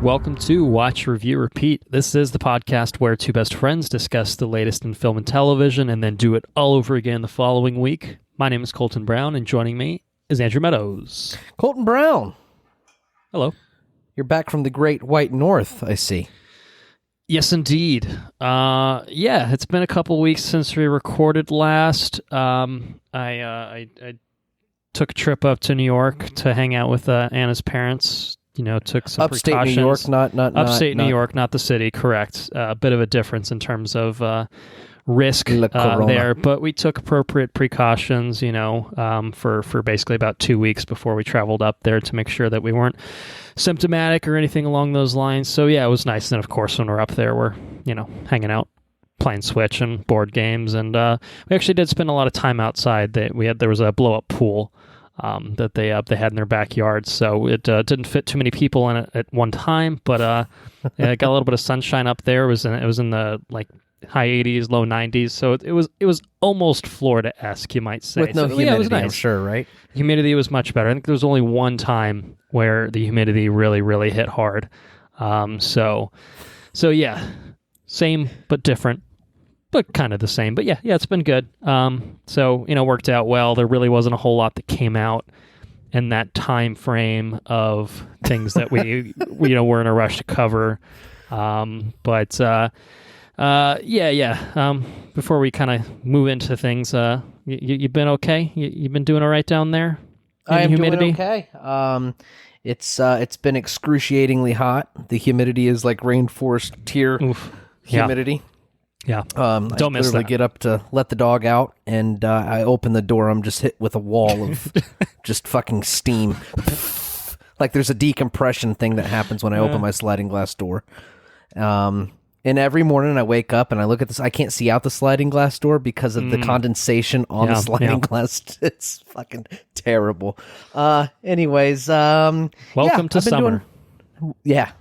Welcome to Watch, Review, Repeat. This is the podcast where two best friends discuss the latest in film and television and then do it all over again the following week. My name is Colton Brown, and joining me is Andrew Meadows. Colton Brown. Hello. You're back from the Great White North, I see. Yes, indeed. It's been a couple weeks since we recorded last. I took a trip up to New York to hang out with Anna's parents. You know, took some upstate precautions. New York, not upstate New York, not the city. Correct. A bit of a difference in terms of risk there, but we took appropriate precautions. You know, for basically about 2 weeks before we traveled up there to make sure that we weren't symptomatic or anything along those lines. So yeah, it was nice. And of course, when we're up there, we're hanging out, playing Switch and board games, and we actually did spend a lot of time outside. There was a blow up pool that they had in their backyard, so it didn't fit too many people in it at one time, but it got a little bit of sunshine up there. It was in the high 80s, low 90s, so it was almost Florida-esque, you might say. With no humidity, yeah, it was nice. I'm sure, right? Humidity was much better. I think there was only one time where the humidity really, really hit hard. So yeah, same but different. But kind of the same. But yeah, it's been good. So, worked out well. There really wasn't a whole lot that came out in that time frame of things that we were in a rush to cover. Before we kind of move into things, you've been okay? You've been doing all right down there? I am humidity? doing okay. It's been excruciatingly hot. The humidity is like rainforest tier humidity. Yeah, don't miss that. Get up to let the dog out, and I open the door. I'm just hit with a wall of just fucking steam. Like there's a decompression thing that happens when I open my sliding glass door. And every morning I wake up and I look at this. I can't see out the sliding glass door because of the condensation on the sliding glass. It's fucking terrible. Anyways, welcome to summer. Yeah.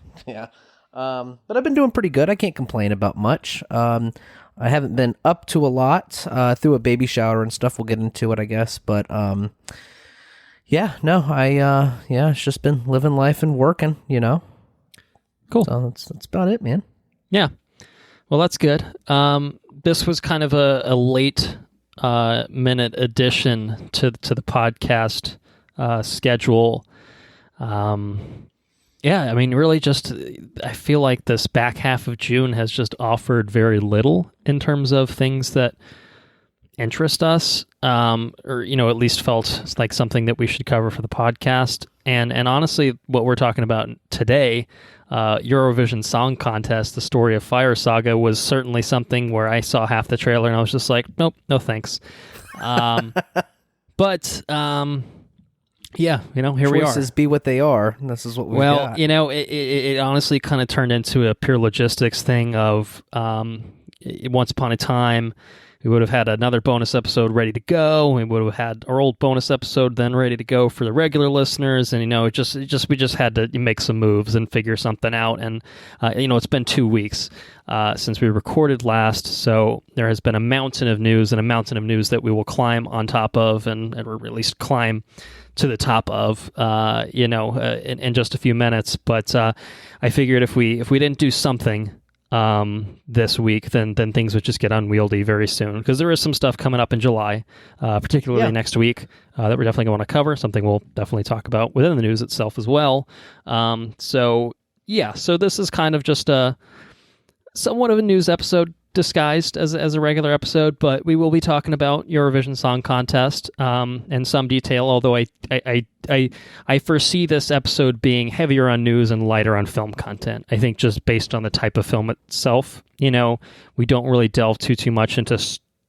But I've been doing pretty good. I can't complain about much. I haven't been up to a lot. Through a baby shower and stuff. We'll get into it, I guess. But it's just been living life and working. Cool. So that's about it, man. Yeah. Well, that's good. This was kind of a late minute addition to the podcast schedule. Yeah, I mean, really just, I feel like this back half of June has just offered very little in terms of things that interest us, or, at least felt like something that we should cover for the podcast. And honestly, what we're talking about today, Eurovision Song Contest, the story of Fire Saga, was certainly something where I saw half the trailer and I was just like, nope, no thanks. Yeah, here we are. Choices be what they are. And this is what we've got. It honestly kind of turned into a pure logistics thing of once upon a time, we would have had another bonus episode ready to go. We would have had our old bonus episode then ready to go for the regular listeners. And, we just had to make some moves and figure something out. And, it's been 2 weeks since we recorded last. So there has been a mountain of news that we will climb on top of or at least climb to the top of, in just a few minutes. But I figured if we didn't do something this week, then things would just get unwieldy very soon, because there is some stuff coming up in July, particularly next week, that we're definitely going to cover, something we'll definitely talk about within the news itself as well. So this is kind of just somewhat of a news episode disguised as a regular episode, but we will be talking about Eurovision Song Contest in some detail, although I foresee this episode being heavier on news and lighter on film content. I think just based on the type of film itself, we don't really delve too much into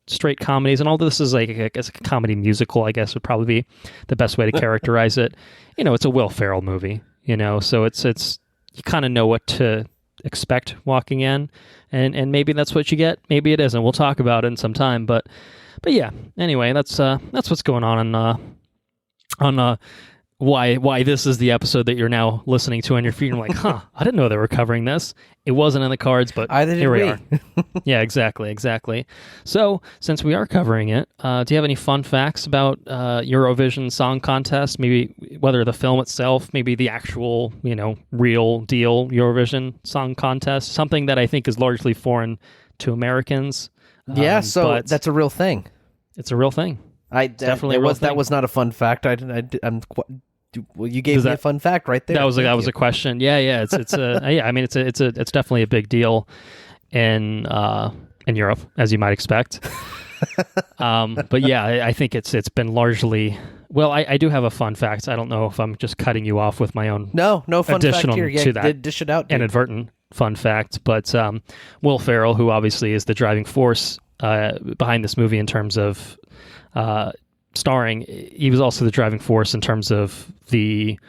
straight comedies, and although this is like a comedy musical, I guess would probably be the best way to characterize it. It's a Will Ferrell movie, so it's you kind of know what to expect walking in, and maybe that's what you get, maybe it isn't. We'll talk about it in some time, but yeah, anyway, that's what's going on why this is the episode that you're now listening to on your feed. I'm like, I didn't know they were covering this. It wasn't in the cards, but here we are. Yeah, exactly. So, since we are covering it, do you have any fun facts about Eurovision Song Contest? Maybe whether the film itself, maybe the actual, real deal Eurovision Song Contest, something that I think is largely foreign to Americans. Yeah, so that's a real thing. It's a real thing. Definitely that was not a fun fact. Well, you gave me a fun fact right there. That was a question. Yeah. It's yeah. I mean, it's definitely a big deal in Europe, as you might expect. But yeah, I think it's been largely. Well, I do have a fun fact. I don't know if I'm just cutting you off with my own. No fun additional fact here. To that. Dish it out. Inadvertent fun fact, but Will Ferrell, who obviously is the driving force behind this movie in terms of starring, he was also the driving force in terms of the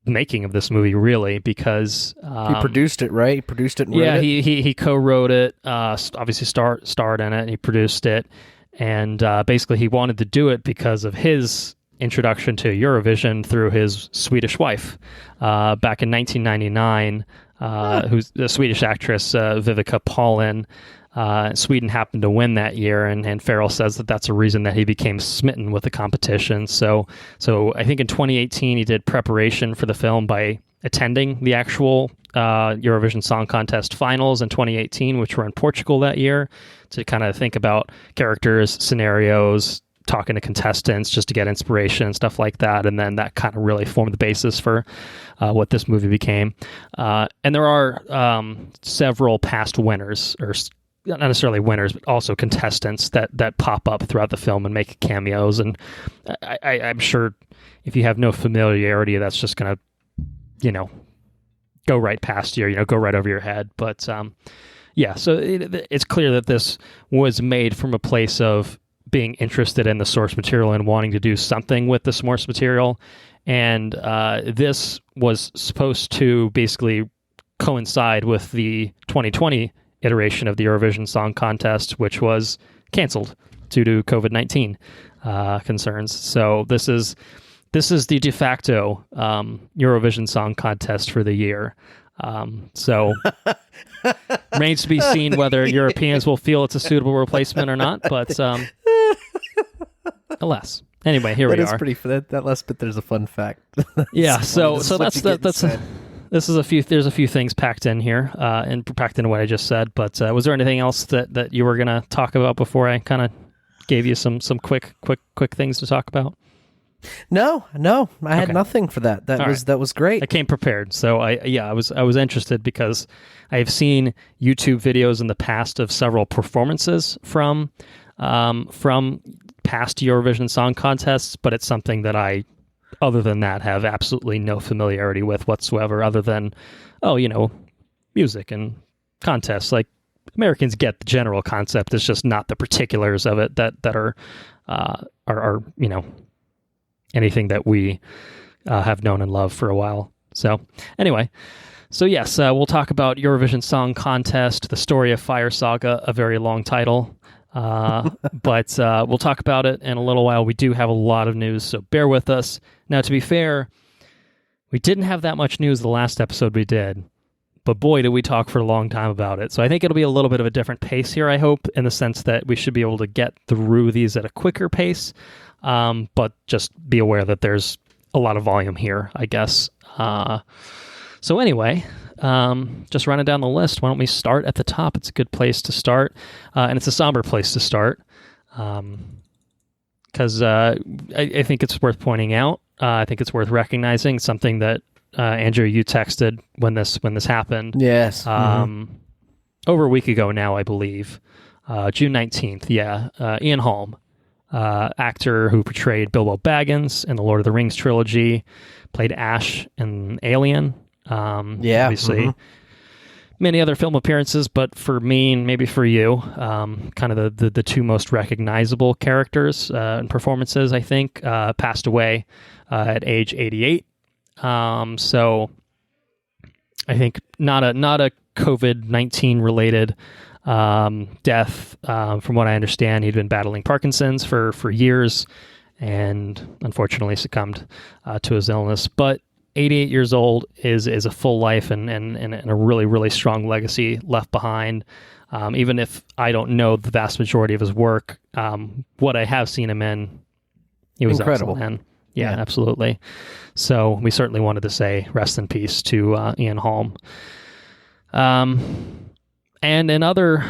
making of this movie, really, because he produced it, right? He produced it and wrote it? He co-wrote it, obviously starred in it, and he produced it, and basically he wanted to do it because of his introduction to Eurovision through his Swedish wife back in 1999, who's the Swedish actress Vivica Paulin. Sweden happened to win that year, and Ferrell says that's a reason that he became smitten with the competition. So I think in 2018 he did preparation for the film by attending the actual Eurovision Song Contest finals in 2018, which were in Portugal that year, to kind of think about characters, scenarios, talking to contestants just to get inspiration and stuff like that. And then that kind of really formed the basis for what this movie became. And there are several past winners, or not necessarily winners, but also contestants that pop up throughout the film and make cameos. And I'm sure if you have no familiarity, that's just going to, go right past you, go right over your head. But yeah, so it's clear that this was made from a place of being interested in the source material and wanting to do something with the source material. And this was supposed to basically coincide with the 2020 iteration of the Eurovision Song Contest, which was canceled due to COVID-19 concerns. So this is the de facto Eurovision Song Contest for the year. So remains to be seen whether Europeans will feel it's a suitable replacement or not. But alas, anyway, here we are. That is pretty. That last bit, there's a fun fact. Yeah. So that's. This is there's a few things packed in here, and packed into what I just said. But was there anything else that you were going to talk about before I kind of gave you some quick things to talk about? No, I had nothing for that. That was great. I came prepared, so I was interested because I have seen YouTube videos in the past of several performances from past Eurovision Song Contests, but it's something that I, other than that, have absolutely no familiarity with whatsoever, other than, music and contests. Like, Americans get the general concept. It's just not the particulars of it that are anything that we have known and loved for a while. So anyway, yes, we'll talk about Eurovision Song Contest, the story of Fire Saga, a very long title. But we'll talk about it in a little while. We do have a lot of news, so bear with us. Now, to be fair, we didn't have that much news the last episode we did, but boy, did we talk for a long time about it. So I think it'll be a little bit of a different pace here, I hope, in the sense that we should be able to get through these at a quicker pace, but just be aware that there's a lot of volume here, I guess. So anyway, just running down the list, why don't we start at the top? It's a good place to start, and it's a somber place to start, because I think it's worth pointing out. I think it's worth recognizing something that Andrew, you texted when this happened. Yes, over a week ago now, I believe, June 19th. Yeah, Ian Holm, actor who portrayed Bilbo Baggins in the Lord of the Rings trilogy, played Ash in Alien. Obviously, many other film appearances, but for me and maybe for you, kind of the two most recognizable characters and performances, I think, passed away at age 88. So I think not a COVID-19 related death. From what I understand, he'd been battling Parkinson's for years, and unfortunately succumbed to his illness. But 88 years old is a full life and a really, really strong legacy left behind. Even if I don't know the vast majority of his work, what I have seen him in, he was incredible. Excellent. And yeah, absolutely. So we certainly wanted to say rest in peace to Ian Holm. And in other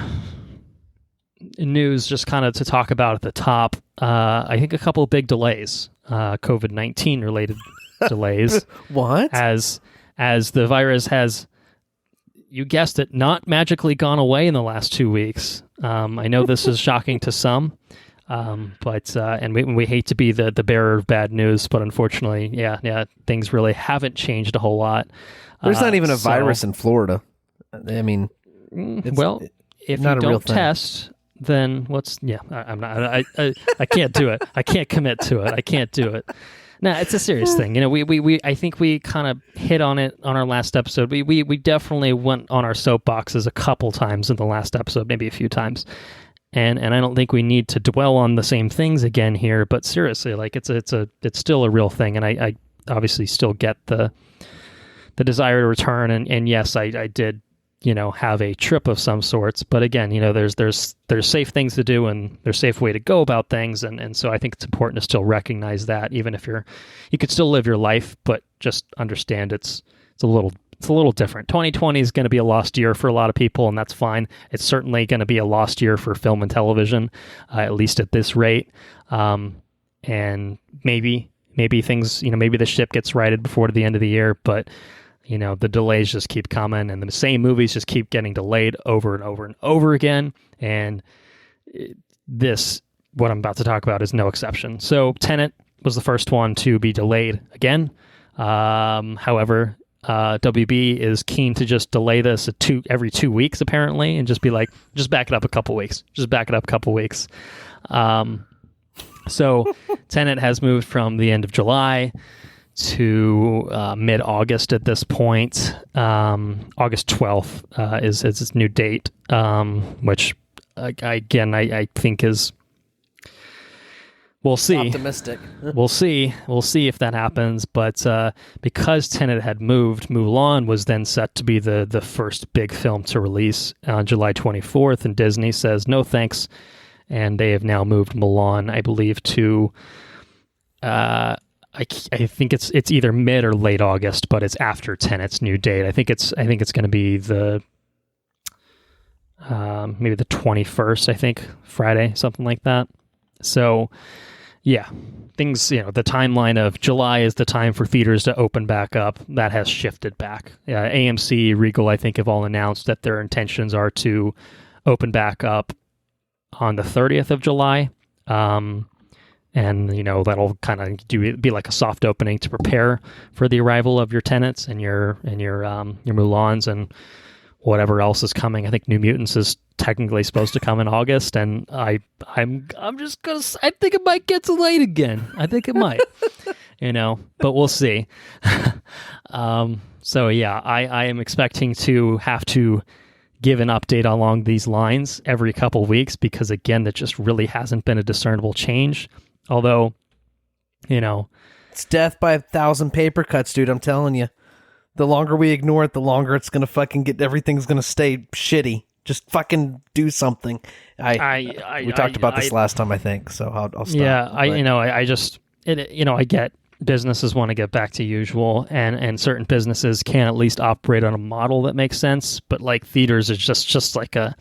news, just kind of to talk about at the top, I think a couple of big delays, COVID-19 related delays. What? As the virus has, you guessed it, not magically gone away in the last 2 weeks. I know this is shocking to some, but we hate to be the bearer of bad news, but unfortunately, yeah, things really haven't changed a whole lot. There's not even a virus in Florida. I mean, well, if not you a real don't thing. test, then I'm not. I can't do it. I can't commit to it. I can't do it. No, it's a serious thing. You know, we I think we kind of hit on it on our last episode. We definitely went on our soapboxes a couple times in the last episode, maybe a few times. And I don't think we need to dwell on the same things again here, but seriously, like it's still a real thing, and I obviously still get the desire to return, and yes, I did, you know, have a trip of some sorts, but again, you know, there's safe things to do and there's safe way to go about things, and so I think it's important to still recognize that, even if you could still live your life, but just understand it's a little different. 2020 is going to be a lost year for a lot of people, and that's fine. It's certainly going to be a lost year for film and television, at least at this rate. And maybe things, you know, maybe the ship gets righted before the end of the year, but you know, the delays just keep coming, and the same movies just keep getting delayed over and over and over again. And this, what I'm about to talk about, is no exception. So Tenet was the first one to be delayed again. However, WB is keen to just delay this every 2 weeks, apparently, and just be like, just back it up a couple weeks. So Tenet has moved from the end of July to mid-August at this point. August 12th is its new date, which, I think is... We'll see. Optimistic. We'll see if that happens. But because Tenet had moved, Mulan was then set to be the first big film to release on July 24th, and Disney says no thanks, and they have now moved Mulan, I believe, to I think it's either mid or late August, but it's after Tenet's new date. I think it's going to be the maybe the 21st. I think Friday, something like that. So yeah, things, you know, the timeline of July is the time for theaters to open back up. That has shifted back. AMC, Regal, I think, have all announced that their intentions are to open back up on the 30th of July. And, you know, that'll kind of be like a soft opening to prepare for the arrival of your Tenets and your Mulans and whatever else is coming. I think New Mutants is technically supposed to come in August, and I'm just gonna. I think it might get delayed again. I think it might, you know, but we'll see. So yeah, I am expecting to have to give an update along these lines every couple weeks, because again, there just really hasn't been a discernible change. Although, you know, it's death by 1,000 paper cuts, dude. I'm telling you. The longer we ignore it, the longer it's going to fucking get, everything's going to stay shitty. Just fucking do something. We talked about this last time, I think, so I'll stop. Yeah, I get businesses want to get back to usual, and certain businesses can at least operate on a model that makes sense, but like theaters is just like a,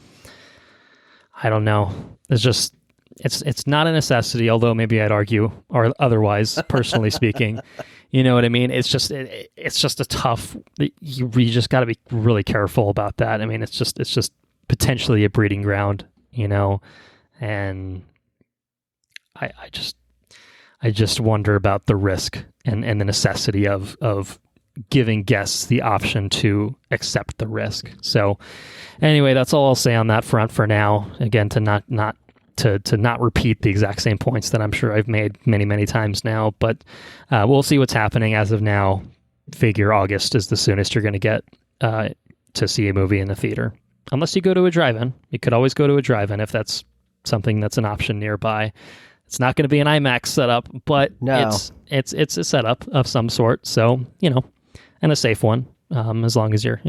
I don't know. It's not a necessity, although maybe I'd argue or otherwise, personally speaking. You know what I mean? It's just a tough. You just got to be really careful about that. I mean, it's just potentially a breeding ground, you know. And I just wonder about the risk and the necessity of giving guests the option to accept the risk. So anyway, that's all I'll say on that front for now. Again, to not repeat the exact same points that I'm sure I've made many, many times now, but we'll see what's happening. As of now, figure August is the soonest you're going to get to see a movie in the theater. Unless you go to a drive-in. You could always go to a drive-in if that's something that's an option nearby. It's not going to be an IMAX setup, but No. it's a setup of some sort. So, and a safe one, as long as you're,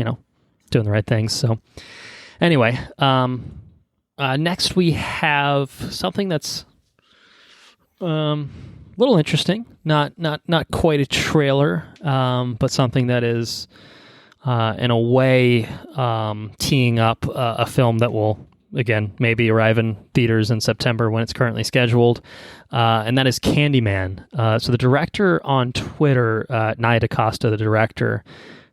doing the right things. So anyway, next we have something that's a little interesting. Not quite a trailer, but something that is in a way teeing up a film that will, again, maybe arrive in theaters in September when it's currently scheduled, and that is Candyman. So the director on Twitter, Nia DeCosta, the director,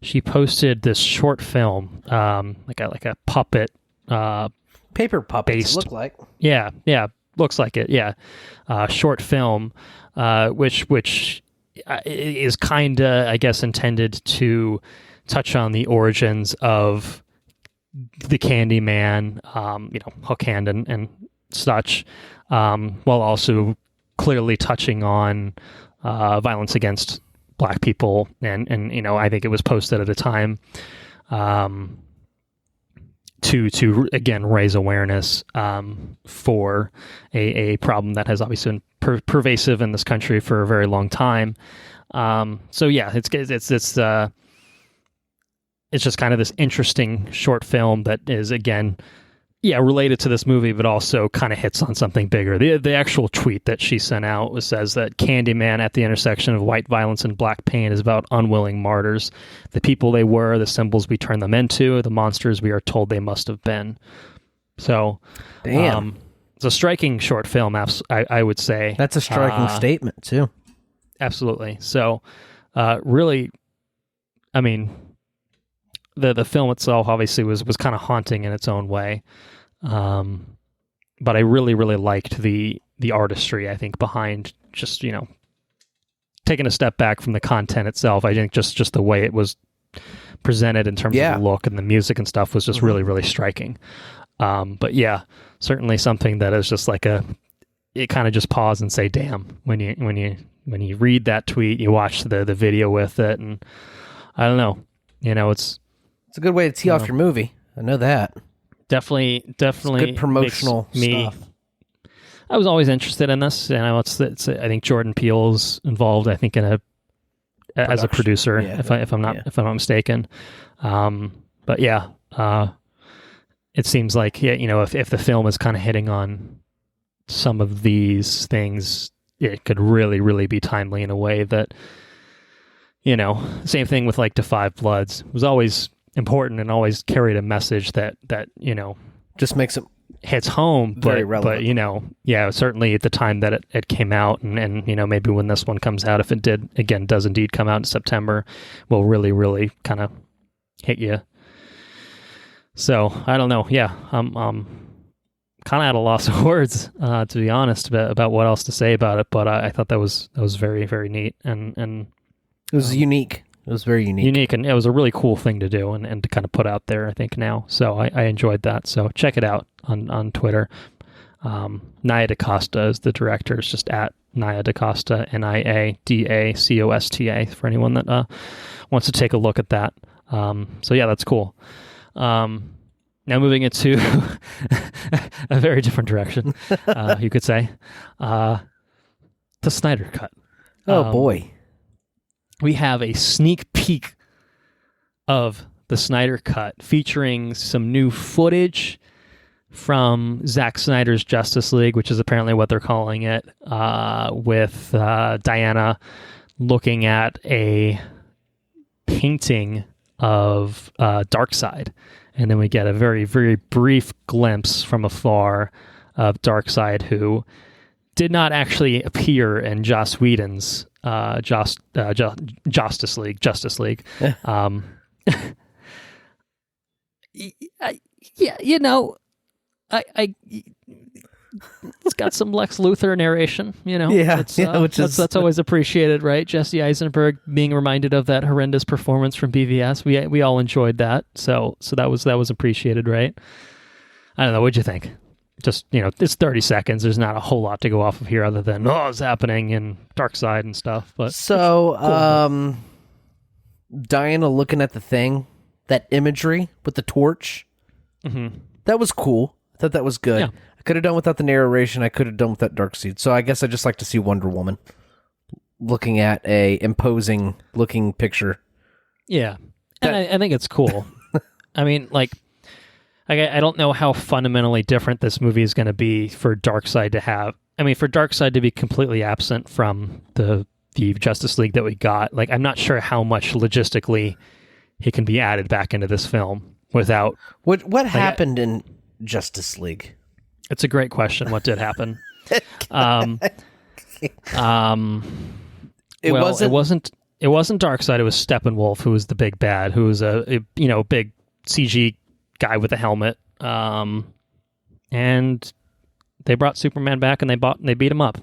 she posted this short film, like a puppet, paper puppets based, look like. Yeah, looks like it. Yeah, short film, which is kind of, I guess, intended to touch on the origins of the Candyman, Hook Hand and such, while also clearly touching on violence against Black people, and I think it was posted at a time to again raise awareness for a problem that has obviously been pervasive in this country for a very long time. So yeah, it's just kind of this interesting short film that is, again, related to this movie, but also kind of hits on something bigger. The actual tweet that she sent out says that Candyman at the intersection of white violence and black pain is about unwilling martyrs, the people they were, the symbols we turn them into, the monsters we are told they must have been. So, damn, it's a striking short film, I would say. That's a striking statement, too. Absolutely. So, really, I mean, the film itself obviously was kind of haunting in its own way, but I really liked the artistry, I think, behind just taking a step back from the content itself. I think just the way it was presented in terms of the look and the music and stuff was just really striking. But yeah, certainly something that is just like it kind of just pause and say, damn, when you read that tweet, you watch the video with it, and I don't know, it's a good way to tee off your movie. I know that. Definitely it's good promotional stuff. I was always interested in this, and it's I think Jordan Peele's involved, I think, as a producer, if I'm not mistaken. But yeah, it seems like if the film is kind of hitting on some of these things, it could really be timely in a way that same thing with like To Five Bloods. It was always important and always carried a message that just makes it hits home, very relevant. But certainly at the time that it came out, and maybe when this one comes out, if it does indeed come out in September, will really kind of hit you. So I don't know. Yeah, I'm kind of at a loss of words, to be honest, about what else to say about it. But I thought that was very neat, and it was unique. It was very unique. And it was a really cool thing to do and to kind of put out there, I think, now. So I enjoyed that. So check it out on Twitter. Nia DeCosta is the director. It's just at Nia DeCosta, NIADACOSTA, for anyone that wants to take a look at that. So yeah, that's cool. Now moving into a very different direction, you could say. The Snyder Cut. Oh, boy. We have a sneak peek of the Snyder Cut featuring some new footage from Zack Snyder's Justice League, which is apparently what they're calling it, with Diana looking at a painting of Darkseid. And then we get a very brief glimpse from afar of Darkseid, who did not actually appear in Joss Whedon's Justice League. It's got some Lex Luthor narration, that's always appreciated, right? Jesse Eisenberg being reminded of that horrendous performance from BVS. We all enjoyed that, so that was appreciated, right? I don't know, what'd you think? Just, it's 30 seconds. There's not a whole lot to go off of here other than, it's happening in Darkseid and stuff. But so, cool. Diana looking at the thing, that imagery with the torch, that was cool. I thought that was good. Yeah. I Could have done without the narration. I could have done without Darkseid. So I guess I just like to see Wonder Woman looking at a imposing looking picture. Yeah, and I think it's cool. I mean, like, I don't know how fundamentally different this movie is going to be for Darkseid to have. I mean, for Darkseid to be completely absent from the Justice League that we got. Like, I'm not sure how much logistically he can be added back into this film without. What happened in Justice League? It's a great question. What did happen? It wasn't Darkseid. It was Steppenwolf, who was the big bad, who was a big CG guy with a helmet. And they brought Superman back, and they beat him up.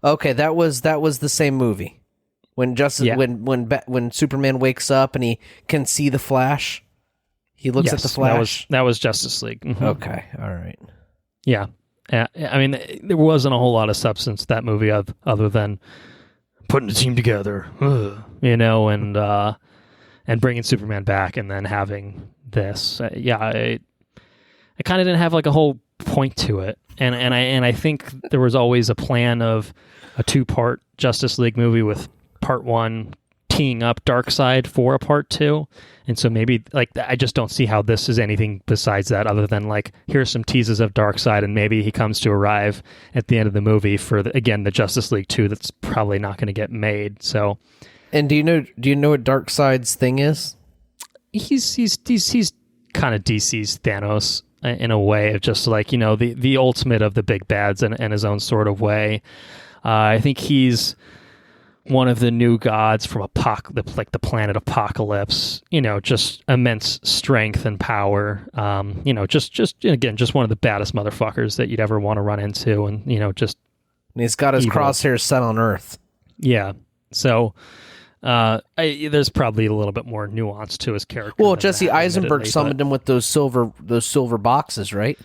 Okay, that was the same movie when when Superman wakes up and he can see the Flash. He looks at the Flash. That was Justice League. Mm-hmm. Okay, all right. Yeah. I mean, there wasn't a whole lot of substance to that movie other than putting the team together, and bringing Superman back, and then having this. I kind of didn't have like a whole point to it, and I think there was always a plan of a 2-part Justice League movie with part 1 teeing up Darkseid for a part 2. And so maybe, like, I just don't see how this is anything besides that, other than, like, here's some teases of Darkseid, and maybe he comes to arrive at the end of the movie for, the Justice League 2 that's probably not going to get made. So, and do you know what Darkseid's thing is? He's kind of DC's Thanos in a way, of just like, the ultimate of the big bads in his own sort of way. I think he's one of the new gods from the planet Apocalypse, just immense strength and power. Just one of the baddest motherfuckers that you'd ever want to run into. And, and he's got his crosshairs set on Earth. Yeah. So, there's probably a little bit more nuance to his character. Well, Jesse Eisenberg summoned him with those silver boxes, right?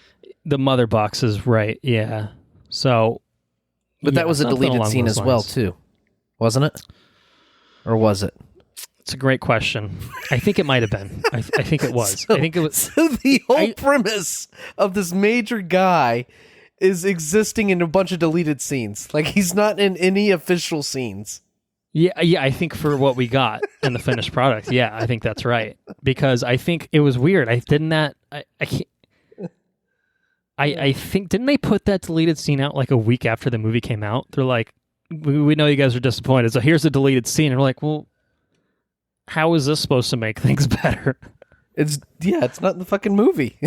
The mother boxes, right. Yeah. So, but that was a deleted scene as well, too. Wasn't it? Or was it? It's a great question. I think it might have been. I think it was. I think it was. So the whole premise of this major guy is existing in a bunch of deleted scenes. Like, he's not in any official scenes. Yeah, I think for what we got in the finished product, yeah, I think that's right. Because I think it was weird. I think didn't they put that deleted scene out like a week after the movie came out? They're like, we know you guys are disappointed, so here's a deleted scene. And we're like, well, how is this supposed to make things better? It's not in the fucking movie.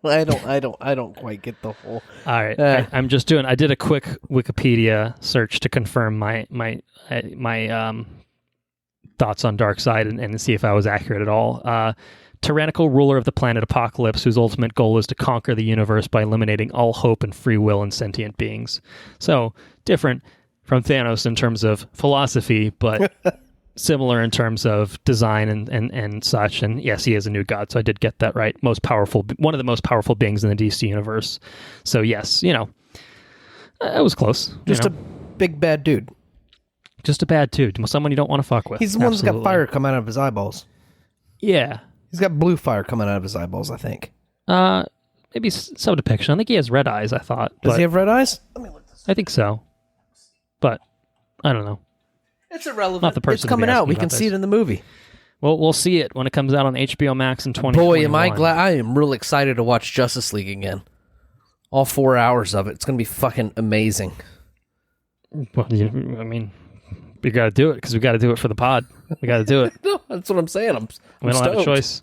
I don't quite get the whole. All right, I did a quick Wikipedia search to confirm my thoughts on Darkseid and see if I was accurate at all. Tyrannical ruler of the planet Apocalypse, whose ultimate goal is to conquer the universe by eliminating all hope and free will in sentient beings. So different from Thanos in terms of philosophy, but similar in terms of design and such. And yes, he is a new god, so I did get that right. One of the most powerful beings in the DC universe. So yes, it was close. Just a big bad dude. Just a bad dude. Someone you don't want to fuck with. He's the one that's got fire coming out of his eyeballs. Yeah. He's got blue fire coming out of his eyeballs, I think. Maybe some depiction. I think he has red eyes, I thought. Does he have red eyes? Let me look this up. I think so. But I don't know. It's irrelevant. Not the person it's coming out. We can see it in the movie. Well, we'll see it when it comes out on HBO Max in 2021. Boy, am I glad. I am real excited to watch Justice League again. All 4 hours of it. It's going to be fucking amazing. Well, I mean, we got to do it because we got to do it for the pod. We got to do it. No, that's what I'm saying. We don't have a choice.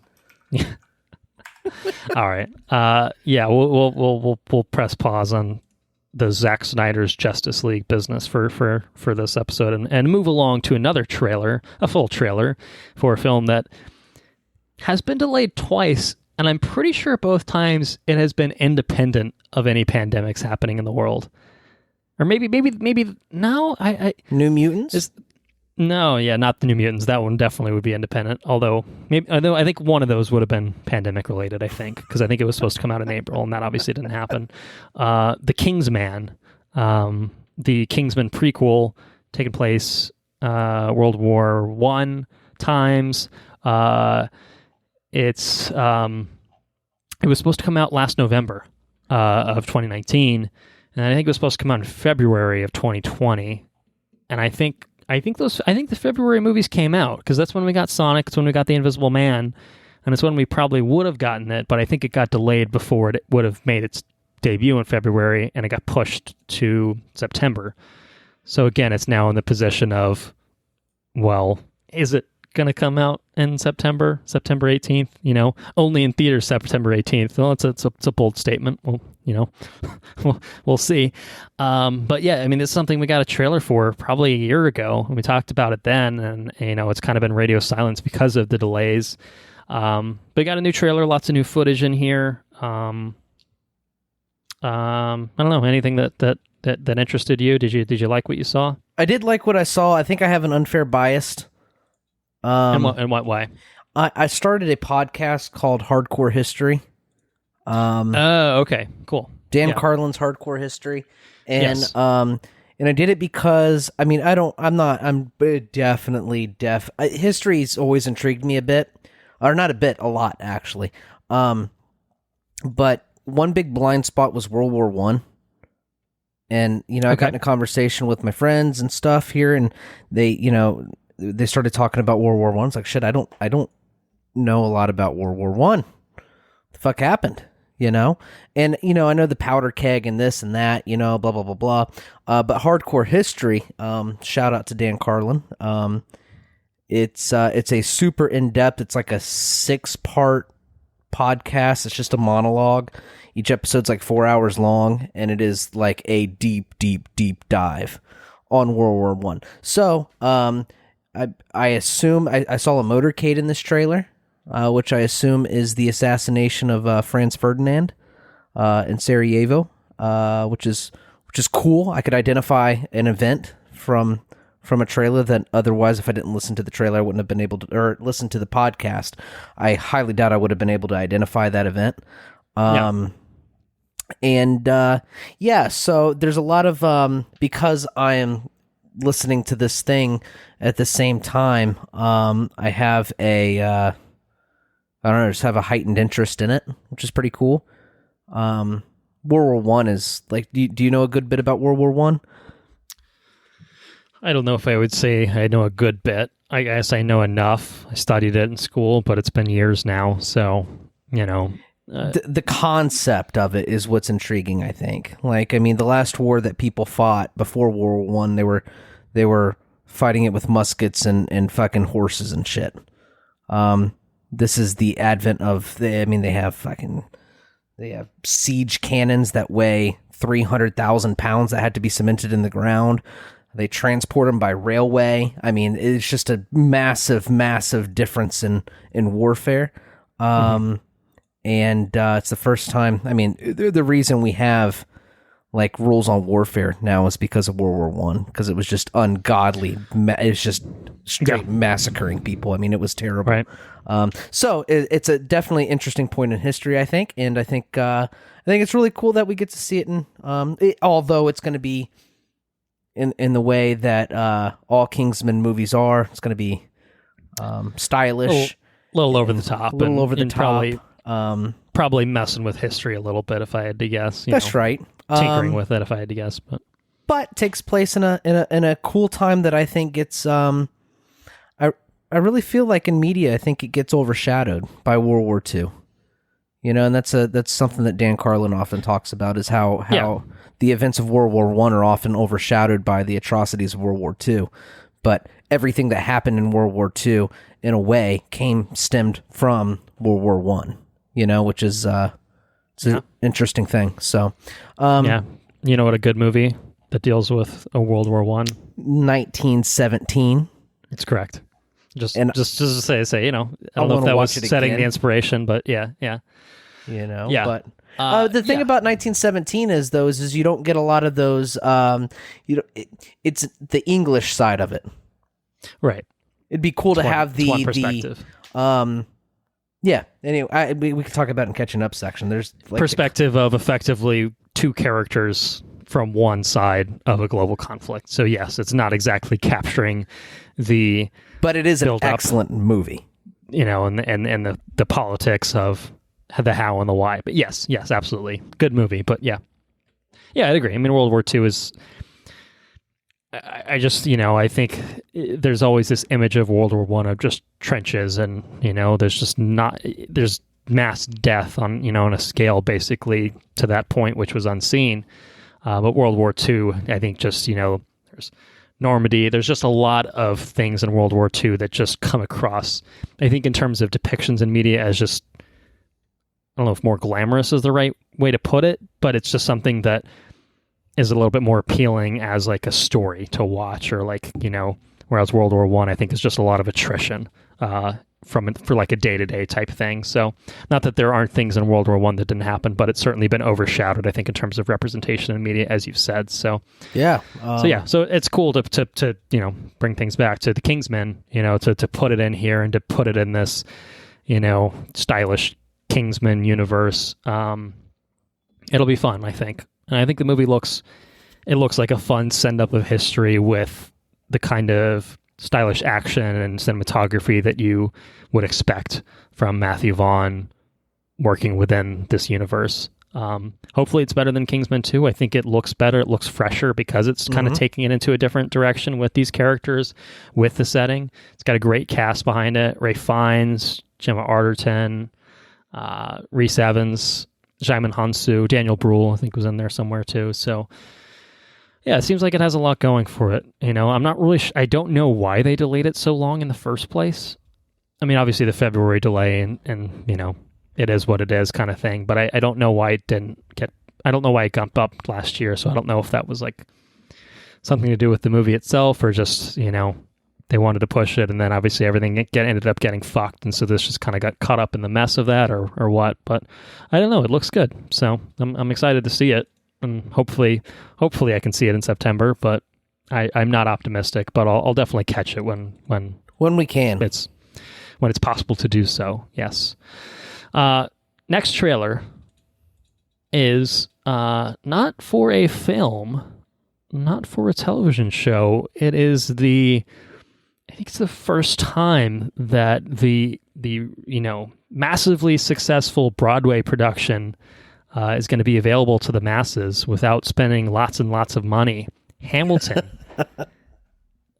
All right. Yeah, we'll press pause on the Zack Snyder's Justice League business for this episode and move along to another trailer, a full trailer for a film that has been delayed twice, and I'm pretty sure both times it has been independent of any pandemics happening in the world. Or maybe no. New Mutants? No, yeah, not the New Mutants. That one definitely would be independent. Although I think one of those would have been pandemic related. I think because I think it was supposed to come out in April, and that obviously didn't happen. The Kingsman, the Kingsman prequel, taking place World War I times. It was supposed to come out last November. of 2019, and I think it was supposed to come out in February of 2020. And I think the February movies came out because that's when we got Sonic. It's when we got The Invisible Man, and it's when we probably would have gotten it. But I think it got delayed before it would have made its debut in February, and it got pushed to September. So again, it's now in the position of, well, is it going to come out in September 18th? Only in theaters September 18th. Well, it's a bold statement. Well, we'll see. But yeah, I mean, it's something we got a trailer for probably a year ago, and we talked about it then, and it's kind of been radio silence because of the delays. But we got a new trailer, lots of new footage in here. I don't know, anything that interested you? Did you like what you saw? I did like what I saw. I think I have an unfair bias. And what way? I started a podcast called Hardcore History. Oh, okay, cool. Dan Carlin's Hardcore History, and Yes. and I did it because I'm definitely deaf. History's always intrigued me a bit, or not a bit, a lot actually. But one big blind spot was World War One. And, I got in a conversation with my friends and stuff here, and they started talking about World War One. It's like, shit, I don't know a lot about World War One. The fuck happened, And, I know the powder keg and this and that, blah, blah, blah, blah. But Hardcore History, shout out to Dan Carlin. It's a super in-depth, it's like a 6-part podcast. It's just a monologue. Each episode's like 4 hours long, and it is like a deep, deep, deep dive on World War One. So, I assume I saw a motorcade in this trailer, which I assume is the assassination of Franz Ferdinand in Sarajevo, which is cool. I could identify an event from a trailer that otherwise, if I didn't listen to the trailer, I wouldn't have been able to, or listen to the podcast. I highly doubt I would have been able to identify that event. And so there's a lot of because I am listening to this thing at the same time, I have just have a heightened interest in it, which is pretty cool. World War One is like, do you know a good bit about World War One? I don't know if I would say I know a good bit. I guess I know enough. I studied it in school, but it's been years now, so the concept of it is what's intriguing, I think. Like, I mean, the last war that people fought before World War One, they were fighting it with muskets and fucking horses and shit. This is the advent of they have siege cannons that weigh 300,000 pounds that had to be cemented in the ground. They transport them by railway. I mean, it's just a massive, massive difference in warfare. And it's the first time. I mean, the reason we have like rules on warfare now is because of World War One, because it was just ungodly. It's just straight massacring people. I mean, it was terrible. Right. So it's a definitely interesting point in history, I think, and I think it's really cool that we get to see it in. Although it's going to be in the way that all Kingsman movies are, it's going to be stylish, a little over the top, probably messing with history a little bit if I had to guess. That's right. Tinkering with it if I had to guess, but takes place in a cool time that I think gets. I really feel like in media, I think it gets overshadowed by World War II. And that's something that Dan Carlin often talks about, is how the events of World War I are often overshadowed by the atrocities of World War II. But everything that happened in World War II, in a way, stemmed from World War I. Which is it's an interesting thing. So, you know what a good movie that deals with a World War I? 1917. It's correct. Just to say, I don't know if that was setting the inspiration, but yeah. But the thing about 1917 is you don't get a lot of those. It's the English side of it, right? It'd be cool to have the perspective. Anyway, we could talk about it in catching up section. There's like perspective of effectively two characters from one side of a global conflict. So yes, it's not exactly capturing but it is an excellent movie. And the politics of the how and the why. But yes, absolutely. Good movie. But yeah, I'd agree. I mean, World War II is, I just, I think there's always this image of World War I of just trenches and, there's mass death on a scale basically to that point, which was unseen. But World War II, I think just, there's Normandy. There's just a lot of things in World War II that just come across, I think, in terms of depictions in media as just, I don't know if more glamorous is the right way to put it, but it's just something that is a little bit more appealing as like a story to watch, or like, whereas World War I think is just a lot of attrition for like a day-to-day type thing. So not that there aren't things in World War I that didn't happen, but it's certainly been overshadowed, I think, in terms of representation in media, as you've said. So yeah. So it's cool to bring things back to the Kingsman, to put it in here and to put it in this, stylish Kingsman universe. It'll be fun, I think. And I think the movie looks like a fun send-up of history with the kind of stylish action and cinematography that you would expect from Matthew Vaughn working within this universe. Hopefully it's better than Kingsman 2. I think it looks better. It looks fresher because it's kind of taking it into a different direction with these characters, with the setting. It's got a great cast behind it. Ralph Fiennes, Gemma Arterton, Rhys Evans, Djimon Hounsou, Daniel Bruhl, I think, was in there somewhere too. So yeah, it seems like it has a lot going for it. I'm not really I don't know why they delayed it so long in the first place. I mean, obviously the February delay and it is what it is kind of thing, but I don't know why it I don't know why it got up last year, so I don't know if that was like something to do with the movie itself or just, they wanted to push it, and then obviously everything ended up getting fucked, and so this just kind of got caught up in the mess of that or what, but I don't know, it looks good, so I'm excited to see it. And hopefully I can see it in September, but I'm not optimistic. But I'll definitely catch it when we can. When it's possible to do so. Yes. Next trailer is not for a film, not for a television show. It is I think it's the first time that the massively successful Broadway production is going to be available to the masses without spending lots and lots of money. Hamilton.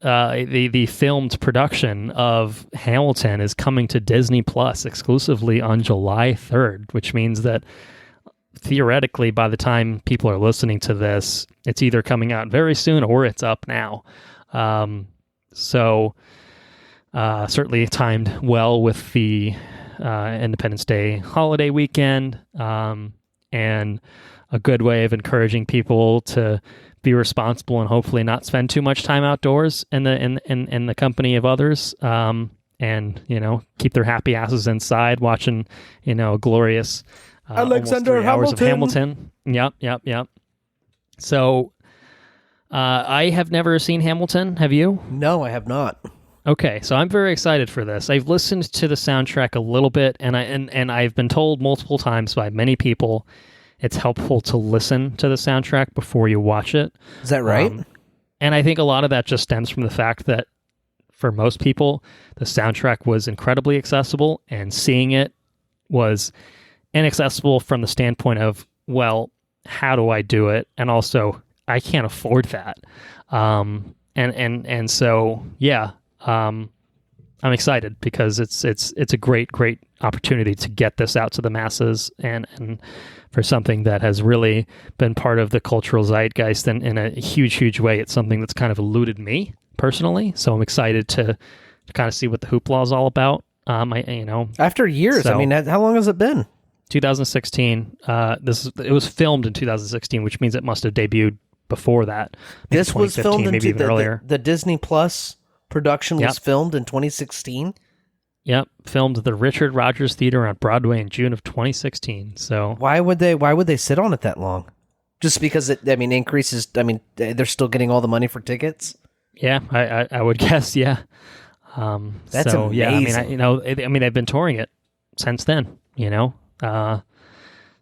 The filmed production of Hamilton is coming to Disney Plus exclusively on July 3rd, which means that theoretically, by the time people are listening to this, it's either coming out very soon or it's up now. So certainly timed well with the Independence Day holiday weekend. And a good way of encouraging people to be responsible and hopefully not spend too much time outdoors in the company of others, and keep their happy asses inside watching glorious Alexander almost 3 hours of Hamilton. Yep. So I have never seen Hamilton. Have you? No, I have not. Okay, so I'm very excited for this. I've listened to the soundtrack a little bit, and I've been told multiple times by many people it's helpful to listen to the soundtrack before you watch it. Is that right? And I think a lot of that just stems from the fact that for most people, the soundtrack was incredibly accessible, and seeing it was inaccessible from the standpoint of, well, how do I do it? And also, I can't afford that. And so, yeah. I'm excited because it's a great opportunity to get this out to the masses and for something that has really been part of the cultural zeitgeist in a huge way. It's something that's kind of eluded me personally, so I'm excited to kind of see what the hoopla is all about. After years, so, I mean, how long has it been? 2016. It was filmed in 2016, which means it must have debuted before that. This was filmed maybe even earlier. The Disney Plus production was filmed in 2016. Yep, filmed at the Richard Rodgers Theater on Broadway in June of 2016. So why would they sit on it that long? Just because it increases. I mean, they're still getting all the money for tickets. Yeah, I would guess. Yeah, that's so, amazing. Yeah, they've been touring it since then.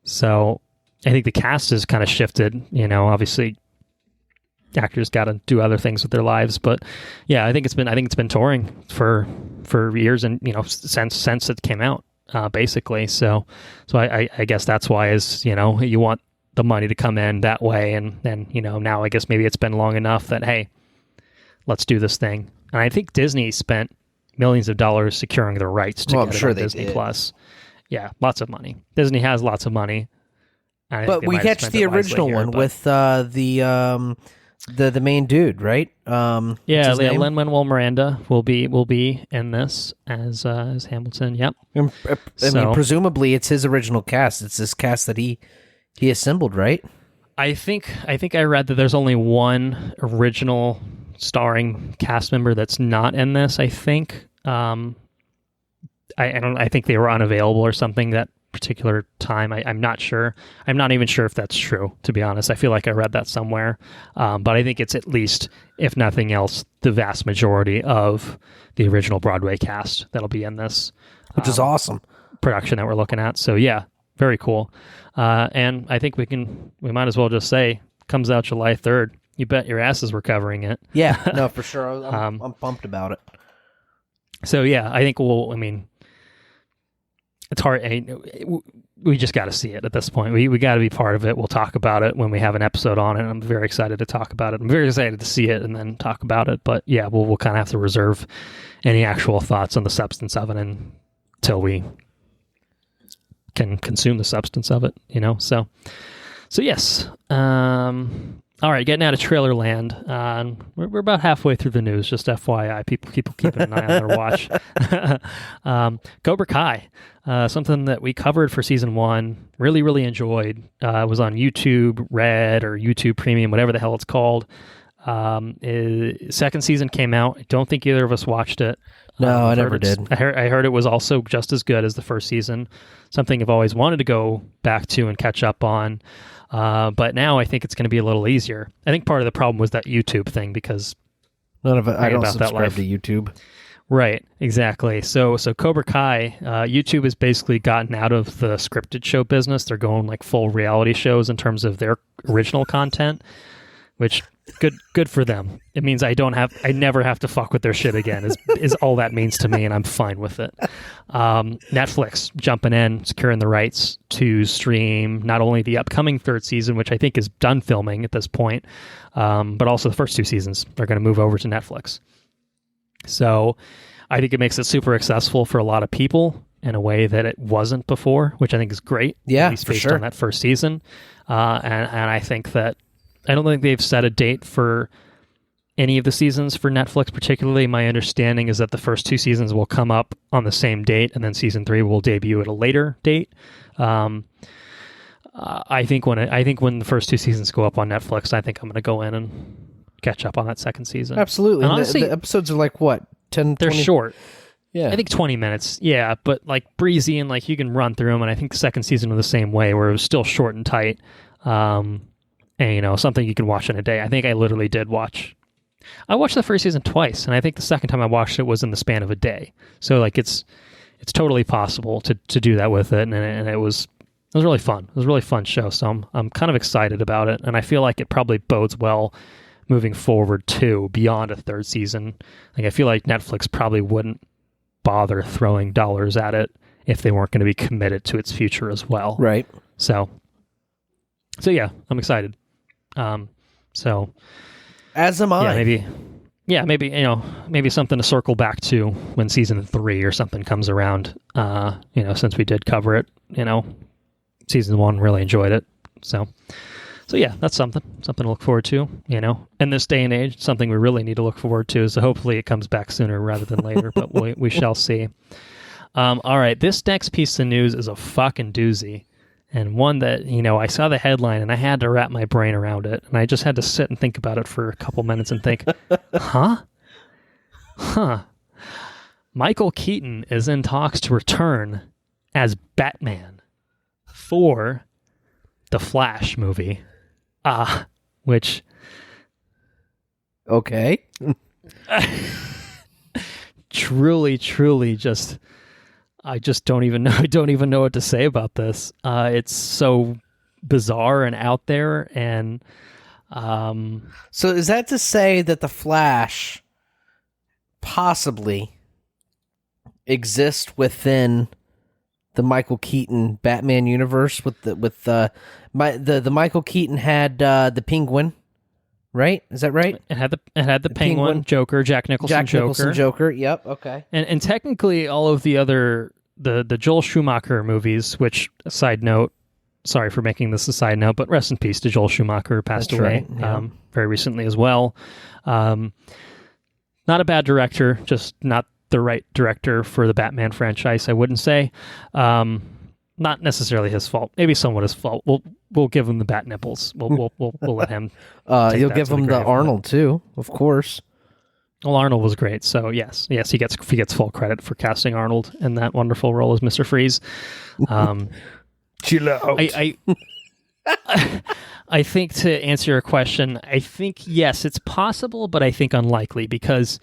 So I think the cast has kind of shifted. Obviously, actors got to do other things with their lives, but yeah, I think it's been touring for years, and since it came out. basically. So I guess that's why is, you want the money to come in that way. And then, now I guess maybe it's been long enough that, hey, let's do this thing. And I think Disney spent millions of dollars securing the rights to get it on Disney Plus. Yeah, lots of money. Disney has lots of money. But we catch the original one with the main dude, right? Lin-Manuel Miranda will be in this as Hamilton. Yep. I mean, presumably it's his original cast. It's this cast that he assembled, right? I think I read that there's only one original starring cast member that's not in this. I think I think they were unavailable or something that particular time. I'm not sure. I'm not even sure if that's true, to be honest. I feel like I read that somewhere. But I think it's at least, if nothing else, the vast majority of the original Broadway cast that'll be in this. Which is awesome. Production that we're looking at. So yeah, very cool. And I think we might as well just say, comes out July 3rd. You bet your asses we're covering it. Yeah, no, for sure. I'm pumped about it. So yeah, I think it's hard. We just got to see it at this point. We got to be part of it. We'll talk about it when we have an episode on it. I'm very excited to talk about it. I'm very excited to see it and then talk about it. But yeah, we'll kind of have to reserve any actual thoughts on the substance of it until we can consume the substance of it. So yes. All right, getting out of trailer land. We're about halfway through the news, just FYI. People keeping an eye on their watch. Cobra Kai, something that we covered for season 1, really, really enjoyed. It was on YouTube Red or YouTube Premium, whatever the hell it's called. Second season came out. I don't think either of us watched it. No, I never did. I heard it was also just as good as the first season. Something I've always wanted to go back to and catch up on. But now I think it's going to be a little easier. I think part of the problem was that YouTube thing because I don't subscribe to YouTube. Right, exactly. So Cobra Kai, YouTube has basically gotten out of the scripted show business. They're going like full reality shows in terms of their original content, which good for them. It means I never have to fuck with their shit again is all that means to me, and I'm fine with it. Netflix jumping in, securing the rights to stream not only the upcoming third season, which I think is done filming at this point, but also the first 2 seasons are going to move over to Netflix. So I think it makes it super accessible for a lot of people in a way that it wasn't before, which I think is great. Yeah, at least for based sure. on that first season. And I think that I don't think they've set a date for any of the seasons for Netflix particularly. My understanding is that the first 2 seasons will come up on the same date, and then season 3 will debut at a later date. I think when the first 2 seasons go up on Netflix, I think I'm going to go in and catch up on that second season. Absolutely. And honestly, the episodes are like what, 10? They're 20? short. Yeah, I think 20 minutes. Yeah, but like breezy and like you can run through them. And I think the second season was the same way, where it was still short and tight. And something you can watch in a day. I think I literally did watch. I watched the first season twice, and I think the second time I watched it was in the span of a day. So like it's totally possible to do that with it, and it was really fun. It was a really fun show. So I'm kind of excited about it, and I feel like it probably bodes well moving forward too, beyond a third season. Like I feel like Netflix probably wouldn't bother throwing dollars at it if they weren't going to be committed to its future as well. Right. So yeah, I'm excited. So as am I. Maybe something to circle back to when season 3 or something comes around. Since we did cover it, season 1, really enjoyed it. So yeah, that's something to look forward to. In this day and age, something we really need to look forward to. So hopefully it comes back sooner rather than later, but we shall see. All right, this next piece of news is a fucking doozy. And one that, I saw the headline and I had to wrap my brain around it. And I just had to sit and think about it for a couple minutes and think, huh? Michael Keaton is in talks to return as Batman for the Flash movie. Which... Okay. truly just... I just don't even know. I don't even know what to say about this. It's so bizarre and out there. And so is that to say that the Flash possibly exists within the Michael Keaton Batman universe with the Michael Keaton had the Penguin, right? Is that right? It had the Penguin, Joker, Jack Nicholson, Joker. Yep. Okay. And technically all of the other the Joel Schumacher movies, which side note, sorry for making this a side note, but rest in peace to Joel Schumacher, who passed away very recently as well. Not a bad director, just not the right director for the Batman franchise, I wouldn't say. Not necessarily his fault. Maybe somewhat his fault. We'll give him the bat nipples. We'll let him. You'll give him the Arnold too, of course. Well, Arnold was great, so yes, he gets full credit for casting Arnold in that wonderful role as Mr. Freeze. Chill out. I think to answer your question, I think yes, it's possible, but I think unlikely because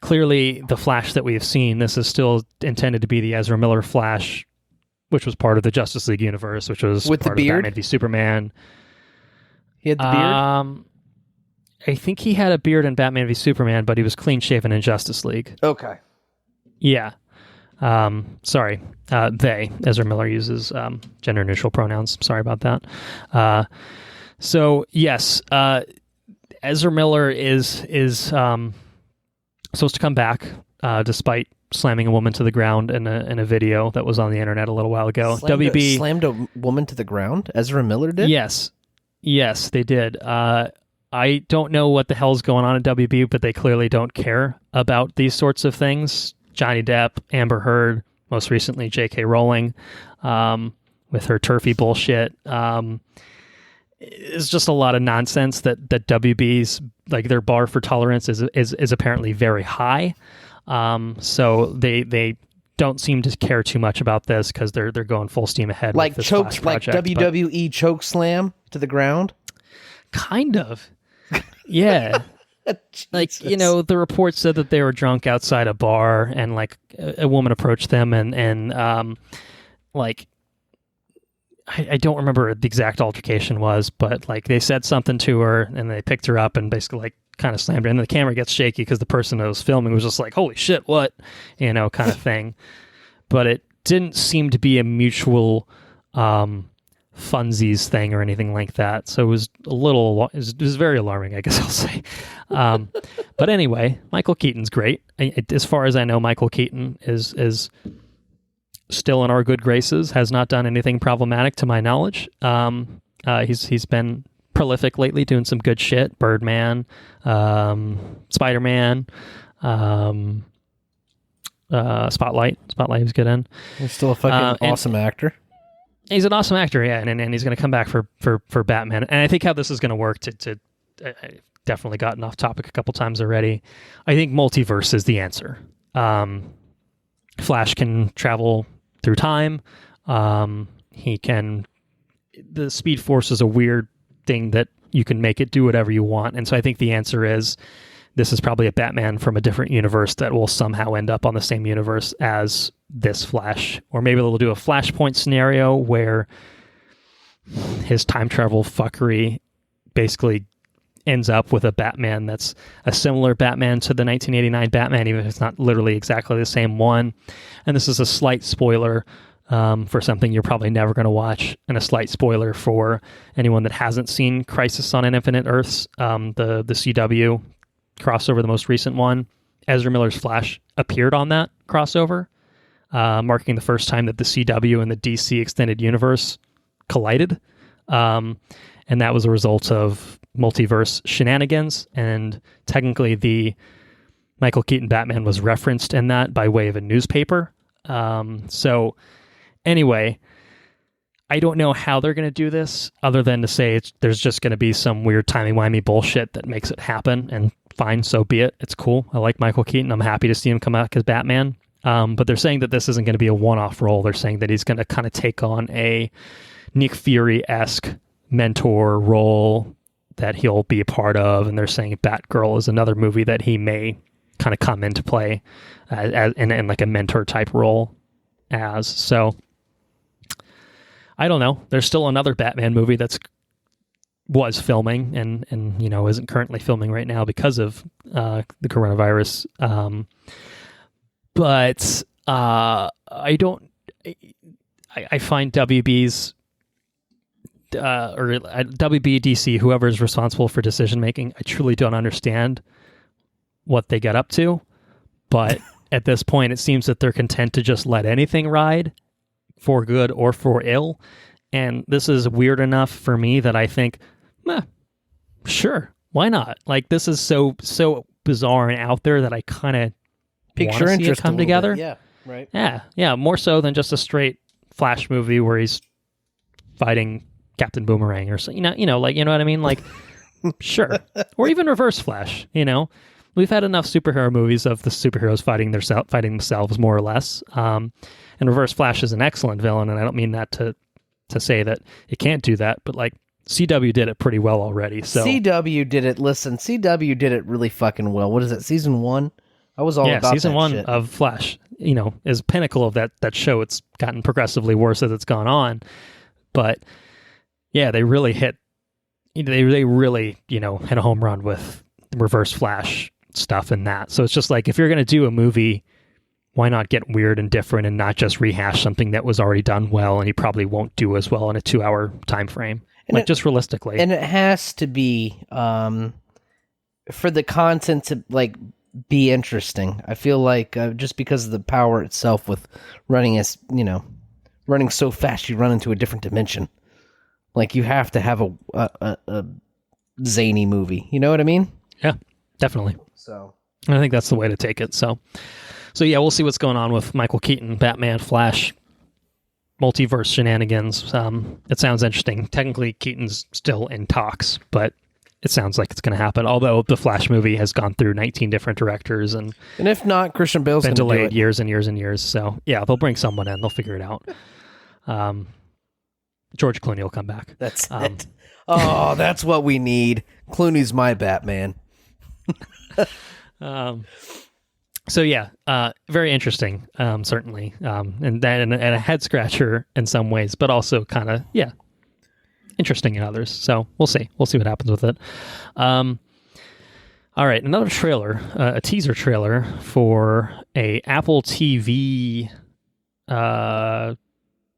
clearly the Flash that we have seen, this is still intended to be the Ezra Miller Flash, which was part of the Justice League universe, which was with part the beard? of Batman v Superman. He had the beard? I think he had a beard in Batman v Superman, but he was clean-shaven in Justice League. Okay. Yeah. Sorry. They. Ezra Miller uses gender-neutral pronouns. Sorry about that. So, yes, Ezra Miller is supposed to come back, despite slamming a woman to the ground in a video that was on the internet a little while ago. WB slammed a woman to the ground? Ezra Miller did? Yes, they did. I don't know what the hell's going on at WB, but they clearly don't care about these sorts of things. Johnny Depp, Amber Heard, most recently J.K. Rowling, with her turfy bullshit. It's just a lot of nonsense that WB's, like, their bar for tolerance is apparently very high. So they don't seem to care too much about this because they're going full steam ahead. Like with this choke, Flash like project, WWE choke slam to the ground. Kind of, yeah. Like, the report said that they were drunk outside a bar, and like a woman approached them, and like I don't remember what the exact altercation was, but like they said something to her, and they picked her up and basically like kind of slammed her, and the camera gets shaky because the person that was filming was just like, "Holy shit, what?" kind of thing. But it didn't seem to be a mutual funsies thing or anything like that. So it was it was very alarming, I guess I'll say. But anyway, Michael Keaton's great. As far as I know, Michael Keaton is still in our good graces, has not done anything problematic to my knowledge. He's been prolific lately, doing some good shit. Birdman, Spider-Man, Spotlight he was good in. He's still a fucking awesome actor. He's an awesome actor, yeah, and he's going to come back for Batman. And I think how this is going to work, I've definitely gotten off topic a couple times already. I think multiverse is the answer. Flash can travel through time. The Speed Force is a weird thing that you can make it do whatever you want. And so I think the answer is this is probably a Batman from a different universe that will somehow end up on the same universe as this Flash. Or maybe they'll do a Flashpoint scenario where his time travel fuckery basically ends up with a Batman that's a similar Batman to the 1989 Batman, even if it's not literally exactly the same one. And this is a slight spoiler for something you're probably never going to watch, and a slight spoiler for anyone that hasn't seen Crisis on Infinite Earths, the CW crossover, the most recent one. Ezra Miller's Flash appeared on that crossover, marking the first time that the CW and the DC Extended Universe collided. And that was a result of multiverse shenanigans, and technically the Michael Keaton Batman was referenced in that by way of a newspaper. So anyway, I don't know how they're going to do this other than to say there's just going to be some weird timey-wimey bullshit that makes it happen, and fine, so be it. It's cool. I like Michael Keaton. I'm happy to see him come back as Batman. But they're saying that this isn't going to be a one-off role. They're saying that he's going to kind of take on a Nick Fury-esque mentor role that he'll be a part of, and they're saying Batgirl is another movie that he may kind of come into play in like a mentor type role as. So I don't know. There's still another Batman movie was filming and isn't currently filming right now because of the coronavirus. But I don't. I find WB's or WB DC, whoever is responsible for decision making, I truly don't understand what they get up to. But at this point, it seems that they're content to just let anything ride, for good or for ill. And this is weird enough for me that I think, sure, why not? Like, this is so bizarre and out there that I kind of want to see it come together. Yeah, right. Yeah, more so than just a straight Flash movie where he's fighting Captain Boomerang or so, you know what I mean? Like, sure. Or even Reverse Flash, We've had enough superhero movies of the superheroes fighting themselves, more or less. And Reverse Flash is an excellent villain, and I don't mean that to say that it can't do that, but like CW did it pretty well already. So CW did it. Listen, CW did it really fucking well. What is it? Season 1? I was all about that season 1 shit. of Flash, is pinnacle of that show. It's gotten progressively worse as it's gone on, but yeah, they really hit. They really hit a home run with Reverse Flash stuff and that. So it's just like, if you're going to do a movie, why not get weird and different and not just rehash something that was already done well and you probably won't do as well in a 2-hour time frame, just realistically. And it has to be for the content to like be interesting. I feel like just because of the power itself with running running so fast you run into a different dimension. Like, you have to have a zany movie. You know what I mean? Yeah, definitely. So I think that's the way to take it. So yeah, we'll see what's going on with Michael Keaton, Batman, Flash, multiverse shenanigans. It sounds interesting. Technically, Keaton's still in talks, but it sounds like it's going to happen. Although the Flash movie has gone through 19 different directors, and if not, Christian Bale's been going to do delayed it. years and years and years. So yeah, they'll bring someone in. They'll figure it out. George Clooney will come back. That's it. Oh, that's what we need. Clooney's my Batman. So yeah, very interesting, certainly, and a head scratcher in some ways, but also kind of interesting in others. So we'll see what happens with it. All right, another trailer, a teaser trailer for a Apple TV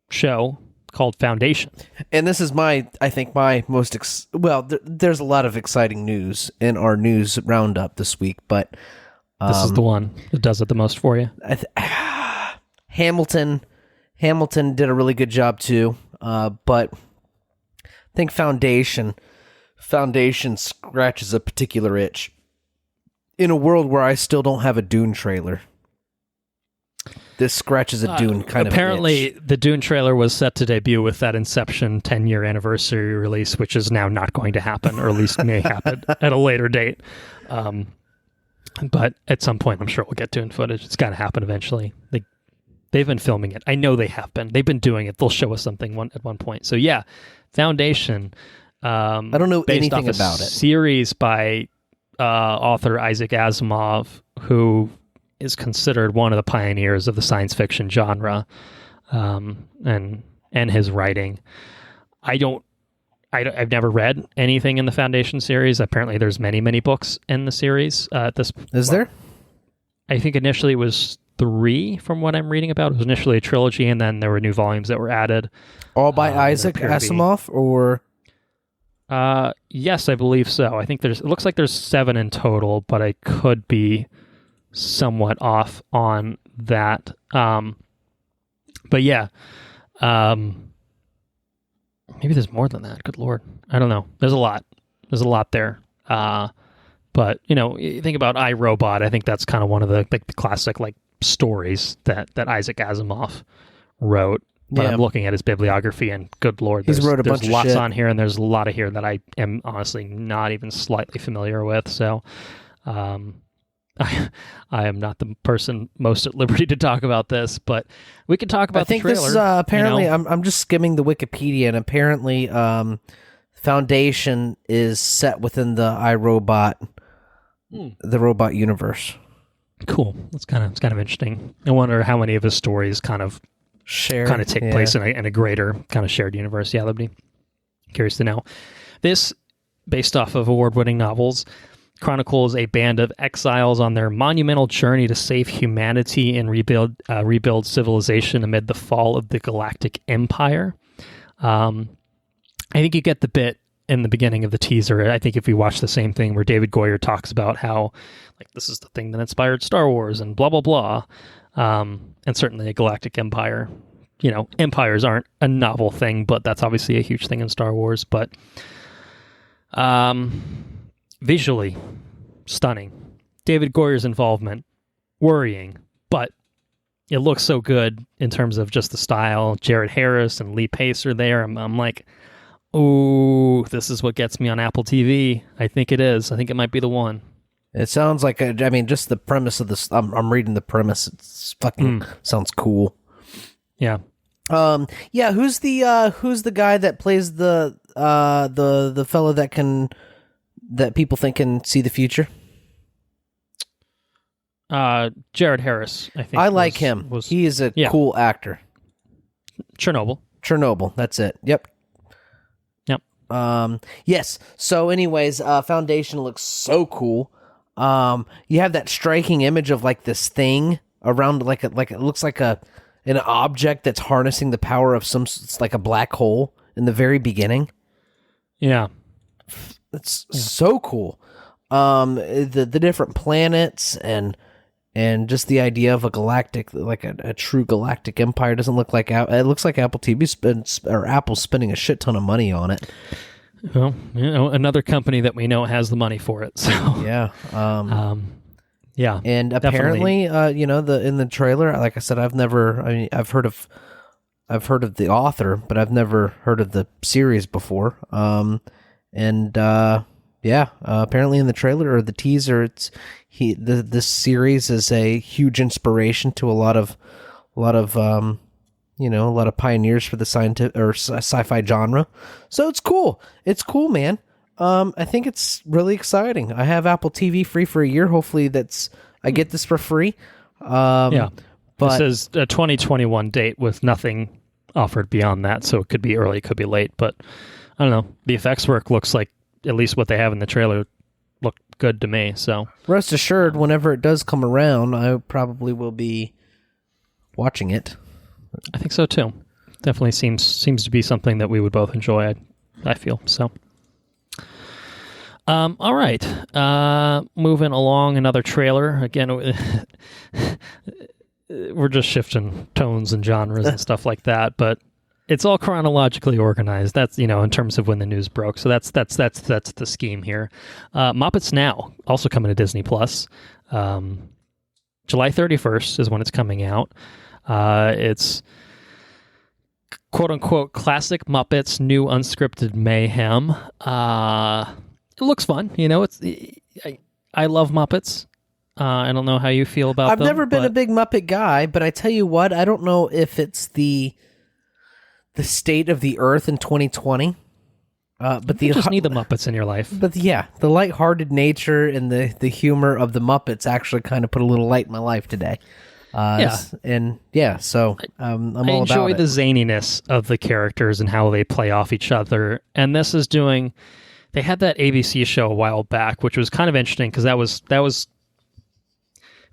show called Foundation. And this is I think my most there's a lot of exciting news in our news roundup this week, but this is the one that does it the most for you. Hamilton did a really good job too, but I think Foundation scratches a particular itch in a world where I still don't have a Dune trailer. This scratches a Dune kind of apparently itch. The Dune trailer was set to debut with that Inception 10-year anniversary release, which is now not going to happen, or at least may happen at a later date. But at some point, I'm sure we'll get Dune footage. It's got to happen eventually. They've been filming it. I know they have been. They've been doing it. They'll show us something at one point. So yeah, Foundation. I don't know anything about it. Series by author Isaac Asimov, who is considered one of the pioneers of the science fiction genre, and his writing. I've never read anything in the Foundation series. Apparently, there's many books in the series. Is there? I think initially it was 3, from what I'm reading about. It was initially a trilogy, and then there were new volumes that were added. All by Isaac Asimov, or? Yes, I believe so. I think it looks like there's 7 in total, but I could be somewhat off on that. But yeah, maybe there's more than that. Good Lord. I don't know. There's a lot there. But you think about iRobot. I think that's kind of one of the classic stories that Isaac Asimov wrote. But I'm looking at his bibliography, and good Lord, he's wrote a bunch of lots shit on here, and there's a lot of here that I am honestly not even slightly familiar with. So, I am not the person most at liberty to talk about this, but we can talk about the trailer. I think this is apparently, I'm just skimming the Wikipedia, and apparently Foundation is set within the iRobot, the robot universe. Cool. It's kind of interesting. I wonder how many of his stories kind of take place in a greater kind of shared universe. Yeah, that'd be curious to know. This, based off of award-winning novels, chronicles a band of exiles on their monumental journey to save humanity and rebuild civilization amid the fall of the Galactic Empire. I think you get the bit in the beginning of the teaser. I think if we watch the same thing where David Goyer talks about how like this is the thing that inspired Star Wars and blah, blah, blah. And certainly a Galactic Empire. You know, empires aren't a novel thing, but that's obviously a huge thing in Star Wars. But visually stunning. David Goyer's involvement, worrying, but it looks so good in terms of just the style. Jared Harris and Lee Pace are there. I'm like, oh, this is what gets me on Apple TV. I think it is. I think it might be the one. It sounds like, just the premise of this. I'm reading the premise. It's fucking sounds cool. Yeah. Who's the guy that plays the fellow that people think can see the future? Jared Harris, I think. I like him. He is a cool actor. Chernobyl. That's it. Yep. Yes. So anyways, Foundation looks so cool. You have that striking image of like this thing around like it looks like an object that's harnessing the power of it's like a black hole in the very beginning. Yeah. It's so cool. The different planets and just the idea of a galactic, like a true galactic empire doesn't look like it looks like Apple TV Apple's spending a shit ton of money on it. Well, another company that we know has the money for it. So yeah. Yeah. And apparently, in the trailer, like I said, I've heard of the author, but I've never heard of the series before. Apparently in the trailer or the teaser, this series is a huge inspiration to a lot of pioneers for the scientific or sci-fi genre. So it's cool. It's cool, man. I think it's really exciting. I have Apple TV free for a year. Hopefully I get this for free. But it says a 2021 date with nothing offered beyond that. So it could be early, it could be late, but I don't know. The effects work looks like at least what they have in the trailer looked good to me. So rest assured, whenever it does come around, I probably will be watching it. I think so too. Definitely seems to be something that we would both enjoy. I feel so. All right. Moving along, another trailer. Again, we're just shifting tones and genres and stuff like that, but it's all chronologically organized. That's, in terms of when the news broke. So that's the scheme here. Muppets Now, also coming to Disney Plus. July 31st is when it's coming out. It's quote unquote classic Muppets, new unscripted mayhem. It looks fun, I love Muppets. I don't know how you feel about them. I've never been a big Muppet guy, but I tell you what, I don't know if it's the state of the earth in 2020. But you just need the Muppets in your life. But yeah, the lighthearted nature and the humor of the Muppets actually kind of put a little light in my life today. So I'm all about it. I enjoy the zaniness of the characters and how they play off each other. And this is they had that ABC show a while back, which was kind of interesting because it was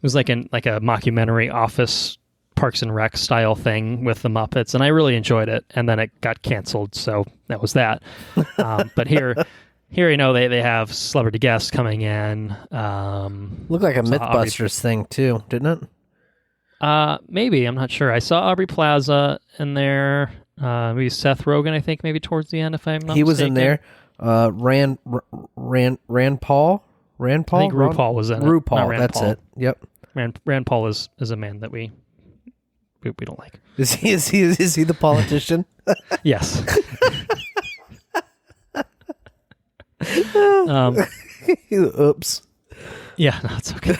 like a mockumentary Office Parks and Rec style thing with the Muppets, and I really enjoyed it. And then it got canceled, so that was that. But here, they have celebrity guests coming in. Looked like a MythBusters thing too, didn't it? Maybe, I'm not sure. I saw Aubrey Plaza in there. Maybe Seth Rogen, I think, maybe towards the end, if I'm not mistaken. He was in there. Rand Paul. I think RuPaul was in it. RuPaul, that's Paul. It. Yep. Rand Paul is a man that we don't like. Is he the politician? Yes. Oops. Yeah, no, it's okay.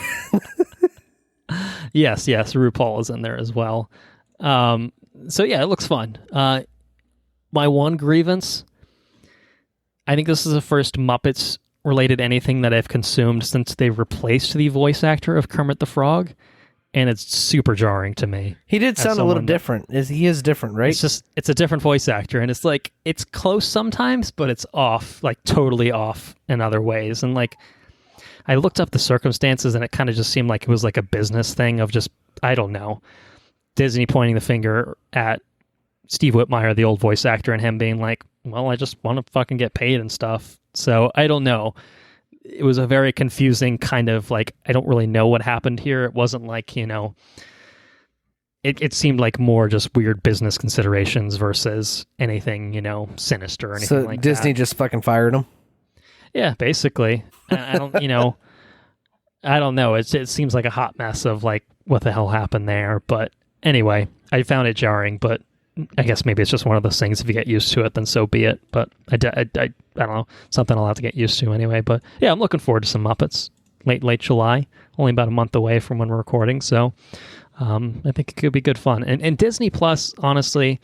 Yes, RuPaul is in there as well. So yeah, it looks fun. My one grievance, I think this is the first Muppets related anything that I've consumed since they've replaced the voice actor of Kermit the Frog, and it's super jarring to me. He did sound a little different. He is different, right? It's a different voice actor, and it's like it's close sometimes, but it's off, like totally off in other ways. And like I looked up the circumstances, and it kind of just seemed like it was like a business thing of just, I don't know, Disney pointing the finger at Steve Whitmire, the old voice actor, and him being like, well, I just want to fucking get paid and stuff. So I don't know. It was a very confusing kind of like, I don't really know what happened here. It wasn't like, it seemed like more just weird business considerations versus anything, sinister or anything like that. So Disney just fucking fired him? Yeah, basically. I don't, I don't know. It seems like a hot mess of like, what the hell happened there? But anyway, I found it jarring, but I guess maybe it's just one of those things. If you get used to it, then so be it. But I don't know, something I'll have to get used to anyway. But yeah, I'm looking forward to some Muppets. Late July, only about a month away from when we're recording. So I think it could be good fun. And Disney Plus, honestly,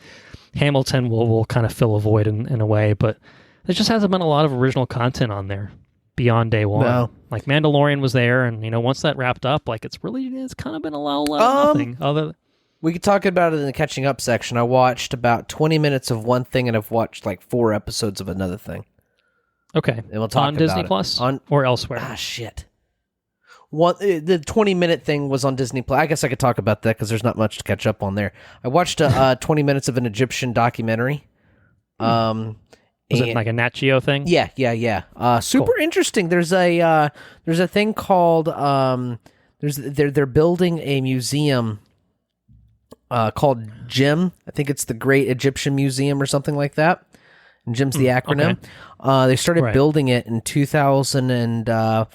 Hamilton will kind of fill a void in a way. But there just hasn't been a lot of original content on there beyond day one. No. Like Mandalorian was there, and once that wrapped up, like it's kind of been a lot of nothing other. We could talk about it in the catching up section. I watched about 20 minutes of one thing, and I've watched like 4 episodes of another thing. Okay. And we'll talk on about Disney it. Plus or elsewhere. Shit. The 20-minute thing was on Disney Plus. I guess I could talk about that because there's not much to catch up on there. I watched 20 minutes of an Egyptian documentary. Was it like a Nat Geo thing? Yeah. Super interesting. There's a thing called they're building a museum called GEM. I think it's the Great Egyptian Museum or something like that. And GEM's the acronym. Okay. They started building it in 2000 and I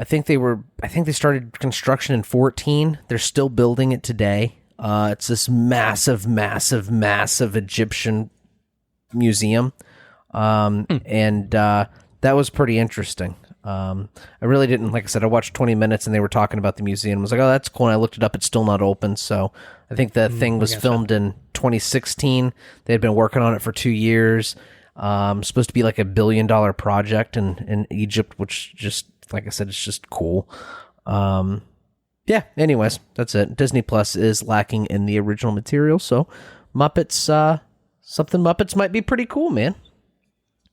think they started construction in 2014. They're still building it today. It's this massive Egyptian museum. And that was pretty interesting. I really didn't, like I said, I watched 20 minutes and they were talking about the museum. I was like, oh, that's cool. And I looked it up. It's still not open. So I think that thing was filmed in 2016. They had been working on it for 2 years. Supposed to be like $1 billion project in Egypt, which just, like I said, it's just cool. Yeah, anyways, that's it. Disney Plus is lacking in the original material. So Muppets, something Muppets might be pretty cool, man.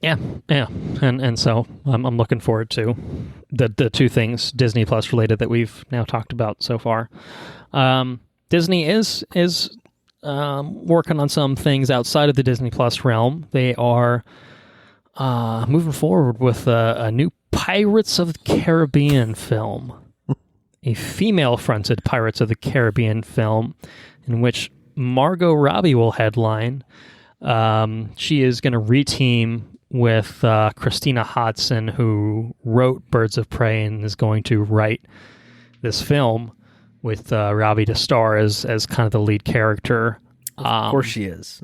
Yeah, and so I'm looking forward to the 2 things Disney Plus related that we've now talked about so far. Disney is working on some things outside of the Disney Plus realm. They are moving forward with a new Pirates of the Caribbean film, a female-fronted Pirates of the Caribbean film in which Margot Robbie will headline. She is going to reteam with Christina Hodson, who wrote Birds of Prey and is going to write this film with Robbie to star as kind of the lead character. Of course she is.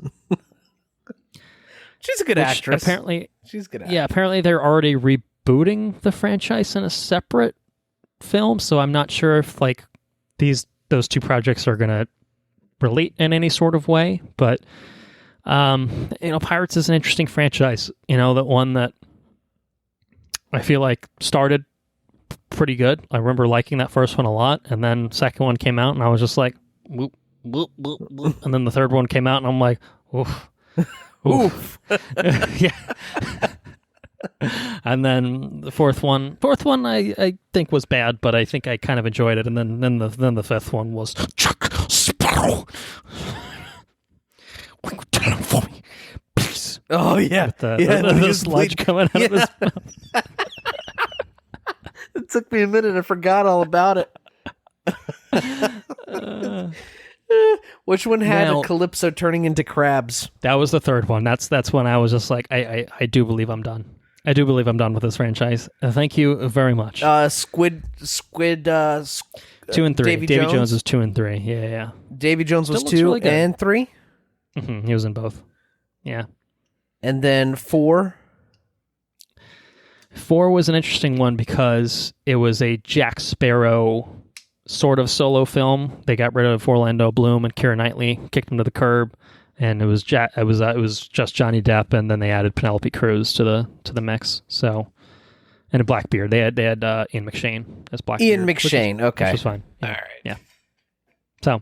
She's a good actress. Apparently, she's a good actress. Yeah, apparently they're already rebooting the franchise in a separate film, so I'm not sure if like those 2 projects are going to relate in any sort of way, but Pirates is an interesting franchise. The one that I feel like started pretty good. I remember liking that first one a lot, and then second one came out, and I was just like, whoop, whoop, whoop, whoop. And then the third one came out, and I'm like, oof, oof. Yeah. And then the fourth one I think was bad, but I think I kind of enjoyed it. And then the fifth one was Chuck Sparrow. Tell him for me, please. Oh yeah, with the sludge coming out of his mouth. It took me a minute. I forgot all about it. Which one had a Calypso turning into crabs? That was the third one. That's when I was just like, I do believe I'm done. I do believe I'm done with this franchise. Thank you very much. Squid. 2 and 3. Davy Jones is 2 and 3. Yeah. Davy Jones was 2 really and 3. Mm-hmm. He was in both. Yeah. And then 4. 4 was an interesting one because it was a Jack Sparrow sort of solo film. They got rid of Orlando Bloom and Keira Knightley, kicked him to the curb, and it was just Johnny Depp, and then they added Penelope Cruz to the mix. So, and a Blackbeard. They had Ian McShane as Blackbeard. Ian McShane, okay, which was fine. Yeah. All right, yeah. So,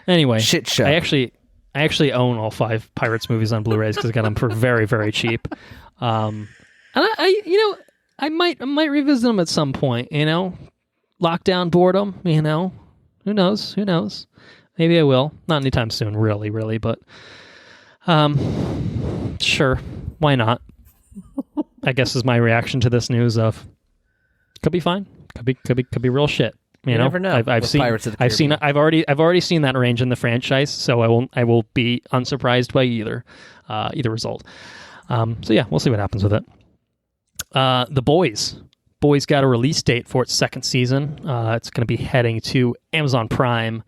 anyway, shit show. I actually own all 5 Pirates movies on Blu-rays because I got them for very, very cheap. And I might revisit them at some point, Lockdown boredom, Who knows? Maybe I will. Not anytime soon, really, but sure. Why not? I guess is my reaction to this news of could be fine. Could be real shit. You never know. I've seen I've already seen that range in the franchise, so I will be unsurprised by either result. So yeah, we'll see what happens with it. The Boys got a release date for its second season. It's going to be heading to Amazon Prime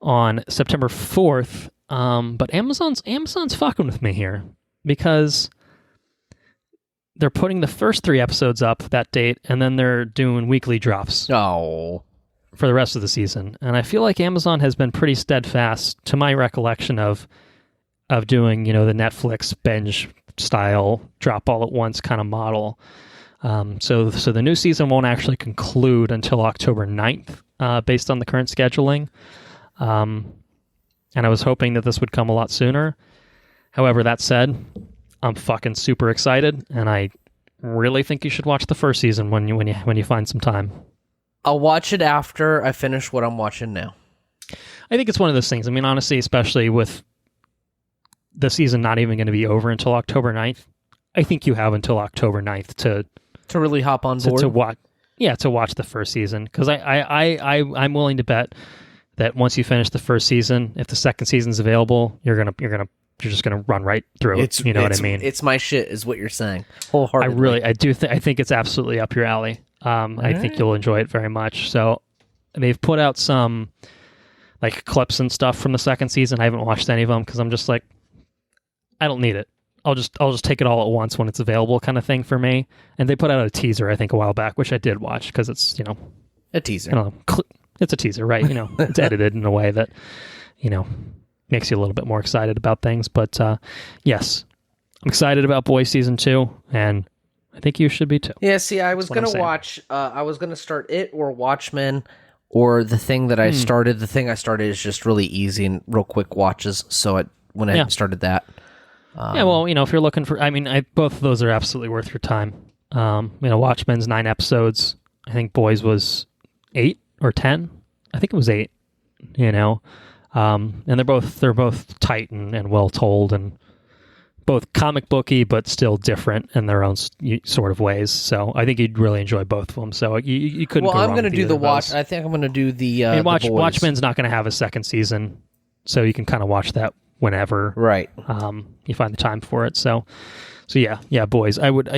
on September 4th. But Amazon's fucking with me here because they're putting the first 3 episodes up that date, and then they're doing weekly drops. Oh. For the rest of the season. And I feel like Amazon has been pretty steadfast to my recollection of doing, the Netflix binge style drop all at once kind of model. So the new season won't actually conclude until October 9th, based on the current scheduling. And I was hoping that this would come a lot sooner. However, that said, I'm fucking super excited, and I really think you should watch the first season when you find some time. I'll watch it after I finish what I'm watching now. I think it's one of those things. I mean, honestly, especially with the season not even going to be over until October 9th, I think you have until October 9th to really hop on board. To watch the first season, because I'm willing to bet that once you finish the first season, if the second season's available, you're just gonna run right through it. You know what I mean? It's my shit, is what you're saying. Wholeheartedly. I think it's absolutely up your alley. I think you'll enjoy it very much. So they've put out some like clips and stuff from the second season. I haven't watched any of them because I'm just like, I don't need it. I'll just take it all at once when it's available, kind of thing for me. And they put out a teaser, I think, a while back, which I did watch because it's a teaser. I don't know, it's a teaser, right? It's edited in a way that makes you a little bit more excited about things. But yes, I'm excited about Boys Season 2, and I think you should be too. Yeah, see, I was going to watch, I was going to start it or Watchmen, or the thing that I started. The thing I started is just really easy and real quick watches, so when I started that. Yeah, well, if you're looking for, both of those are absolutely worth your time. Watchmen's 9 episodes. I think Boys was 8 or 10. I think it was 8, and they're both tight and well told, and both comic booky but still different in their own sort of ways. So I think you'd really enjoy both of them. So you couldn't. Well, I'm going to do the watch. I think I'm going to do the Boys. Watchmen's not going to have a second season, so you can kind of watch that whenever, right? You find the time for it. So yeah, Boys. I would,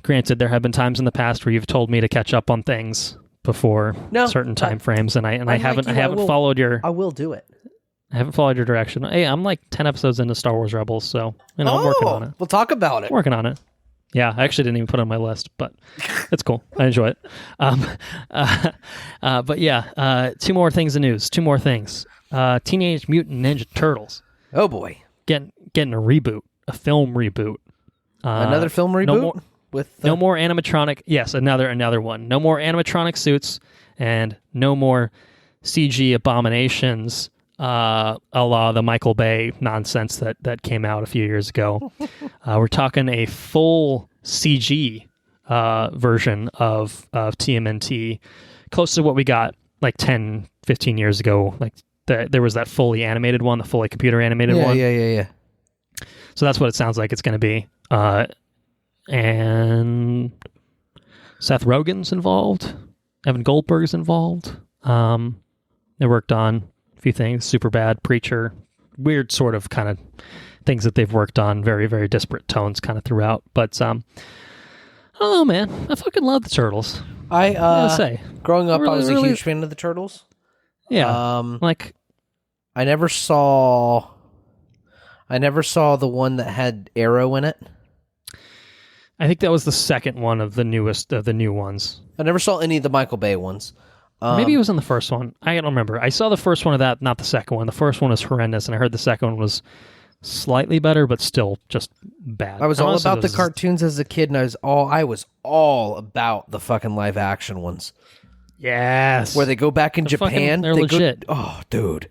granted, there have been times in the past where you've told me to catch up on things before certain time frames, and I haven't followed your. I will do it. I haven't followed your direction. Hey, I'm like 10 episodes into Star Wars Rebels, so I'm working on it. We'll talk about it. Working on it. Yeah, I actually didn't even put it on my list, but it's cool. I enjoy it. But yeah, 2 more things in news. 2 more things. Teenage Mutant Ninja Turtles. Oh boy, getting a reboot, a film reboot. Another film reboot no more animatronic. Yes, another one. No more animatronic suits and no more CG abominations. A la the Michael Bay nonsense that came out a few years ago. We're talking a full CG version of TMNT, close to what we got like 10, 15 years ago. Like there was that fully animated one, the fully computer animated one. Yeah. So that's what it sounds like it's going to be. And Seth Rogen's involved. Evan Goldberg's involved. They worked on few things, Superbad, Preacher, weird sort of kind of things that they've worked on, very, very disparate tones kind of throughout. But I don't know, man. I fucking love the Turtles. I gotta say, growing up, I was a huge fan of the Turtles. Yeah, I never saw the one that had Arrow in it. I think that was the second one of the newest of the new ones. I never saw any of the Michael Bay ones. Maybe it was in the first one. I don't remember. I saw the first one of that, not the second one. The first one was horrendous, and I heard the second one was slightly better, but still just bad. I was all about the cartoons as a kid, and I was all about the fucking live action ones. Yes, where they go back in Japan. They're legit. Oh, dude,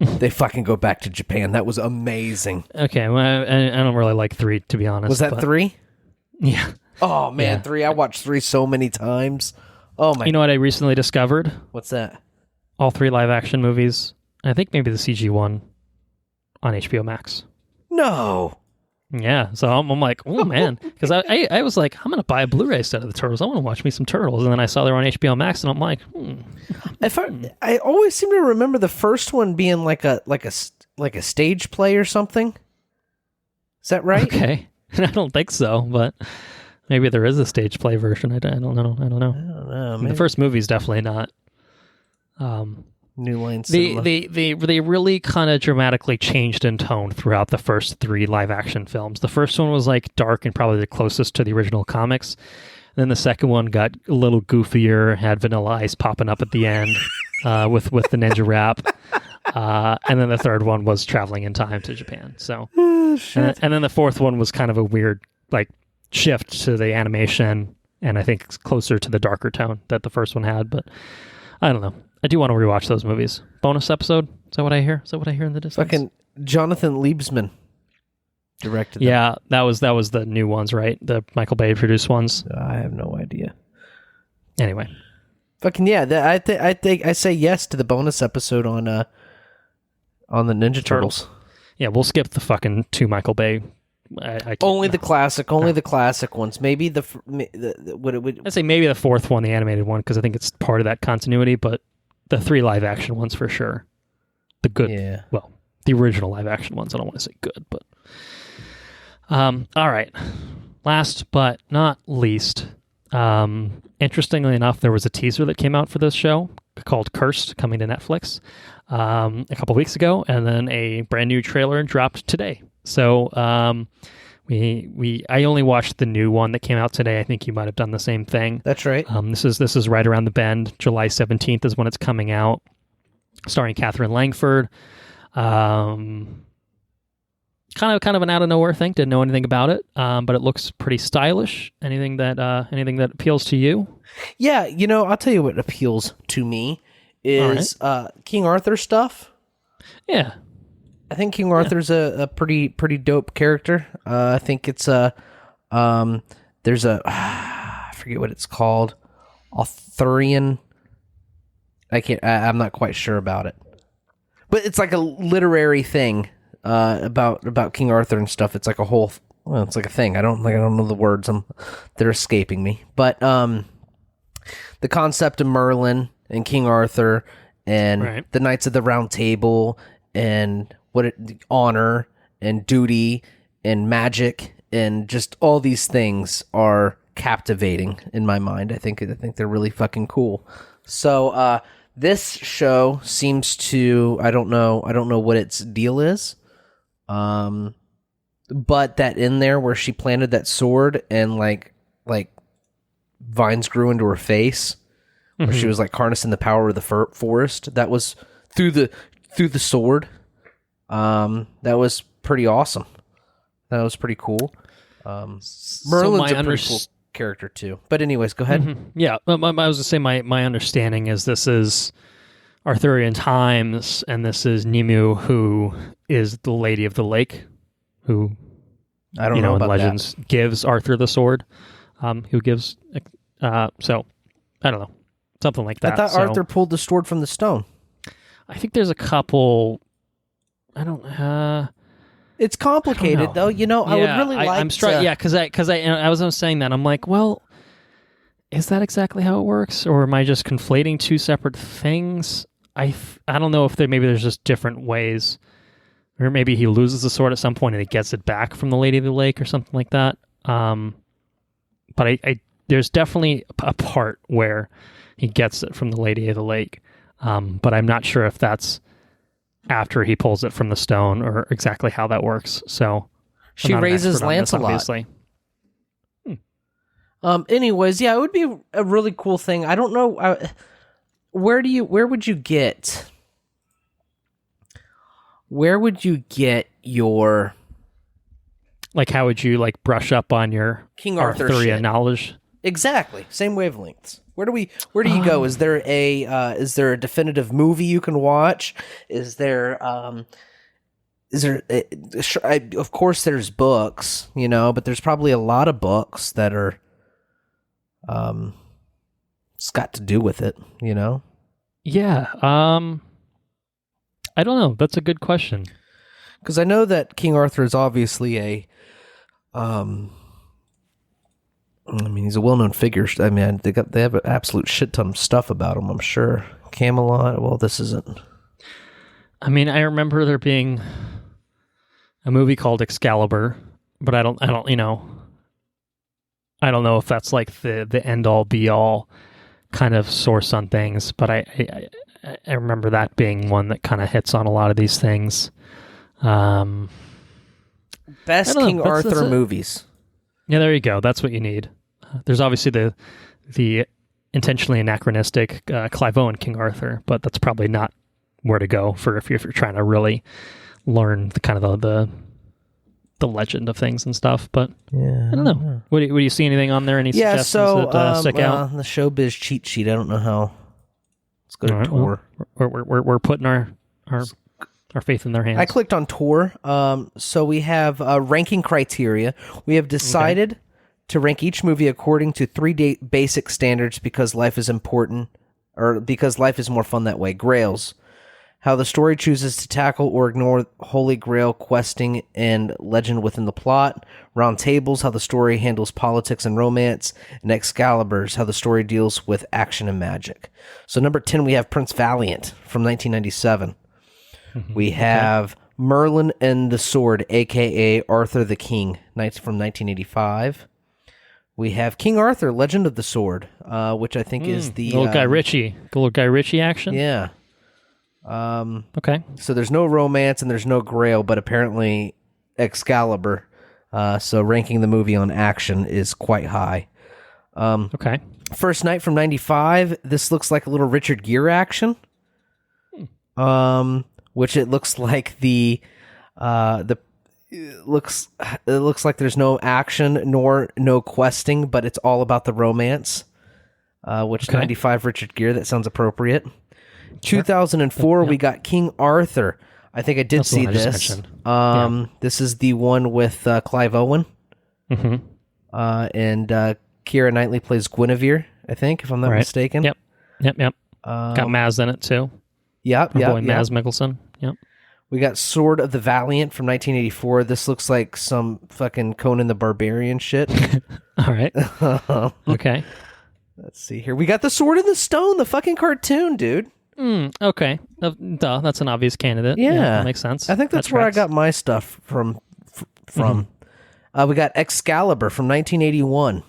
they fucking go back to Japan. That was amazing. Okay, well, I don't really like 3, to be honest. Was that 3? Yeah. Oh man, Yeah. 3. I watched 3 so many times. Oh my. You know what I recently discovered? What's that? All 3 live action movies. I think maybe the CG one on HBO Max. No. Yeah, so I'm like, oh man, because I was like, I'm gonna buy a Blu-ray set of the Turtles. I want to watch me some Turtles, and then I saw they were on HBO Max, and I'm like, I always seem to remember the first one being like a stage play or something. Is that right? okay. I don't think so, but maybe there is a stage play version. I don't know. I don't know. The first movie's definitely not. New Line Cinema. They really kind of dramatically changed in tone throughout the first 3 live action films. The first one was like dark and probably the closest to the original comics. Then the second one got a little goofier, had Vanilla Ice popping up at the end with the ninja rap. And then the third one was traveling in time to Japan. So, and then the fourth one was kind of a weird like shift to the animation, and I think it's closer to the darker tone that the first one had. But I don't know. I do want to rewatch those movies. Bonus episode? Is that what I hear? Is that what I hear in the distance? Fucking Jonathan Liebsman directed them. Yeah, that was the new ones, right? The Michael Bay produced ones. I have no idea. Anyway, fucking yeah. I think I say yes to the bonus episode on the Ninja Turtles. Yeah, we'll skip the fucking 2 Michael Bay. I can't, only the classic ones. Maybe I'd say maybe the fourth one, the animated one, because I think it's part of that continuity. But the 3 live action ones for sure. The good, yeah. Well, the original live action ones. I don't want to say good, but all right. Last but not least, interestingly enough, there was a teaser that came out for this show called Cursed, coming to Netflix a couple weeks ago, and then a brand new trailer dropped today. So I only watched the new one that came out today. I think you might have done the same thing. That's right. This is right around the bend. July 17th is when it's coming out, starring Catherine Langford. Kind of an out of nowhere thing. Didn't know anything about it, but it looks pretty stylish. Anything that appeals to you? Yeah, I'll tell you what appeals to me is King Arthur stuff. Yeah. I think King Arthur's a pretty dope character. I think it's there's I forget what it's called, Arthurian. I'm not quite sure about it, but it's like a literary thing about King Arthur and stuff. It's like a whole, it's like a thing. I don't know the words. They're escaping me. But the concept of Merlin and King Arthur and the Knights of the Round Table and honor and duty and magic and just all these things are captivating in my mind. I think they're really fucking cool. So this show seems to, I don't know what its deal is, but that in there where she planted that sword and like vines grew into her face, where she was like harnessing the power of the forest, that was through the sword. That was pretty awesome. That was pretty cool. Merlin's a pretty cool character too. But anyways, go ahead. Yeah, I was going to say my understanding is this is Arthurian times, and this is Nimue, who is the Lady of the Lake, who I don't know in about Legends that. gives Arthur the sword. Who gives? So I don't know, something like that. I thought Arthur pulled the sword from the stone. I think there's a couple. I don't. It's complicated, though. I would really like. I'm because I was saying that I'm like, well, is that exactly how it works, or am I just conflating 2 separate things? I don't know if there's just different ways, or maybe he loses the sword at some point and he gets it back from the Lady of the Lake or something like that. But I there's definitely a part where he gets it from the Lady of the Lake, but I'm not sure if that's after he pulls it from the stone or exactly how that works. So she raises Lancelot. Obviously. Anyways, yeah, it would be a really cool thing. I don't know. Where would you get your, like, how would you brush up on your King Arthur Arthurian shit? Knowledge? Exactly. Same wavelengths. Where do you go? Is there a definitive movie you can watch? Of course there's books, but there's probably a lot of books that are It's got to do with it, you know? Yeah. I don't know. That's a good question. Because I know that King Arthur is obviously he's a well-known figure. I mean, they have an absolute shit ton of stuff about him, I'm sure. Camelot, well, this isn't. I mean, I remember there being a movie called Excalibur, but I don't know if that's like the end-all, be-all kind of source on things, but I remember that being one that kind of hits on a lot of these things. Best King Arthur movies. Yeah, there you go. That's what you need. There's obviously the intentionally anachronistic Clive Owen King Arthur, but that's probably not where to go for if you're trying to really learn the kind of the legend of things and stuff. But yeah, I don't know. What do you see anything on there? Any suggestions that stick out? The showbiz cheat sheet. I don't know how. Let's go to tour. Well, we're putting our faith in their hands. I clicked on tour. So we have ranking criteria. We have decided to rank each movie according to three basic standards because life is important, or because life is more fun that way. Grails. How the story chooses to tackle or ignore Holy Grail questing and legend within the plot. Round Tables, how the story handles politics and romance. And Excaliburs, how the story deals with action and magic. So number 10, we have Prince Valiant from 1997. We have Merlin and the Sword, a.k.a. Arthur the King, from 1985. We have King Arthur, Legend of the Sword, which I think is the... little Guy Ritchie action? Yeah. Okay. So there's no romance and there's no Grail, but apparently Excalibur. So ranking the movie on action is quite high. Okay. First Night from 95. This looks like a little Richard Gere action. Which it looks like it looks like there's no action nor no questing, but it's all about the romance. Which 95 Richard Gere, that sounds appropriate. Sure. 2004, we got King Arthur. I think I did see this. This is the one with Clive Owen. Mm-hmm. And Keira Knightley plays Guinevere, I think, if I'm not mistaken. Yep. Got Maz in it, too. Yep. Maz Mikkelsen. Yep. We got Sword of the Valiant from 1984. This looks like some fucking Conan the Barbarian shit. All right. Okay. Let's see here. We got The Sword in the Stone, the fucking cartoon, dude. Okay. Duh, that's an obvious candidate. Yeah. That makes sense. I think that's where I got my stuff from. We got Excalibur from 1981.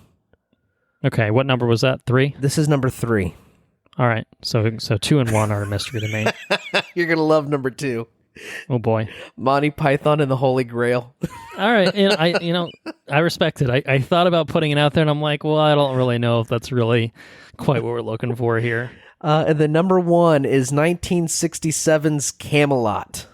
Okay, what number was that? 3? This is number 3. All right, so 2 and 1 are a mystery to me. You're going to love number 2. Oh, boy. Monty Python and the Holy Grail. All right, I respect it. I thought about putting it out there, and I'm like, well, I don't really know if that's really quite what we're looking for here. And the number 1 is 1967's Camelot.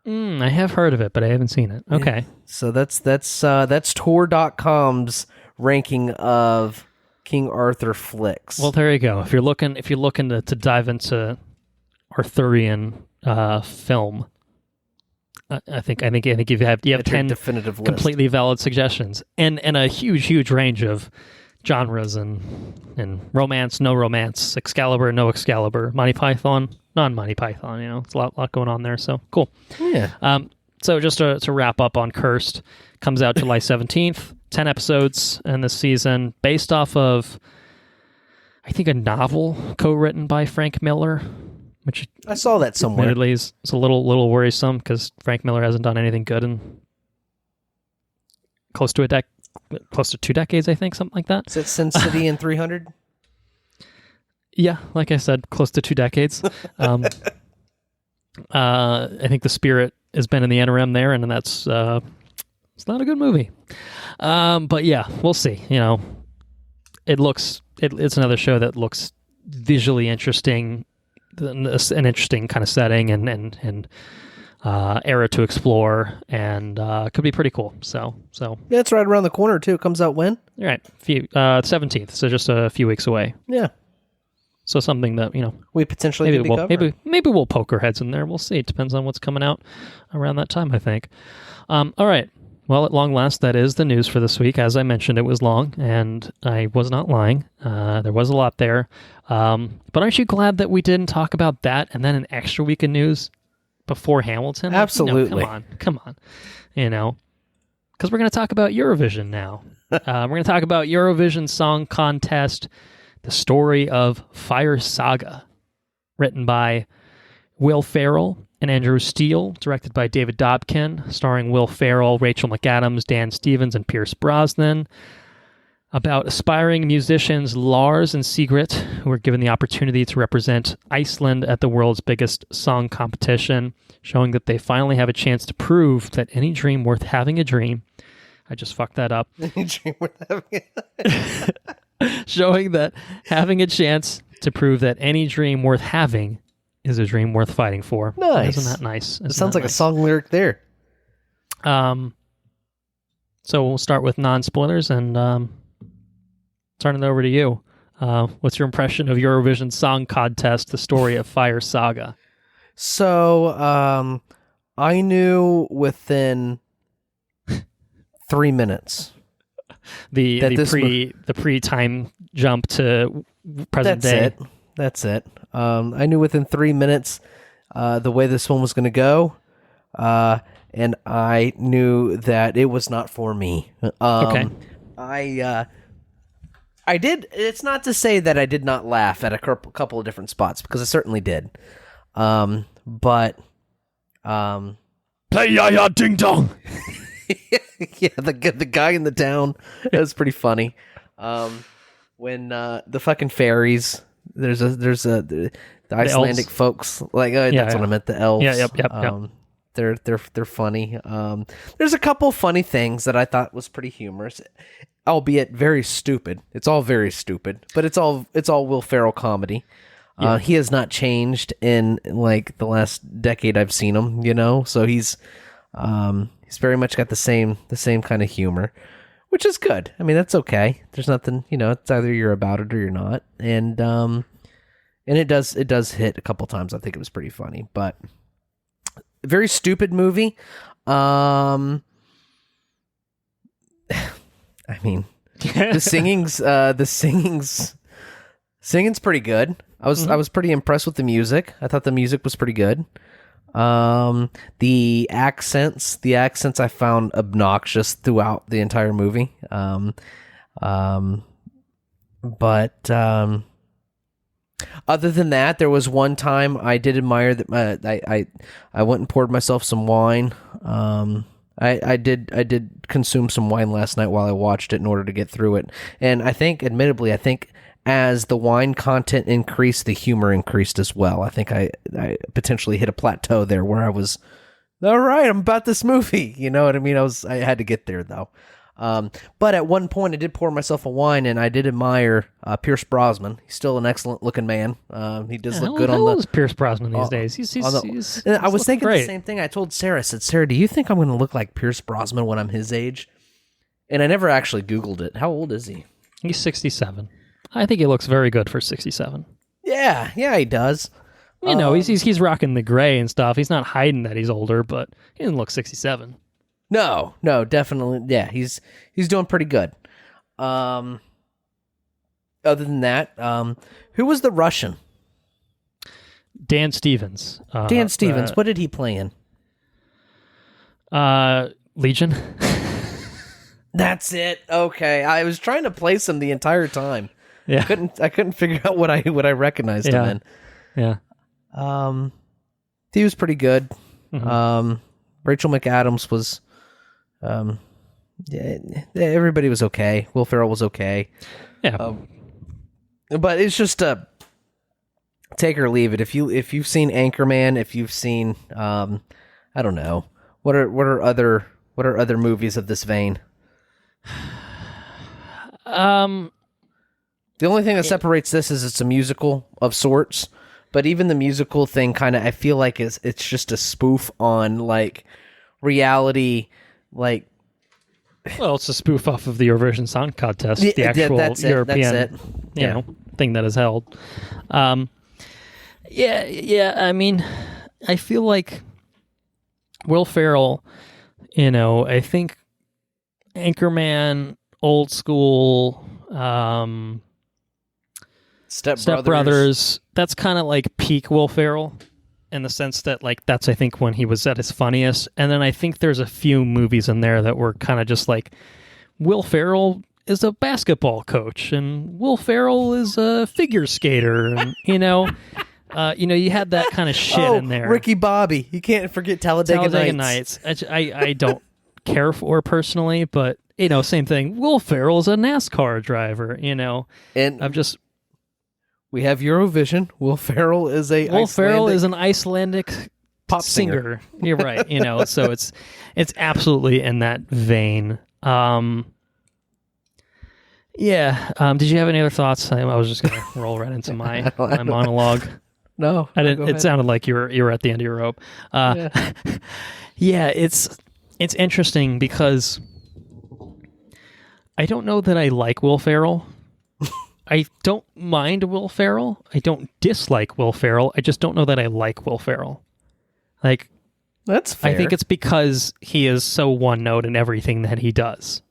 I have heard of it, but I haven't seen it. Okay. Yeah. So that's Tor.com's ranking of King Arthur flicks. Well, there you go. If you're looking to dive into Arthurian film, I think you have 10 definitive list. Completely valid suggestions and a huge range of genres and romance, no romance, Excalibur, no Excalibur, Monty Python, non-Monty Python. It's a lot going on there. So cool. Yeah. So just to wrap up on Cursed, comes out July 17th. 10 episodes in this season, based off of, I think, a novel co-written by Frank Miller, which I saw that somewhere. Admittedly, is a little worrisome because Frank Miller hasn't done anything good in close to 2 decades, I think, something like that. Is it Sin City and 300? Yeah, like I said, close to 2 decades. I think The Spirit has been in the interim there, and that's it's not a good movie. But yeah, we'll see. It's another show that looks visually interesting, an interesting kind of setting and era to explore, and could be pretty cool. So yeah, it's right around the corner too. It comes out when? All right, 17th. So just a few weeks away. Yeah. So something that we potentially maybe we'll poke our heads in there. We'll see. It depends on what's coming out around that time, I think. All right. Well, at long last, that is the news for this week. As I mentioned, it was long, and I was not lying. There was a lot there. But aren't you glad that we didn't talk about that and then an extra week of news before Hamilton? Absolutely. Come on. Because we're going to talk about Eurovision now. We're going to talk about Eurovision Song Contest, the story of Fire Saga, written by Will Ferrell and Andrew Steele, directed by David Dobkin, starring Will Ferrell, Rachel McAdams, Dan Stevens, and Pierce Brosnan, about aspiring musicians Lars and Sigrid, who were given the opportunity to represent Iceland at the world's biggest song competition, showing that they finally have a chance to prove that any dream worth having a dream. I just fucked that up. Any dream worth having Showing that having a chance to prove that any dream worth having is a dream worth fighting for. Nice. Isn't that nice? It sounds like a song lyric there. So we'll start with non-spoilers and turn it over to you. What's your impression of Eurovision Song Contest, the story of Fire Saga? So, I knew within 3 minutes. The pre-time jump to present day. That's it. I knew within 3 minutes the way this one was going to go, and I knew that it was not for me. Okay. I did. It's not to say that I did not laugh at a couple of different spots, because I certainly did. But play ya ding dong. yeah, the guy in the town, it was pretty funny. When the fucking fairies, there's the Icelandic folks, like that's what I meant, the elves. Yep. They're funny. There's a couple funny things that I thought was pretty humorous, albeit very stupid. It's all very stupid, but it's all Will Ferrell comedy. Yeah. He has not changed in like the last decade I've seen him, so he's very much got the same kind of humor, which is good. I mean, that's okay. There's nothing, it's either you're about it or you're not. And it does hit a couple times. I think it was pretty funny, but very stupid movie. I mean, the singing's pretty good. I was pretty impressed with the music. I thought the music was pretty good. The accents I found obnoxious throughout the entire movie. But other than that, there was one time I did admire that I went and poured myself some wine. I did consume some wine last night while I watched it in order to get through it. And I think as the wine content increased, the humor increased as well. I think I potentially hit a plateau there where I was, all right, I'm about this movie. You know what I mean? I had to get there though. But at one point I did pour myself a wine, and I did admire Pierce Brosnan. He's still an excellent looking man. He does look good on the... How is Pierce Brosnan these days? He's I was thinking great. The same thing. I told Sarah, I said, Sarah, do you think I'm going to look like Pierce Brosnan when I'm his age? And I never actually Googled it. How old is he? He's 67. I think he looks very good for 67. Yeah, he does. He's rocking the gray and stuff. He's not hiding that he's older, but he doesn't look 67. No, definitely. Yeah, he's doing pretty good. Other than that, who was the Russian? Dan Stevens. What did he play in? Legion. That's it. Okay, I was trying to place him the entire time. Yeah, I couldn't figure out what I recognized him in. Yeah. He was pretty good. Mm-hmm. Rachel McAdams was. Everybody was okay. Will Ferrell was okay. Yeah. But it's just take or leave it. If you've seen Anchorman, if you've seen I don't know, what are other movies of this vein? The only thing that separates this is it's a musical of sorts, but even the musical thing kind of, I feel like it's just a spoof on like reality, like. Well, it's a spoof off of the Eurovision Song Contest, the actual European, thing that is held. Yeah. I mean, I feel like Will Ferrell, I think Anchorman, Old School, Step Brothers. That's kind of like peak Will Ferrell in the sense that like that's I think when he was at his funniest. And then I think there's a few movies in there that were kind of just like Will Ferrell is a basketball coach and Will Ferrell is a figure skater, and you had that kind of shit in there. Ricky Bobby, you can't forget Talladega Nights. I don't care for personally, but same thing. Will Ferrell is a NASCAR driver. And we have Eurovision. Will Ferrell is an Icelandic pop singer. You're right. So it's absolutely in that vein. Did you have any other thoughts? I was just going to roll right into my monologue. No, I didn't. It sounded like you were at the end of your rope. It's interesting because I don't know that I like Will Ferrell. I don't mind Will Ferrell. I don't dislike Will Ferrell. I just don't know that I like Will Ferrell. Like, that's fair. I think it's because he is so one note in everything that he does.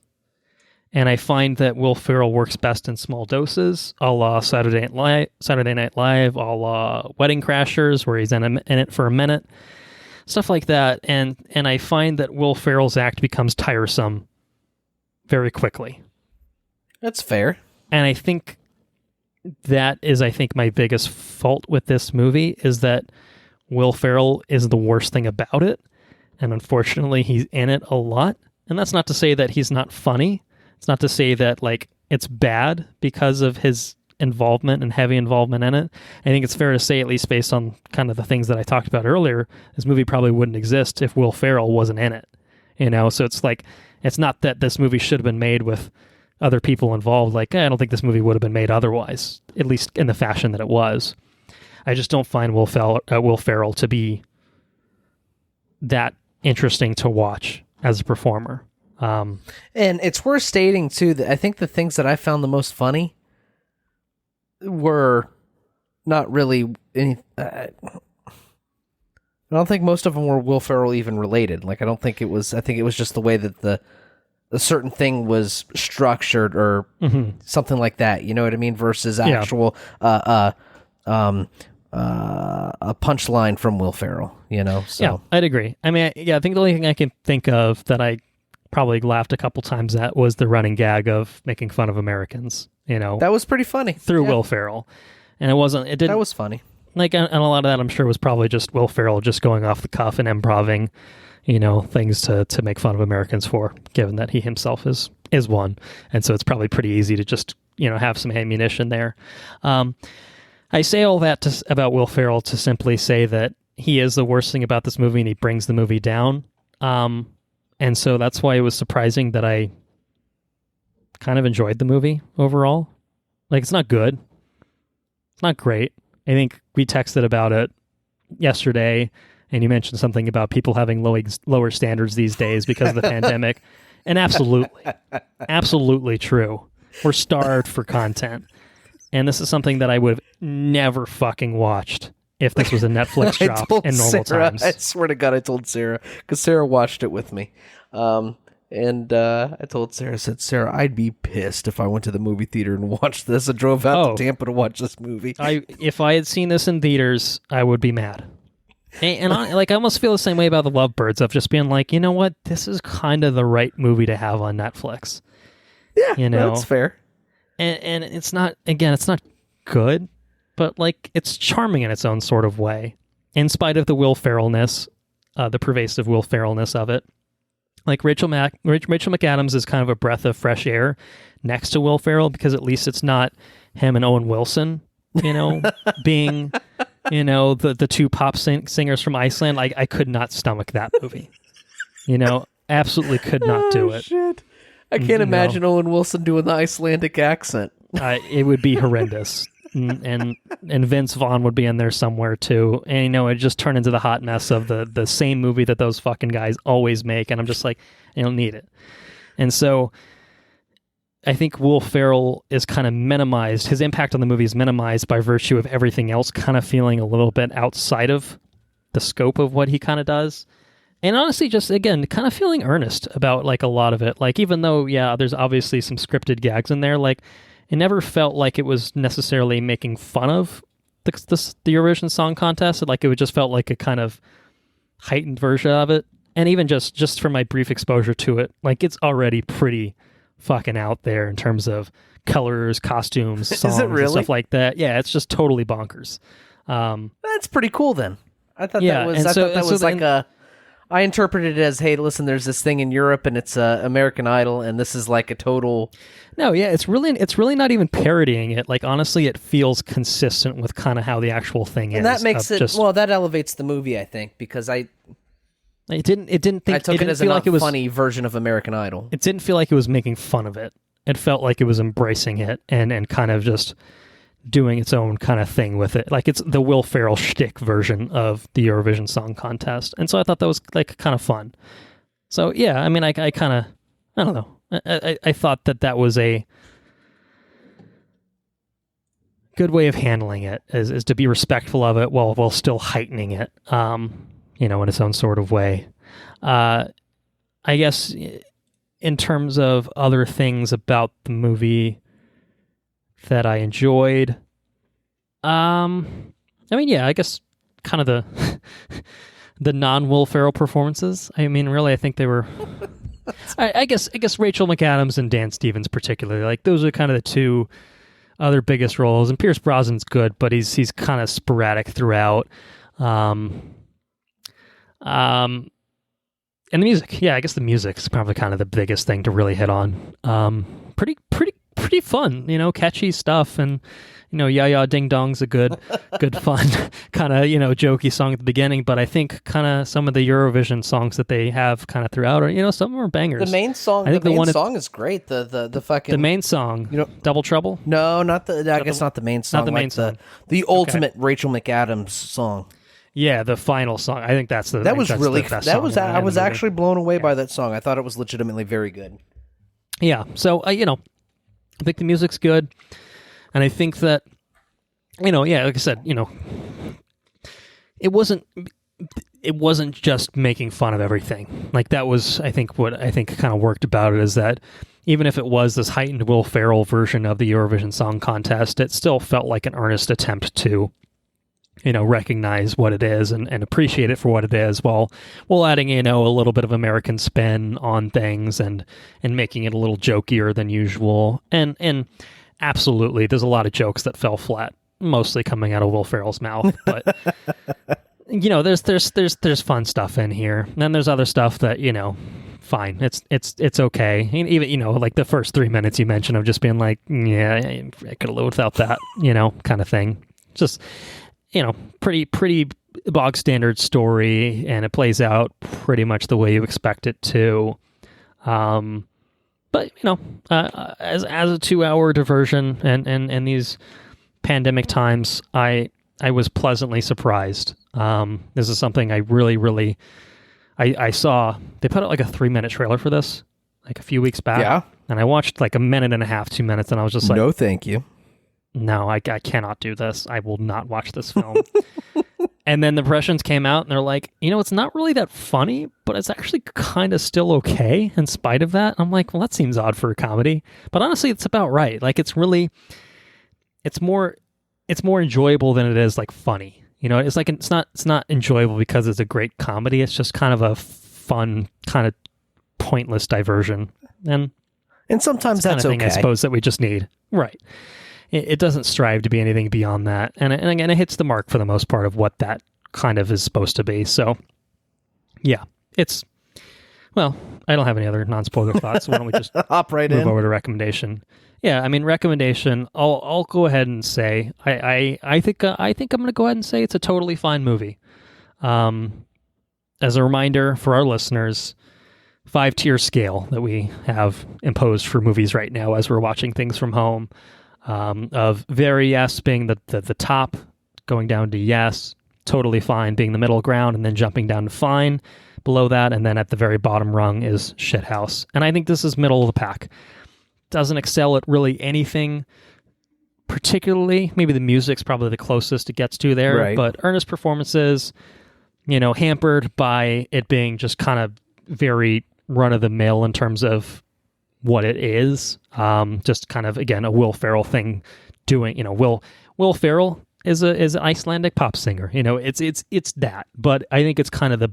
And I find that Will Ferrell works best in small doses, a la Saturday Night Live, a la Wedding Crashers, where he's in it for a minute, stuff like that. And I find that Will Ferrell's act becomes tiresome very quickly. That's fair. And I think that is, my biggest fault with this movie is that Will Ferrell is the worst thing about it. And unfortunately, he's in it a lot. And that's not to say that he's not funny. It's not to say that like it's bad because of his involvement and heavy involvement in it. I think it's fair to say, at least based on kind of the things that I talked about earlier, this movie probably wouldn't exist if Will Ferrell wasn't in it. So it's like, it's not that this movie should have been made with other people involved. Like, I don't think this movie would have been made otherwise, at least in the fashion that it was. I just don't find Will Ferrell to be that interesting to watch as a performer. And it's worth stating, too, that I think the things that I found the most funny were not really any... I don't think most of them were Will Ferrell even related. Like, I think it was just the way that a certain thing was structured or something like that. You know what I mean? Versus actual a punchline from Will Ferrell. So. Yeah, I'd agree. I mean, I think the only thing I can think of that I probably laughed a couple times at was the running gag of making fun of Americans. That was pretty funny through Will Ferrell, and it didn't. That was funny. Like, and a lot of that I'm sure was probably just Will Ferrell just going off the cuff and improving, things to make fun of Americans for, given that he himself is one. And so it's probably pretty easy to just, have some ammunition there. I say all that about Will Ferrell to simply say that he is the worst thing about this movie and he brings the movie down. And so that's why it was surprising that I kind of enjoyed the movie overall. Like, it's not good. It's not great. I think we texted about it yesterday, and you mentioned something about people having lower standards these days because of the pandemic. And absolutely true. We're starved for content. And this is something that I would have never fucking watched if this was a Netflix drop in normal times. I swear to God, I told Sarah, because Sarah watched it with me. And I told Sarah, Sarah, I'd be pissed if I went to the movie theater and watched this and drove out to Tampa to watch this movie. If I had seen this in theaters, I would be mad. And I almost feel the same way about The Lovebirds, of just being like, you know what? This is kind of the right movie to have on Netflix. Yeah, that's fair. And it's not good, but like it's charming in its own sort of way, in spite of the Will Ferrellness, the pervasive Will Ferrellness of it. Like Rachel McAdams is kind of a breath of fresh air next to Will Ferrell, because at least it's not him and Owen Wilson, being, the two pop singers from Iceland. I could not stomach that movie. Absolutely could not do it. Shit. I can't imagine Owen Wilson doing the Icelandic accent. It would be horrendous. And Vince Vaughn would be in there somewhere too, and it just turned into the hot mess of the same movie that those fucking guys always make, and I'm just like, I don't need it. And so I think Will Ferrell is kind of minimized. His impact on the movie is minimized by virtue of everything else kind of feeling a little bit outside of the scope of what he kind of does. And honestly, just again, kind of feeling earnest about like a lot of it. Like even though, yeah, there's obviously some scripted gags in there, like it never felt like it was necessarily making fun of the Eurovision Song Contest. Like it just felt like a kind of heightened version of it. And even just from my brief exposure to it, like it's already pretty fucking out there in terms of colors, costumes, songs, Is it really? and stuff like that. Yeah, it's just totally bonkers. That's pretty cool then. I thought Yeah, that was and I so- thought that so was like then- I interpreted it as, hey, listen, there's this thing in Europe and it's American Idol, and this is like a total. No, yeah, it's really not even parodying it. Like honestly, it feels consistent with kind of how the actual thing And is. that makes of it just, well. That elevates the movie, I think, because I It didn't think took it it didn't as a feel not like it was funny version of American Idol. It didn't feel like it was making fun of it. It felt like it was embracing it and kind of just doing its own kind of thing with it. Like it's the Will Ferrell shtick version of the Eurovision Song Contest. And so I thought that was like kind of fun. So yeah, I mean, I kind of, I don't know. I thought that was a good way of handling it is to be respectful of it while still heightening it, in its own sort of way. I guess in terms of other things about the movie that I enjoyed, I mean, yeah, I guess kind of the the non-Will Ferrell performances. I mean, really, I think they were. I guess Rachel McAdams and Dan Stevens particularly, like those are kind of the two other biggest roles. And Pierce Brosnan's good, but he's kind of sporadic throughout. And the music, yeah, I guess the music's probably kind of the biggest thing to really hit on. Pretty fun, catchy stuff, and Ya Ya Ding Dong's a good fun kind of jokey song at the beginning. But I think kind of some of the Eurovision songs that they have kind of throughout are some of them are bangers. The main song, song is great. The fucking the main song, Double Trouble. No, not the. I guess not the main song. Not the main song. The ultimate Rachel McAdams song. Yeah, the final song. I think that's the. That was really. the best That song was. in I was the movie. actually blown away by that song. I thought it was legitimately very good. Yeah. So I think the music's good, and I think that like I said, it wasn't just making fun of everything. Like that was, I think, what I think kind of worked about it is that even if it was this heightened Will Ferrell version of the Eurovision Song Contest, it still felt like an earnest attempt to recognize what it is and appreciate it for what it is while adding, a little bit of American spin on things and making it a little jokier than usual. And absolutely, there's a lot of jokes that fell flat, mostly coming out of Will Ferrell's mouth. But, there's fun stuff in here. And then there's other stuff that, fine. It's okay. Even, like the first 3 minutes you mentioned of just being like, yeah, I could have lived without that, kind of thing. Just, pretty bog standard story, and it plays out pretty much the way you expect it to. But as a 2-hour diversion, and these pandemic times, I was pleasantly surprised. This is something I really I saw. They put out like a 3-minute trailer for this like a few weeks back. Yeah, and I watched like a minute and a half, 2 minutes, and I was just like, no, thank you. No, I cannot do this. I will not watch this film. And then the Prussians came out and they're like, it's not really that funny, but it's actually kind of still okay in spite of that. I'm like, well, that seems odd for a comedy. But honestly, it's about right. Like it's more enjoyable than it is like funny. It's like it's not enjoyable because it's a great comedy. It's just kind of a fun, kind of pointless diversion. And sometimes it's the that's kind of thing, okay. I suppose, that we just need. Right. It doesn't strive to be anything beyond that. And again, it hits the mark for the most part of what that kind of is supposed to be. So, yeah, I don't have any other non-spoiler thoughts. So why don't we just hop right move in over to recommendation? Yeah, I mean, recommendation, I'll go ahead and say, I think I'm going to go ahead and say it's a totally fine movie. As a reminder for our listeners, 5-tier scale that we have imposed for movies right now as we're watching things from home. Of very yes being the top, going down to yes, totally fine being the middle ground, and then jumping down to fine below that, and then at the very bottom rung is shithouse. And I think this is middle of the pack. Doesn't excel at really anything particularly. Maybe the music's probably the closest it gets to there, right. But earnest performances, hampered by it being just kind of very run-of-the-mill in terms of what it is. Just kind of, again, a Will Ferrell thing doing, Will Ferrell is an Icelandic pop singer. It's that. But I think it's kind of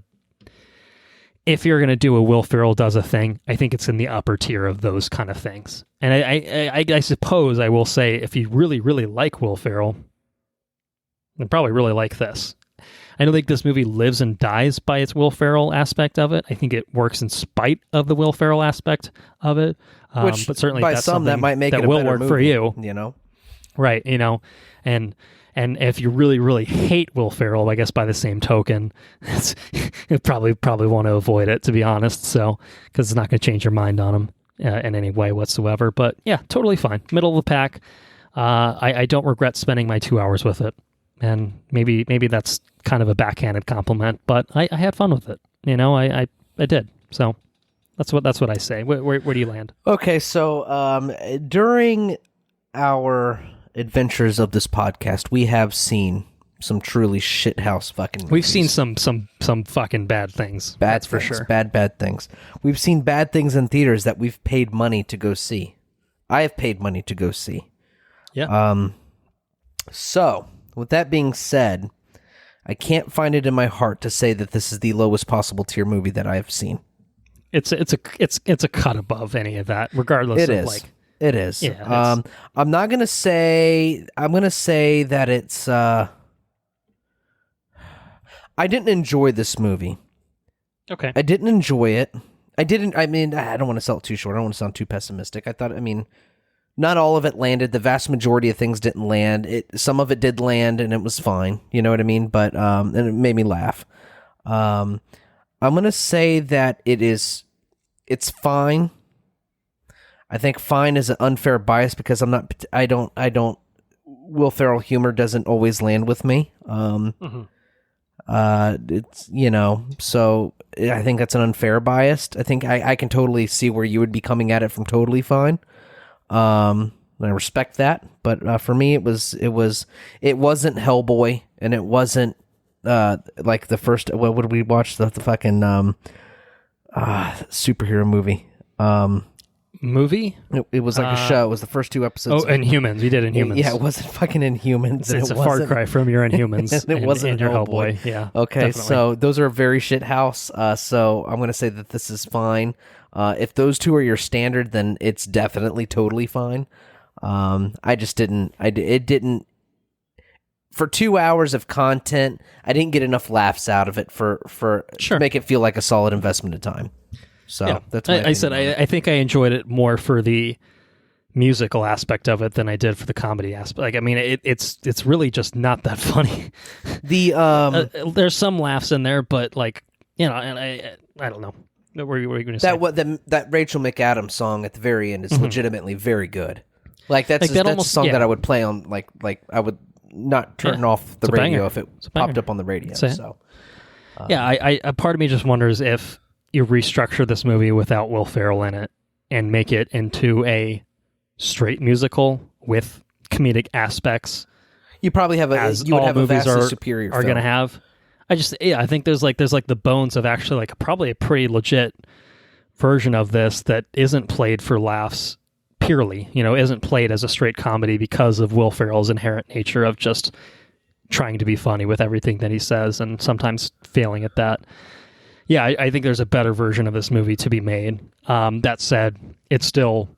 if you're going to do a Will Ferrell does a thing, I think it's in the upper tier of those kind of things. And I suppose I will say, if you really, really like Will Ferrell, you probably really like this. I don't think this movie lives and dies by its Will Ferrell aspect of it. I think it works in spite of the Will Ferrell aspect of it. Which, but certainly by that's some, that might make that it a will better work movie, for you. Right, and if you really, really hate Will Ferrell, I guess by the same token, you probably want to avoid it, to be honest. So, because it's not going to change your mind on him in any way whatsoever. But yeah, totally fine. Middle of the pack. I don't regret spending my 2 hours with it, and maybe that's kind of a backhanded compliment, but I had fun with it. I did. So that's what I say. Where do you land? Okay, so during our adventures of this podcast, we have seen some truly shithouse fucking movies. We've seen some fucking bad things. That's for sure. Bad things. We've seen bad things in theaters that we've paid money to go see. I have paid money to go see. Yeah. So, with that being said, I can't find it in my heart to say that this is the lowest possible tier movie that I have seen. It's a cut above any of that, regardless of like. It is. Yeah, I'm not gonna say. I'm gonna say that it's. I didn't enjoy this movie. Okay. I didn't enjoy it. I didn't. I mean, I don't want to sell it too short. I don't want to sound too pessimistic. Not all of it landed. The vast majority of things didn't land. Some of it did land, and it was fine. You know what I mean? But and it made me laugh. I'm gonna say that it's fine. I think fine is an unfair bias because I don't. Will Ferrell humor doesn't always land with me. It's so I think that's an unfair bias. I think I can totally see where you would be coming at it from totally fine. I respect that, but for me, it wasn't Hellboy, and it wasn't like the first. What did we watch? The fucking superhero movie. Movie? It was like a show. It was the first 2 episodes. Oh, Inhumans. We did Inhumans. Yeah, it wasn't fucking Inhumans. It's a far cry from your Inhumans. And it wasn't your Hellboy. Yeah. Okay, definitely. so those are very shit house. So I'm going to say that this is fine. If those two are your standard, then it's definitely totally fine. I just didn't. It didn't. For 2 hours of content, I didn't get enough laughs out of it for Sure. to make it feel like a solid investment of time. So yeah. that's my I said I think I enjoyed it more for the musical aspect of it than I did for the comedy aspect. Like, I mean, it's really just not that funny. The there's some laughs in there, but like, and I don't know. What were you going to say? That Rachel McAdams song at the very end is legitimately very good. Like that's that a almost, song yeah. that I would play on like I would not turn off the It's a radio banger. if it It's a banger. popped up on the radio. Say it. So Yeah, I part of me just wonders if you restructure this movie without Will Ferrell in it and make it into a straight musical with comedic aspects, you probably have you would have a vastly superior are film. going to have. I think there's like the bones of actually like probably a pretty legit version of this that isn't played for laughs purely, isn't played as a straight comedy because of Will Ferrell's inherent nature of just trying to be funny with everything that he says and sometimes failing at that. Yeah, I think there's a better version of this movie to be made. That said, it's still,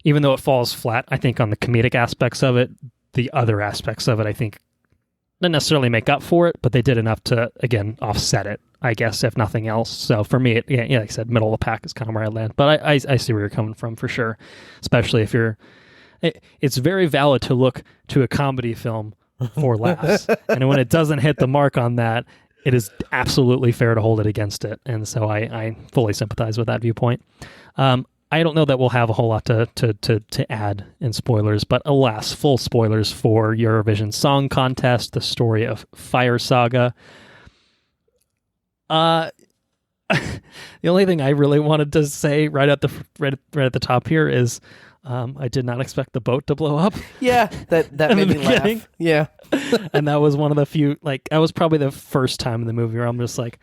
even though it falls flat, I think on the comedic aspects of it, the other aspects of it, I think, didn't necessarily make up for it, but they did enough to, again, offset it, I guess, if nothing else. So for me, like I said, middle of the pack is kind of where I land. But I see where you're coming from for sure, especially if you're... It's very valid to look to a comedy film for laughs. And when it doesn't hit the mark on that, it is absolutely fair to hold it against it. And so I fully sympathize with that viewpoint. I don't know that we'll have a whole lot to add in spoilers, but alas, full spoilers for Eurovision Song Contest, the story of Fire Saga. The only thing I really wanted to say right at the top here is I did not expect the boat to blow up. Yeah, that made me laugh. Yeah. And that was one of the few, like, that was probably the first time in the movie where I'm just like,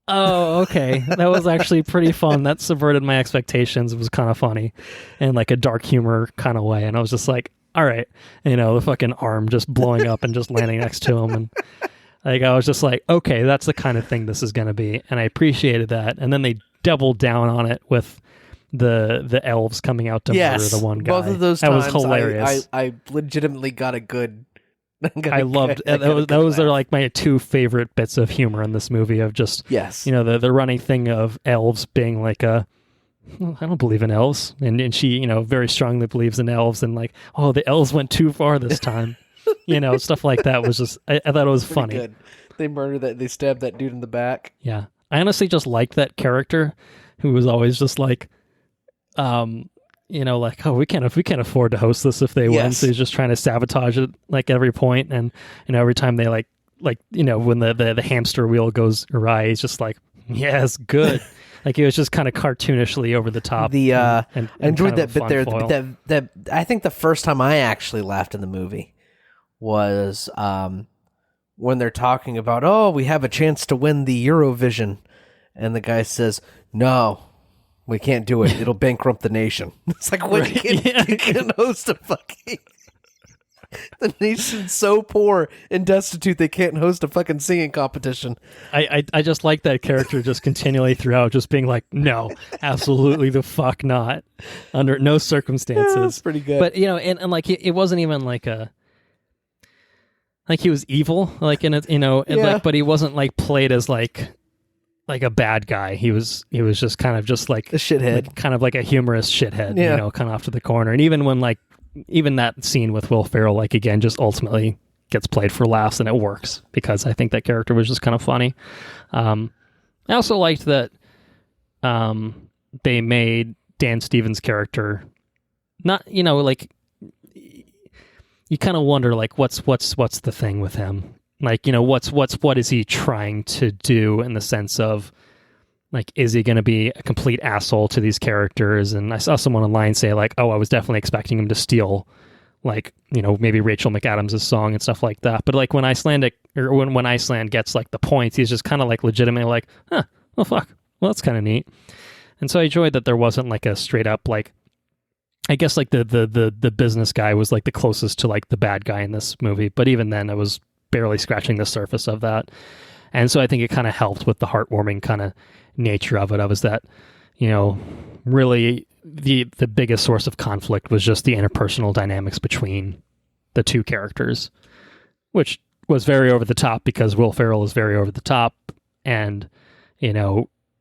oh, okay. That was actually pretty fun. That subverted my expectations. It was kind of funny in like a dark humor kind of way. And I was just like, all right, the fucking arm just blowing up and just landing next to him. And like, I was just like, okay, that's the kind of thing this is going to be. And I appreciated that. And then they doubled down on it with the elves coming out to murder the one guy. Both of those that times, was hilarious. I legitimately got a good. I loved those are like my two favorite bits of humor in this movie of just the running thing of elves being like I don't believe in elves, and she very strongly believes in elves, and like, oh, the elves went too far this time. Stuff like that was just I thought it was funny. Good. They stabbed that dude in the back. Yeah, I honestly just liked that character who was always just like like, oh, we can't afford to host this if they win. So he's just trying to sabotage it like every point, and every time they like when the hamster wheel goes awry, he's just like, yes, good. Like, he was just kind of cartoonishly over the top. I enjoyed that bit there. That I think the first time I actually laughed in the movie was when they're talking about, oh, we have a chance to win the Eurovision, and the guy says, no. We can't do it. It'll bankrupt the nation. It's like, what? You can't host a fucking... The nation's so poor and destitute they can't host a fucking singing competition. I just like that character just continually throughout, just being like, no, absolutely the fuck not. Under no circumstances. Yeah, that's pretty good. But, and like, it wasn't even like he was evil, like, in it, like, but he wasn't like played as like a bad guy. He was just kind of just like a shithead, kind of like a humorous shithead, kind of off to the corner. And even when even that scene with Will Ferrell, like, again, just ultimately gets played for laughs, and it works because I think that character was just kind of funny. I also liked that they made Dan Stevens' character not, like, you kind of wonder, like, what's the thing with him? Like, what is he trying to do in the sense of, like, is he going to be a complete asshole to these characters? And I saw someone online say, like, oh, I was definitely expecting him to steal, like, maybe Rachel McAdams' song and stuff like that. But, like, when Iceland gets, like, the points, he's just kind of, like, legitimately like, huh, well, fuck. Well, that's kind of neat. And so I enjoyed that there wasn't, like, a straight up, like, I guess, like, the business guy was, like, the closest to, like, the bad guy in this movie. But even then, it was barely scratching the surface of that. And so I think it kind of helped with the heartwarming kind of nature of it. That, really the biggest source of conflict was just the interpersonal dynamics between the two characters, which was very over the top because Will Ferrell is very over the top, and,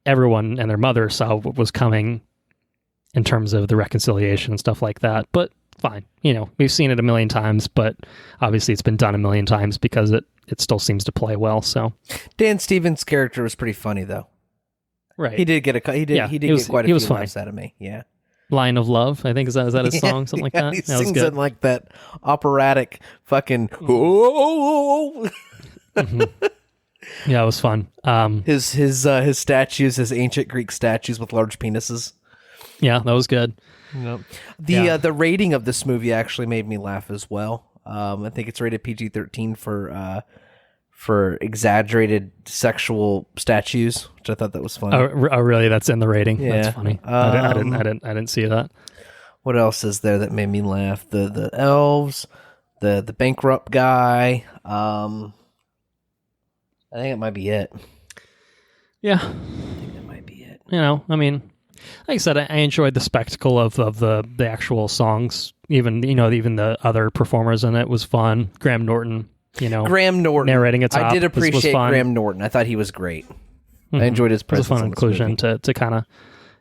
everyone and their mother saw what was coming in terms of the reconciliation and stuff like that. But fine. We've seen it a million times, but obviously it's been done a million times because it still seems to play well. So Dan Stevens' character was pretty funny, though. Right. He did get quite a few laughs out of me. Yeah. Line of Love, I think, is that his song, something like that? He that sings in like that operatic fucking. Mm-hmm. Yeah, it was fun. His statues, his ancient Greek statues with large penises. Yeah, that was good. Yep. The rating of this movie actually made me laugh as well. I think it's rated PG-13 for exaggerated sexual statues, which I thought that was funny. Oh, really? That's in the rating? Yeah. That's funny. I didn't see that. What else is there that made me laugh? The elves, the bankrupt guy. I think it might be it. Yeah. I think that might be it. I mean, like I said, I enjoyed the spectacle of the actual songs. Even the other performers in it was fun. Graham Norton narrating it. I did appreciate Graham Norton. I thought he was great. Mm-hmm. I enjoyed his presence. It was a fun inclusion to kind of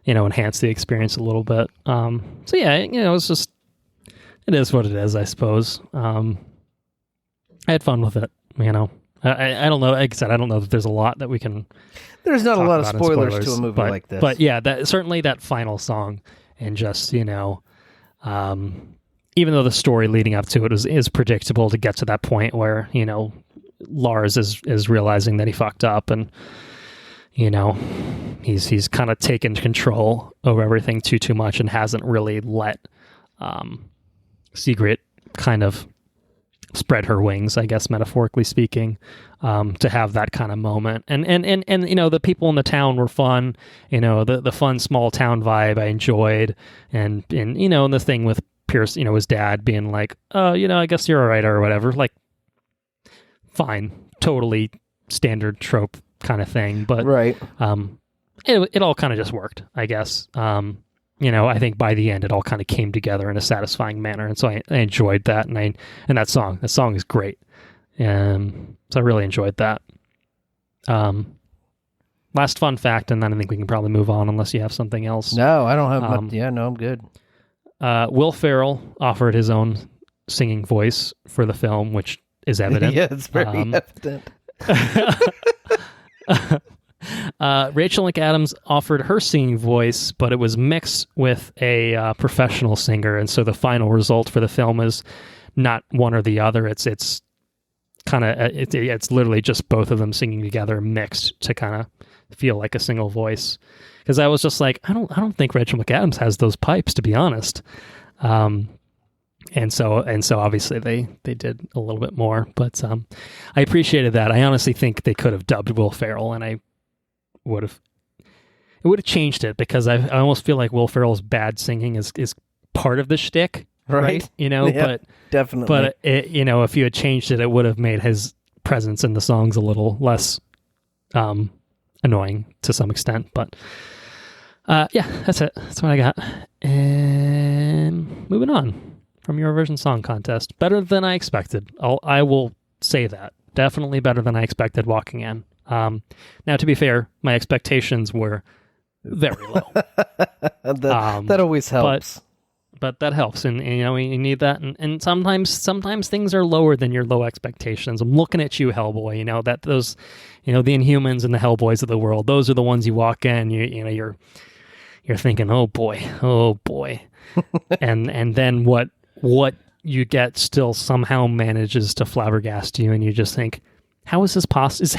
enhance the experience a little bit. So yeah, it's just, it is what it is, I suppose. I had fun with it. I don't know. Like I said, I don't know that there's a lot that we can. There's not a lot of spoilers to a movie like this. But yeah, certainly that final song, and just even though the story leading up to it is predictable to get to that point where Lars is realizing that he fucked up, and He's kind of taken control over everything too much and hasn't really let Secret kind of spread her wings, I guess, metaphorically speaking, to have that kind of moment. And the people in the town were fun. The fun small town vibe I enjoyed. And the thing with Pierce, his dad being like, oh, I guess you're all right or whatever. Like, fine. Totally standard trope kind of thing. But right. It all kind of just worked, I guess. I think by the end it all kind of came together in a satisfying manner, and so I enjoyed that. And that song is great, so I really enjoyed that. Last fun fact, and then I think we can probably move on unless you have something else. No, I don't have much. Yeah, no, I'm good. Will Ferrell offered his own singing voice for the film, which is evident. Yeah, it's very evident. Rachel McAdams offered her singing voice, but it was mixed with a professional singer, and so the final result for the film is not one or the other. It's kind of it's literally just both of them singing together, mixed to kind of feel like a single voice. Because I was just like, I don't think Rachel McAdams has those pipes, to be honest. And so obviously they did a little bit more, but I appreciated that. I honestly think they could have dubbed Will Ferrell, and it would have changed it, because I almost feel like Will Ferrell's bad singing is part of the shtick, right? Yeah, but definitely. But if you had changed it, it would have made his presence in the songs a little less annoying to some extent. But yeah, that's it. That's what I got. And moving on from Eurovision Song Contest, better than I expected. I will say that. Definitely better than I expected walking in. Now, to be fair, my expectations were very low. that always helps. But that helps, and you need that. And sometimes things are lower than your low expectations. I'm looking at you, Hellboy. That those, the Inhumans and the Hellboys of the world. Those are the ones you walk in. You're thinking, oh boy, and then what you get still somehow manages to flabbergast you, and you just think, how is this possible?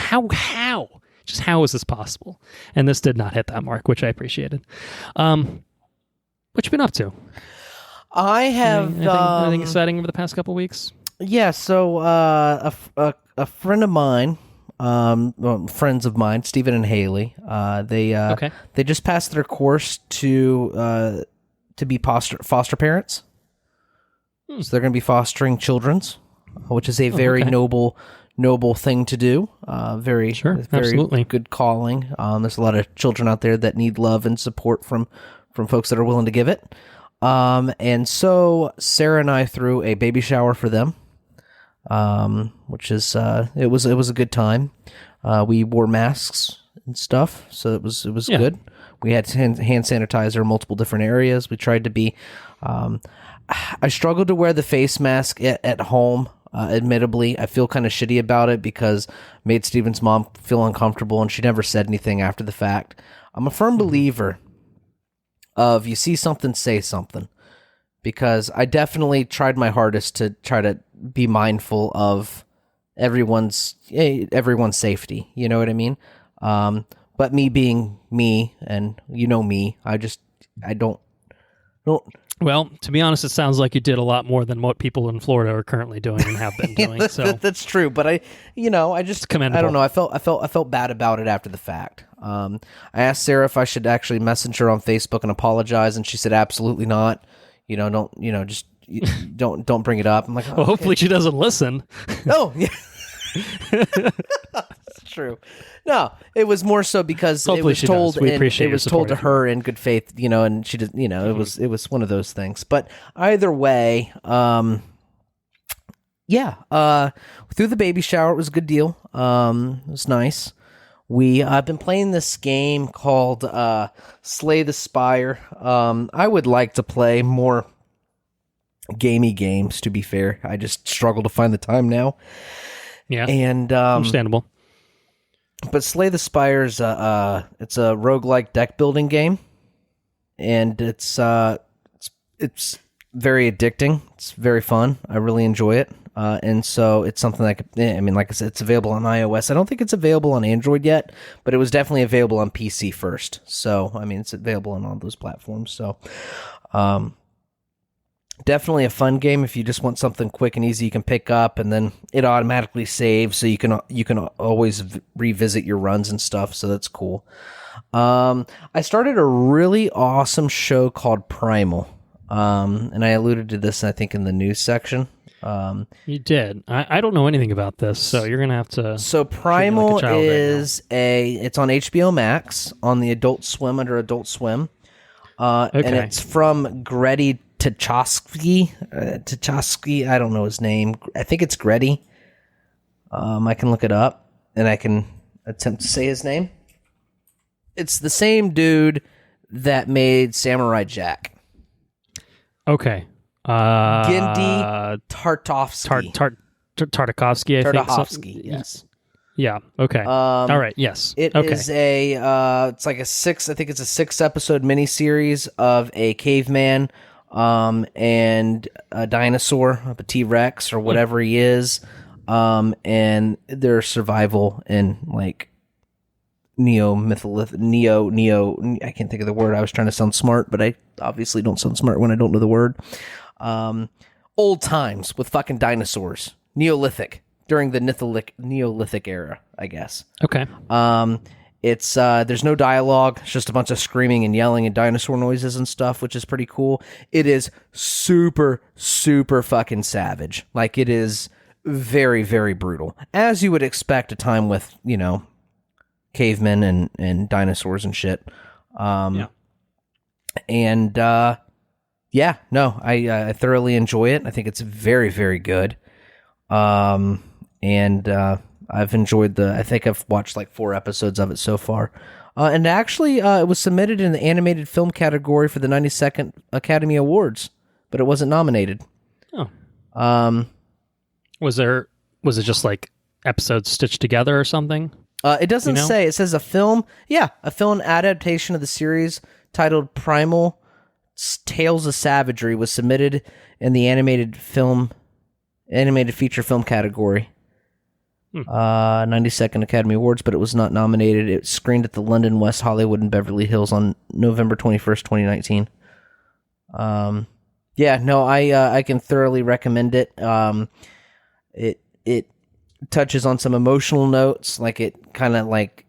How is this possible? And this did not hit that mark, which I appreciated. What you been up to? I have anything exciting over the past couple weeks? Yeah, so a friend of mine, friends of mine, Stephen and Haley, they just passed their course to be foster parents. So they're going to be fostering children's, which is a very noble thing to do. Very absolutely good calling. There's a lot of children out there that need love and support from folks that are willing to give it. And so Sarah and I threw a baby shower for them, which is it was a good time. We wore masks and stuff, so it was good. We had hand sanitizer in multiple different areas. We tried to be. I struggled to wear the face mask at home. Admittedly, I feel kind of shitty about it because it made Steven's mom feel uncomfortable, and she never said anything after the fact. I'm a firm believer of you see something, say something, because I definitely tried my hardest to try to be mindful of everyone's safety. You know what I mean? But me being me, and me, I don't. Well, to be honest, it sounds like you did a lot more than what people in Florida are currently doing and have been doing. So that's true, but I just commendable. I don't know. I felt bad about it after the fact. I asked Sarah if I should actually message her on Facebook and apologize, and she said absolutely not. Don't bring it up. I'm like, well, hopefully she doesn't listen. Oh, yeah. That's true. No, it was more so because hopefully it was told. It was told to her in good faith, and she did. It was one of those things. But either way, through the baby shower, it was a good deal. It was nice. I've been playing this game called Slay the Spire. I would like to play more gamey games. To be fair, I just struggle to find the time now. Yeah, and understandable. But Slay the Spire is it's a roguelike deck building game, and it's very addicting. It's very fun. I really enjoy it. And so it's something that like I said, it's available on iOS. I don't think it's available on Android yet, but it was definitely available on PC first. So, I mean, it's available on all those platforms. So, definitely a fun game if you just want something quick and easy you can pick up, and then it automatically saves, so you can always revisit your runs and stuff. So that's cool. I started a really awesome show called Primal, and I alluded to this, I think, in the news section. You did. I don't know anything about this, so you're gonna have to. So Primal is it's on HBO Max on the Adult Swim under Adult Swim, and it's from Grady Tchaikovsky. I don't know his name. I think it's Grady. I can look it up, and I can attempt to say his name. It's the same dude that made Samurai Jack. Okay. Gendy Tartakovsky. Tartakovsky, I think. Tartakovsky, yes. Yeah, okay. All right, yes. It is it's like I think it's a 6-episode miniseries of a caveman and a dinosaur, a T-Rex or whatever he is, and their survival in like neo I can't think of the word. I was trying to sound smart, but I obviously don't sound smart when I don't know the word. Old times with fucking dinosaurs. Neolithic, during the Neolithic era, I guess. Okay. It's there's no dialogue, it's just a bunch of screaming and yelling and dinosaur noises and stuff, which is pretty cool. It is super, super fucking savage. Like, it is very, very brutal. As you would expect a time with, cavemen and dinosaurs and shit. I thoroughly enjoy it. I think it's very, very good. I've enjoyed I think I've watched like 4 episodes of it so far. And actually, it was submitted in the animated film category for the 92nd Academy Awards, but it wasn't nominated. Oh. Was it just like episodes stitched together or something? It doesn't say. It says a film adaptation of the series titled Primal Tales of Savagery was submitted in the animated feature film category. 92nd Academy Awards, but it was not nominated. It screened at the London, West Hollywood, and Beverly Hills on November 21st, 2019. I can thoroughly recommend it. It touches on some emotional notes, like it kind of like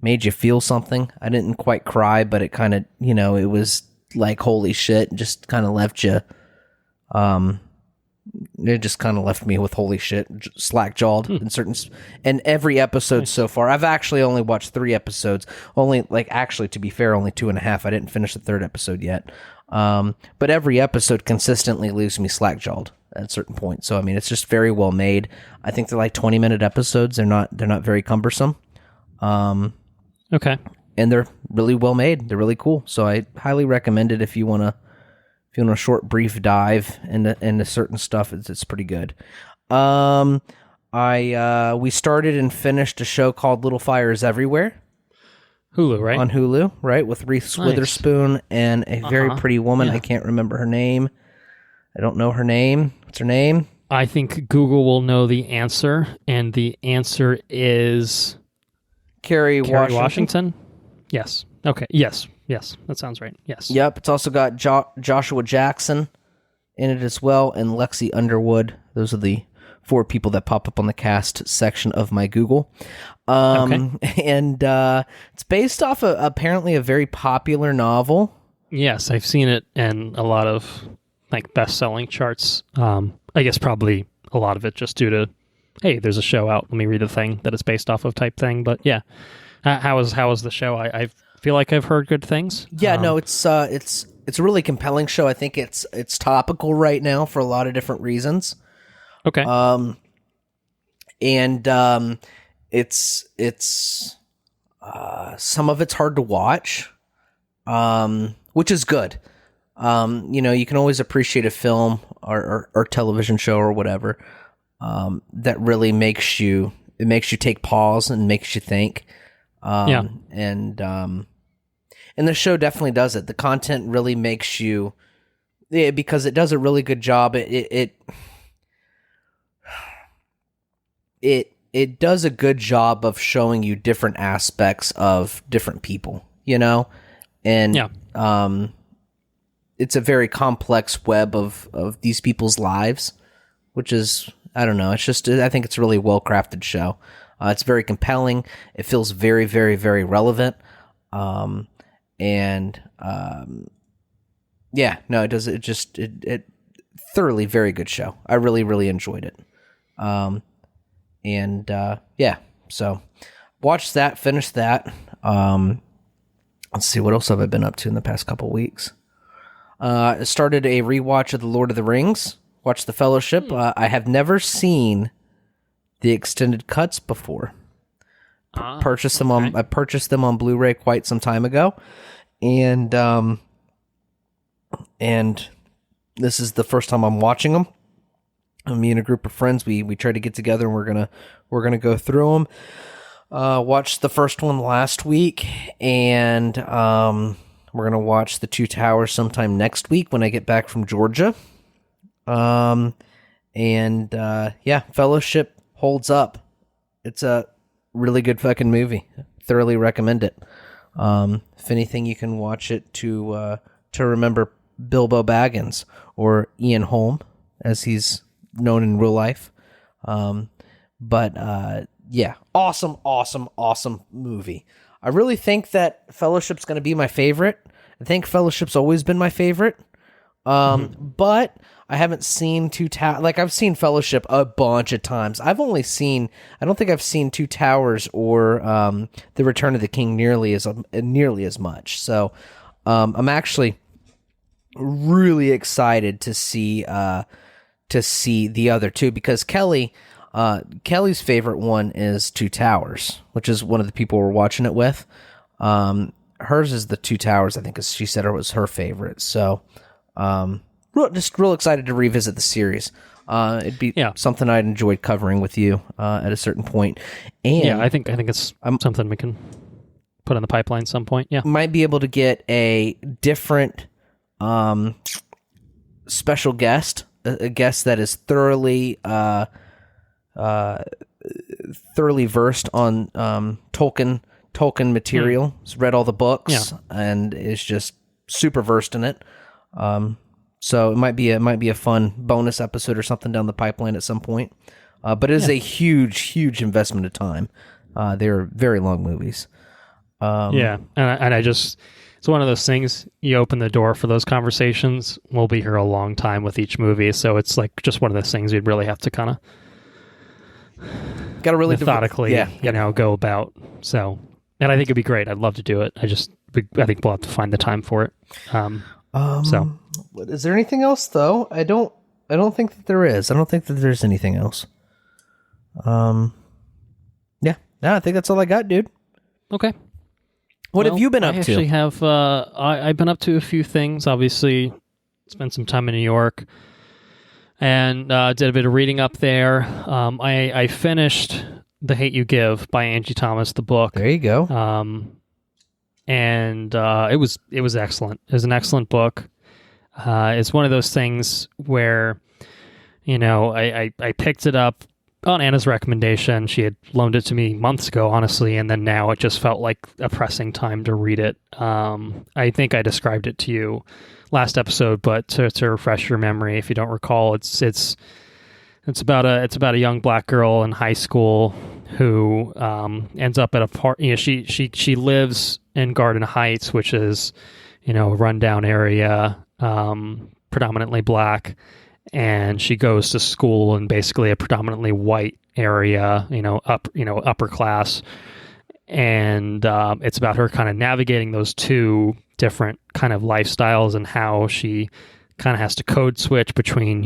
made you feel something. I didn't quite cry, but it kind of, it was like, holy shit, just kind of left you, it just kind of left me with holy shit, slack-jawed in certain, and every episode so far, I've actually only watched 3 episodes, to be fair, only 2.5. I didn't finish the 3rd episode yet. But every episode consistently leaves me slack-jawed at certain points. So, I mean, it's just very well made. I think they're like 20-minute episodes. They're not very cumbersome. Okay. And they're really well made. They're really cool. So I highly recommend it if you want a short, brief dive into certain stuff. It's pretty good. We started and finished a show called Little Fires Everywhere. Hulu, right? On Hulu, right? With Reese Witherspoon and a very pretty woman. Yeah. I can't remember her name. I don't know her name. What's her name? I think Google will know the answer, and the answer is Kerry Washington. Yes. Okay. Yes. That sounds right. Yes. Yep. It's also got Joshua Jackson in it as well, and Lexi Underwood. Those are the 4 people that pop up on the cast section of my Google. And it's based off apparently a very popular novel. Yes, I've seen it in a lot of like best-selling charts. I guess probably a lot of it just due to, hey, there's a show out, let me read the thing that it's based off of type thing. But yeah, how is the show? I feel like I've heard good things. Yeah, no, it's a really compelling show. I think it's topical right now for a lot of different reasons. Okay. It's some of it's hard to watch, which is good. You can always appreciate a film or television show or whatever that really makes you take pause and makes you think. And the show definitely does it. The content really makes you, because it does a really good job. it does a good job of showing you different aspects of different people, and it's a very complex web of these people's lives, which is, I don't know, I think it's a really well-crafted show. It's very compelling. It feels very, very, very relevant. It does. It thoroughly very good show. I really, really enjoyed it. So watched that, finished that. Let's see, what else have I been up to in the past couple weeks? I started a rewatch of The Lord of the Rings. Watched The Fellowship. I have never seen the extended cuts before. I purchased them on Blu-ray quite some time ago, and this is the first time I'm watching them. Me and a group of friends, we try to get together and we're gonna go through them. Watched the first one last week, and we're gonna watch The Two Towers sometime next week when I get back from Georgia. Fellowship holds up. It's a really good fucking movie. Thoroughly recommend it. If anything, you can watch it to remember Bilbo Baggins, or Ian Holm, as he's known in real life. Awesome movie. I really think that Fellowship's going to be my favorite. I think Fellowship's always been my favorite. But I haven't seen I've seen Fellowship a bunch of times. I don't think I've seen Two Towers or The Return of the King nearly as much. So I'm actually really excited to see the other two, because Kelly's favorite one is Two Towers, which is one of the people we're watching it with. Hers is The Two Towers, I think, as she said it was her favorite. So just real excited to revisit the series. It'd be something I'd enjoyed covering with you at a certain point. And I think it's something we can put in the pipeline at some point. Yeah, might be able to get a different special guest, a guest that is thoroughly versed on Tolkien material. Has read all the books and is just super versed in it. So it might be a fun bonus episode or something down the pipeline at some point. But it is a huge investment of time. They're very long movies. And I just, it's one of those things, you open the door for those conversations. We'll be here a long time with each movie, so it's like just one of those things you'd really have to kind of really methodically, go about. So, and I think it'd be great. I'd love to do it. I think we'll have to find the time for it. Is there anything else though? I don't think that there is. I don't think that there's anything else. I think that's all I got, dude. Okay. What have you been up to? I actually have. I've been up to a few things. Obviously, spent some time in New York, and did a bit of reading up there. I finished The Hate You Give by Angie Thomas, the book. There you go. And it was excellent. It was an excellent book. It's one of those things where, I picked it up on Anna's recommendation. She had loaned it to me months ago, honestly, and then now it just felt like a pressing time to read it. I think I described it to you last episode, but to refresh your memory, if you don't recall, it's about a young black girl in high school who ends up at a party. She lives in Garden Heights, which is a rundown area, predominantly black. And she goes to school in basically a predominantly white area, upper class. And it's about her kind of navigating those two different kind of lifestyles and how she kind of has to code switch between,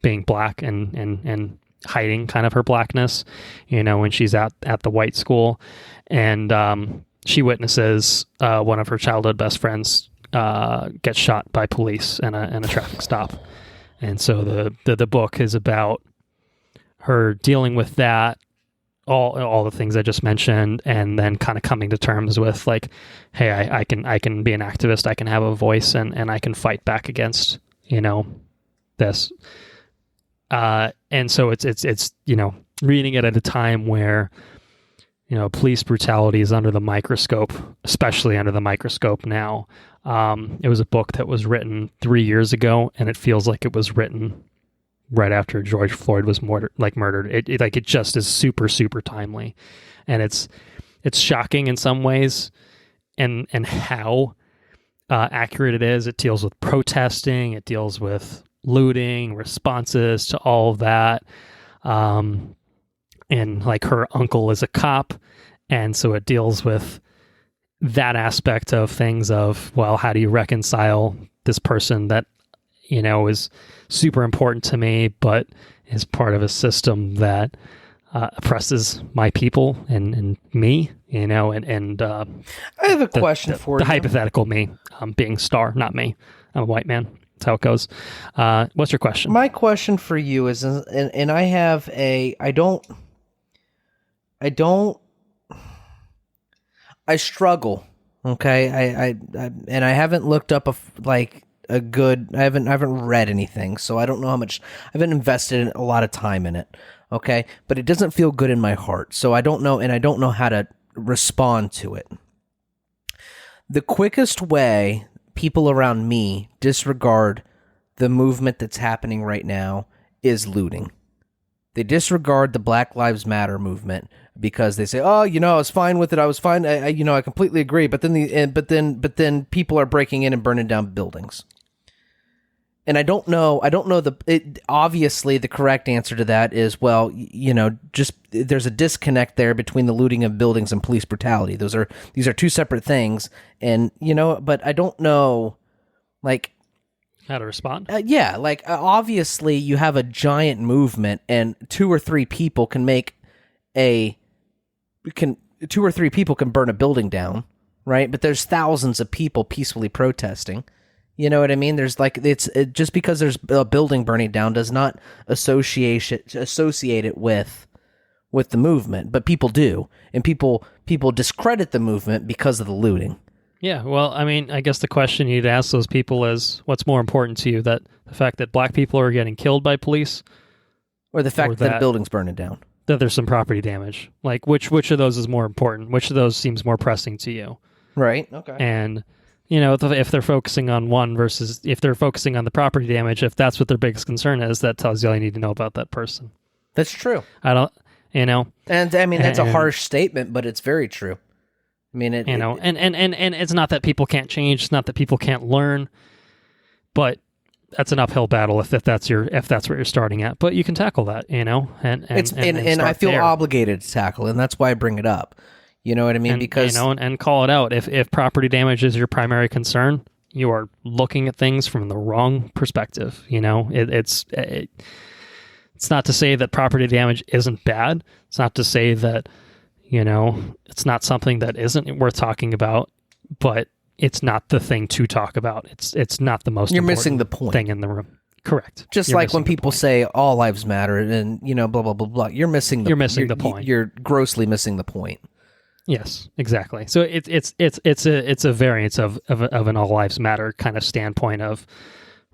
being black and hiding kind of her blackness, when she's at the white school. And she witnesses one of her childhood best friends get shot by police in a traffic stop. And so the book is about her dealing with that, all the things I just mentioned, and then kind of coming to terms with like, hey, I can be an activist, I can have a voice, and I can fight back against this. And so it's reading it at a time where, police brutality is under the microscope, especially under the microscope now. It was a book that was written 3 years ago, and it feels like it was written right after George Floyd was murdered. It just is super, super timely, and it's shocking in some ways, and how accurate it is. It deals with protesting, it deals with looting, responses to all of that, and like her uncle is a cop, and so it deals with that aspect of things of, well, how do you reconcile this person that is super important to me, but is part of a system that oppresses my people and me, and I have a question for the you. hypothetical me, being Star, not me. I'm a white man. That's how it goes. What's your question? My question for you is, and I have I struggle. Okay, I haven't looked up I haven't read anything, so I don't know how much. I haven't invested a lot of time in it. Okay, but it doesn't feel good in my heart, so I don't know, and I don't know how to respond to it. The quickest way people around me disregard the movement that's happening right now is looting. They disregard the Black Lives Matter movement because they say, "Oh, I was fine with it. I was fine. I completely agree." But then people are breaking in and burning down buildings. And I don't know obviously the correct answer to that is, well, just there's a disconnect there between the looting of buildings and police brutality. These are two separate things, and but I don't know, like, how to respond. Obviously you have a giant movement, and two or three people can burn a building down, right? But there's thousands of people peacefully protesting. You know what I mean? There's just because there's a building burning down does not associate it with the movement, but people do, and people discredit the movement because of the looting. Yeah, well, I mean, I guess the question you need to ask those people is, what's more important to you, that the fact that black people are getting killed by police, or the fact that a building's burning down, that there's some property damage? Like, which of those is more important? Which of those seems more pressing to you? Right. Okay. And if they're focusing on one versus if they're focusing on the property damage, if that's what their biggest concern is, that tells you all you need to know about that person. That's true. I don't, and I mean, that's a harsh statement, but it's very true. I mean, and it's not that people can't change. It's not that people can't learn, but that's an uphill battle if that's what you're starting at. But you can tackle that, and I feel obligated to tackle, and that's why I bring it up. You know what I mean? Because and call it out. If property damage is your primary concern, you are looking at things from the wrong perspective. It's not to say that property damage isn't bad. It's not to say that it's not something that isn't worth talking about, but it's not the thing to talk about. It's not the most. You're missing the point. Thing in the room. Correct. Just like when people say all lives matter and blah blah blah blah. You're missing the point. You're grossly missing the point. Yes, exactly. So it's a variance of an all lives matter kind of standpoint of,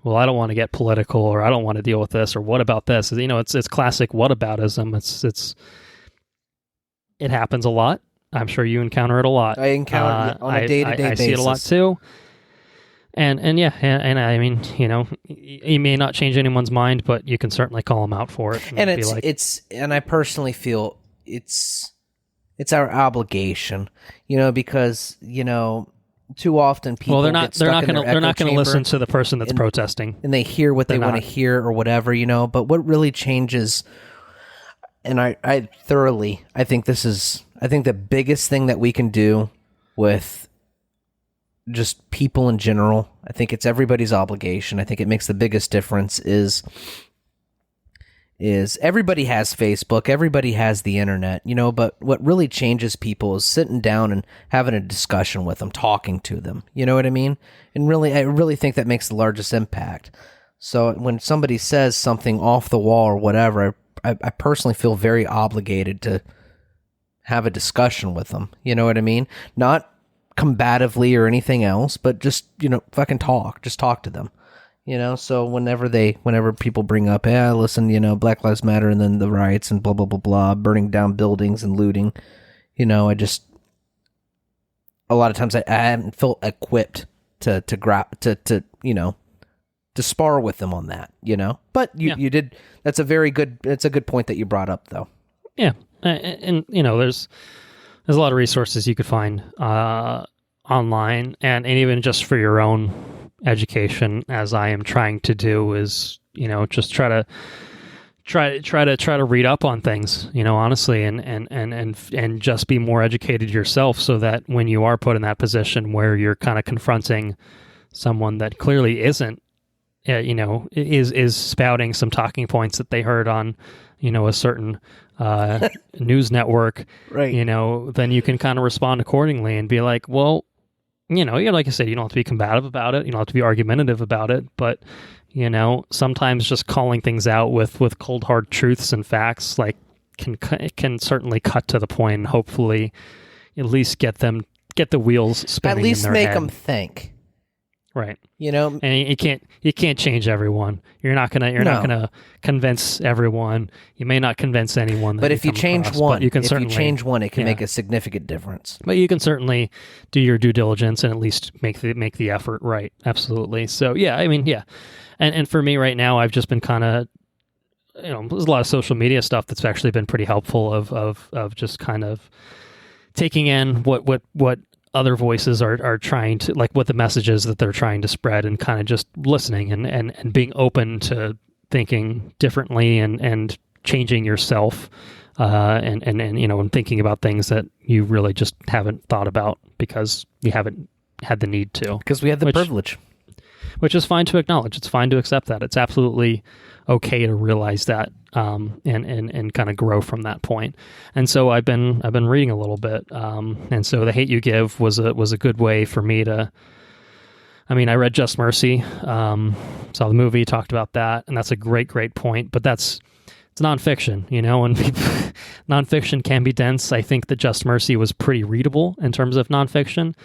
well, I don't want to get political, or I don't want to deal with this, or what about this? It's classic whataboutism. It happens a lot. I'm sure you encounter it a lot. I encounter it on a day-to-day basis. I see it a lot too. And I mean, you may not change anyone's mind, but you can certainly call them out for it. And and I personally feel it's our obligation, because too often people they're not going to listen to the person that's protesting, and they hear what they want to hear or whatever, But what really changes, and I think the biggest thing that we can do with just people in general, I think it's everybody's obligation. I think it makes the biggest difference is everybody has Facebook, everybody has the internet, but what really changes people is sitting down and having a discussion with them, talking to them, you know what I mean? And I really think that makes the largest impact. So when somebody says something off the wall or whatever, I personally feel very obligated to have a discussion with them, you know what I mean? Not combatively or anything else, but just, fucking talk to them. You know, so whenever people bring up, listen, you know, Black Lives Matter and then the riots and blah, blah, blah, blah, burning down buildings and looting, you know, a lot of times I haven't felt equipped to you know, to spar with them on that, you know, but you did. It's a good point that you brought up though. Yeah. And you know, there's a lot of resources you could find, online and even just for your own education, as I am trying to do, is, you know, just try to read up on things, you know, honestly, and just be more educated yourself, so that when you are put in that position where you're kind of confronting someone that clearly isn't, you know, is spouting some talking points that they heard on, you know, a certain news network, right? You know, then you can kind of respond accordingly and be like, well, you know, like I said, you don't have to be combative about it. You don't have to be argumentative about it. But, you know, sometimes just calling things out with cold hard truths and facts, like, can certainly cut to the point and hopefully at least get the wheels spinning. At least in their make head. them think. Right. You know, and you can't change everyone. You're not gonna convince everyone. You may not convince anyone. But if you change one, it can yeah. make a significant difference. But you can certainly do your due diligence and at least make the effort. Right. Absolutely. So yeah, I mean, yeah. And for me right now, I've just been kind of, you know, there's a lot of social media stuff that's actually been pretty helpful of just kind of taking in what other voices are trying to, like, what the messages that they're trying to spread, and kind of just listening and being open to thinking differently and changing yourself, and you know, and thinking about things that you really just haven't thought about because you haven't had the need to. Because we had the privilege. Which is fine to acknowledge. It's fine to accept that. It's absolutely okay to realize that, and kind of grow from that point. And so I've been reading a little bit, and so The Hate U Give was a good way for me to. I mean, I read Just Mercy, saw the movie, talked about that, and that's a great point. But it's nonfiction, you know, and nonfiction can be dense. I think that Just Mercy was pretty readable in terms of nonfiction.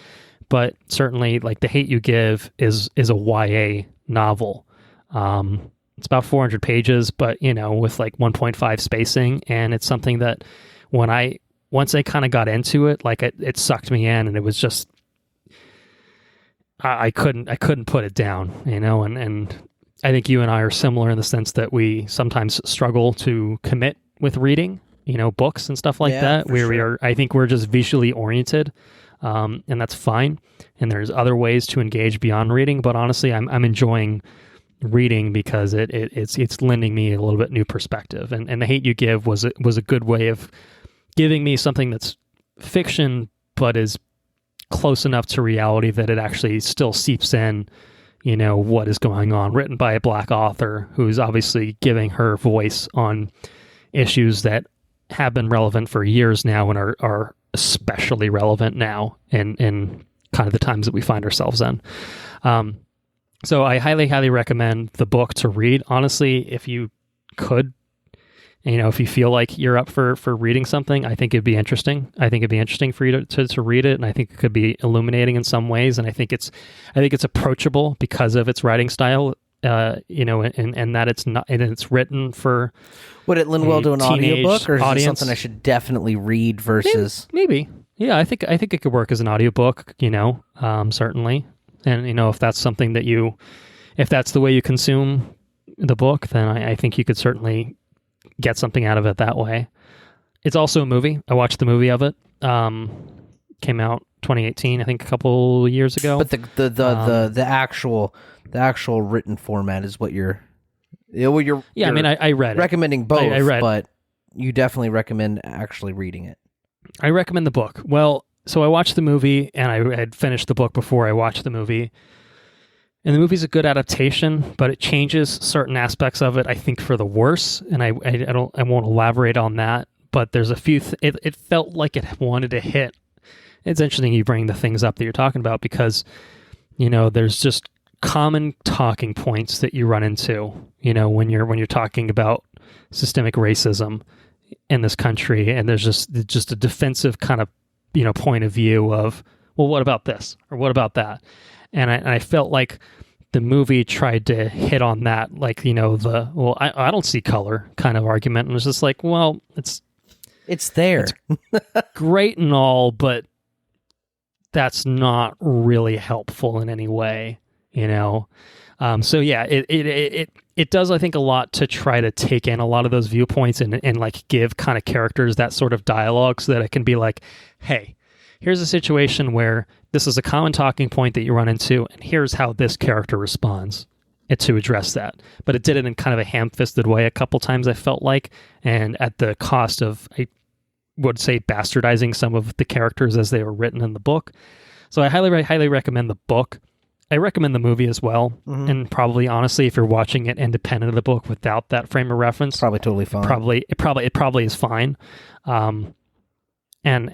But certainly, like, The Hate U Give is a YA novel. It's about 400 pages, but, you know, with like 1.5 spacing, and it's something that once I kind of got into it, like it sucked me in, and it was just I couldn't put it down, you know, and I think you and I are similar in the sense that we sometimes struggle to commit with reading, you know, books and stuff like that. I think we're just visually oriented. And that's fine. And there's other ways to engage beyond reading. But honestly, I'm enjoying reading because it's lending me a little bit new perspective. And The Hate U Give was a good way of giving me something that's fiction, but is close enough to reality that it actually still seeps in, you know, what is going on. Written by a Black author who's obviously giving her voice on issues that have been relevant for years now and are especially relevant now in kind of the times that we find ourselves in. So I highly recommend the book to read. Honestly, if you could, you know, if you feel like you're up for reading something, I think it'd be interesting. I think it'd be interesting for you to read it, and I think it could be illuminating in some ways. And I think it's approachable because of its writing style. You know, and that it's not, and it's written for. Would it lend well to an audiobook, or is it something I should definitely read versus? Maybe. Yeah, I think it could work as an audiobook, you know, certainly. And, you know, if that's something that if that's the way you consume the book, then I think you could certainly get something out of it that way. It's also a movie. I watched the movie of it. Came out 2018, I think, a couple years ago. But the actual written format is what you're. Yeah, I mean, I read it. Recommending both, but you definitely recommend actually reading it. I recommend the book. Well, so I watched the movie, and I had finished the book before I watched the movie. And the movie's a good adaptation, but it changes certain aspects of it, I think, for the worse. And I won't elaborate on that. But there's a few. It felt like it wanted to hit. It's interesting you bring the things up that you're talking about because, you know, there's just common talking points that you run into, you know, when you're talking about systemic racism in this country, and there's just a defensive kind of, you know, point of view of, well, what about this or what about that, and I felt like the movie tried to hit on that, like, I don't see color kind of argument. And it was just like, well, it's there. It's great and all, but that's not really helpful in any way, So yeah, it does, I think, a lot to try to take in a lot of those viewpoints and like give kind of characters that sort of dialogue so that it can be like, hey, here's a situation where this is a common talking point that you run into, and here's how this character responds to address that. But it did it in kind of a ham-fisted way a couple times, I felt like, and at the cost of, I would say, bastardizing some of the characters as they were written in the book. So I highly recommend the book. I recommend the movie as well, and probably, honestly, if you're watching it independent of the book without that frame of reference, probably totally fine. It probably is fine. And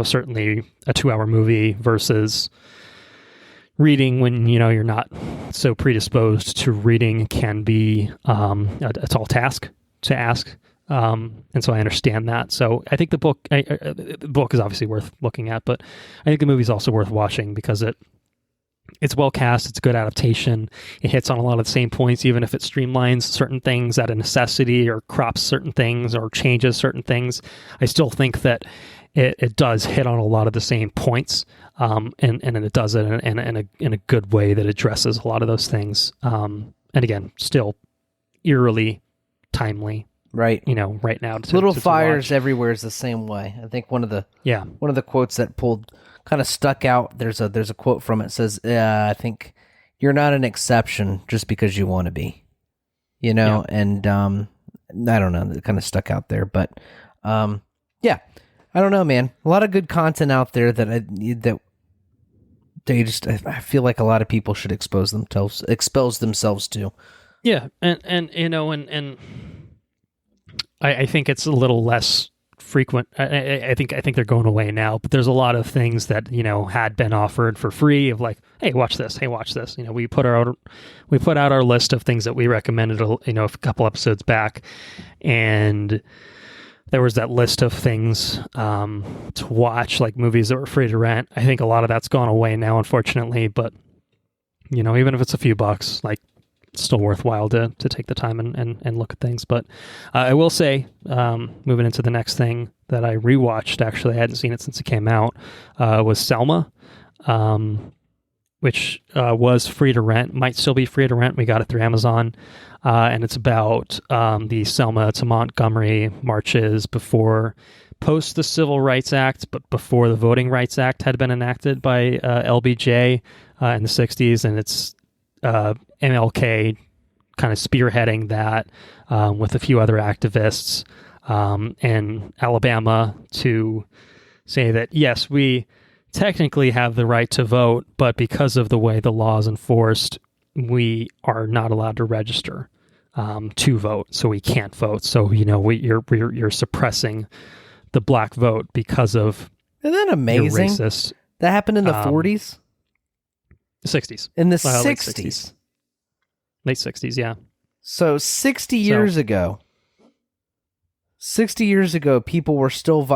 certainly a 2-hour movie versus reading when you're not so predisposed to reading can be a tall task to ask. And so I understand that. So I think the book is obviously worth looking at, but I think the movie is also worth watching because it's well cast. It's a good adaptation. It hits on a lot of the same points, even if it streamlines certain things out of necessity or crops certain things or changes certain things. I still think that it does hit on a lot of the same points, and it does it in a good way that addresses a lot of those things. And again, still eerily timely. Right. Right now. Little fires everywhere is the same way. I think one of the quotes that kind of stuck out. There's a quote from it. Says, I think you're not an exception just because you want to be, and I don't know, it kind of stuck out there, but yeah, I don't know, man. A lot of good content out there that I feel like a lot of people should expose themselves to. Yeah, and I think it's a little less frequent. I think they're going away now, but there's a lot of things that had been offered for free of like, hey, watch this. We put out our list of things that we recommended a couple episodes back, and there was that list of things to watch, like movies that were free to rent. I think a lot of that's gone away now, unfortunately, but even if it's a few bucks, like, it's still worthwhile to take the time and look at things. But I will say, moving into the next thing that I rewatched, actually, I hadn't seen it since it came out, was Selma, which was free to rent, might still be free to rent. We got it through Amazon. And it's about the Selma to Montgomery marches post the Civil Rights Act, but before the Voting Rights Act had been enacted by LBJ in the 60s. And it's MLK kind of spearheading that with a few other activists in Alabama to say that, yes, we technically have the right to vote, but because of the way the law is enforced, we are not allowed to register to vote, so we can't vote. So, you're suppressing the black vote because of... Isn't that amazing? Racist, that happened in the 40s? 60s. In the 60s. Late 60s, yeah. So 60 years ago, people were still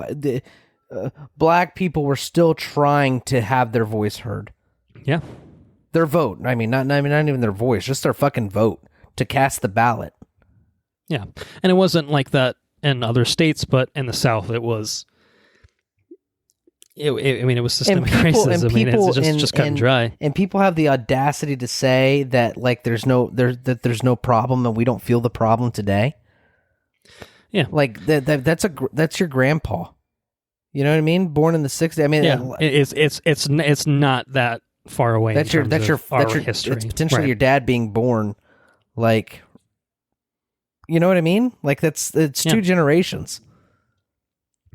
black people were still trying to have their voice heard. Yeah. Their vote. I mean, not even their voice, just their fucking vote to cast the ballot. Yeah. And it wasn't like that in other states, but in the South it was... it was systemic racism. It's just cut and dry. And people have the audacity to say that, like, there's no problem, and we don't feel the problem today. Yeah, like that's your grandpa. You know what I mean? Born in the 60s. I mean, yeah, it's not that far away. That's your history. It's potentially your dad being born, like, you know what I mean? Like it's two generations.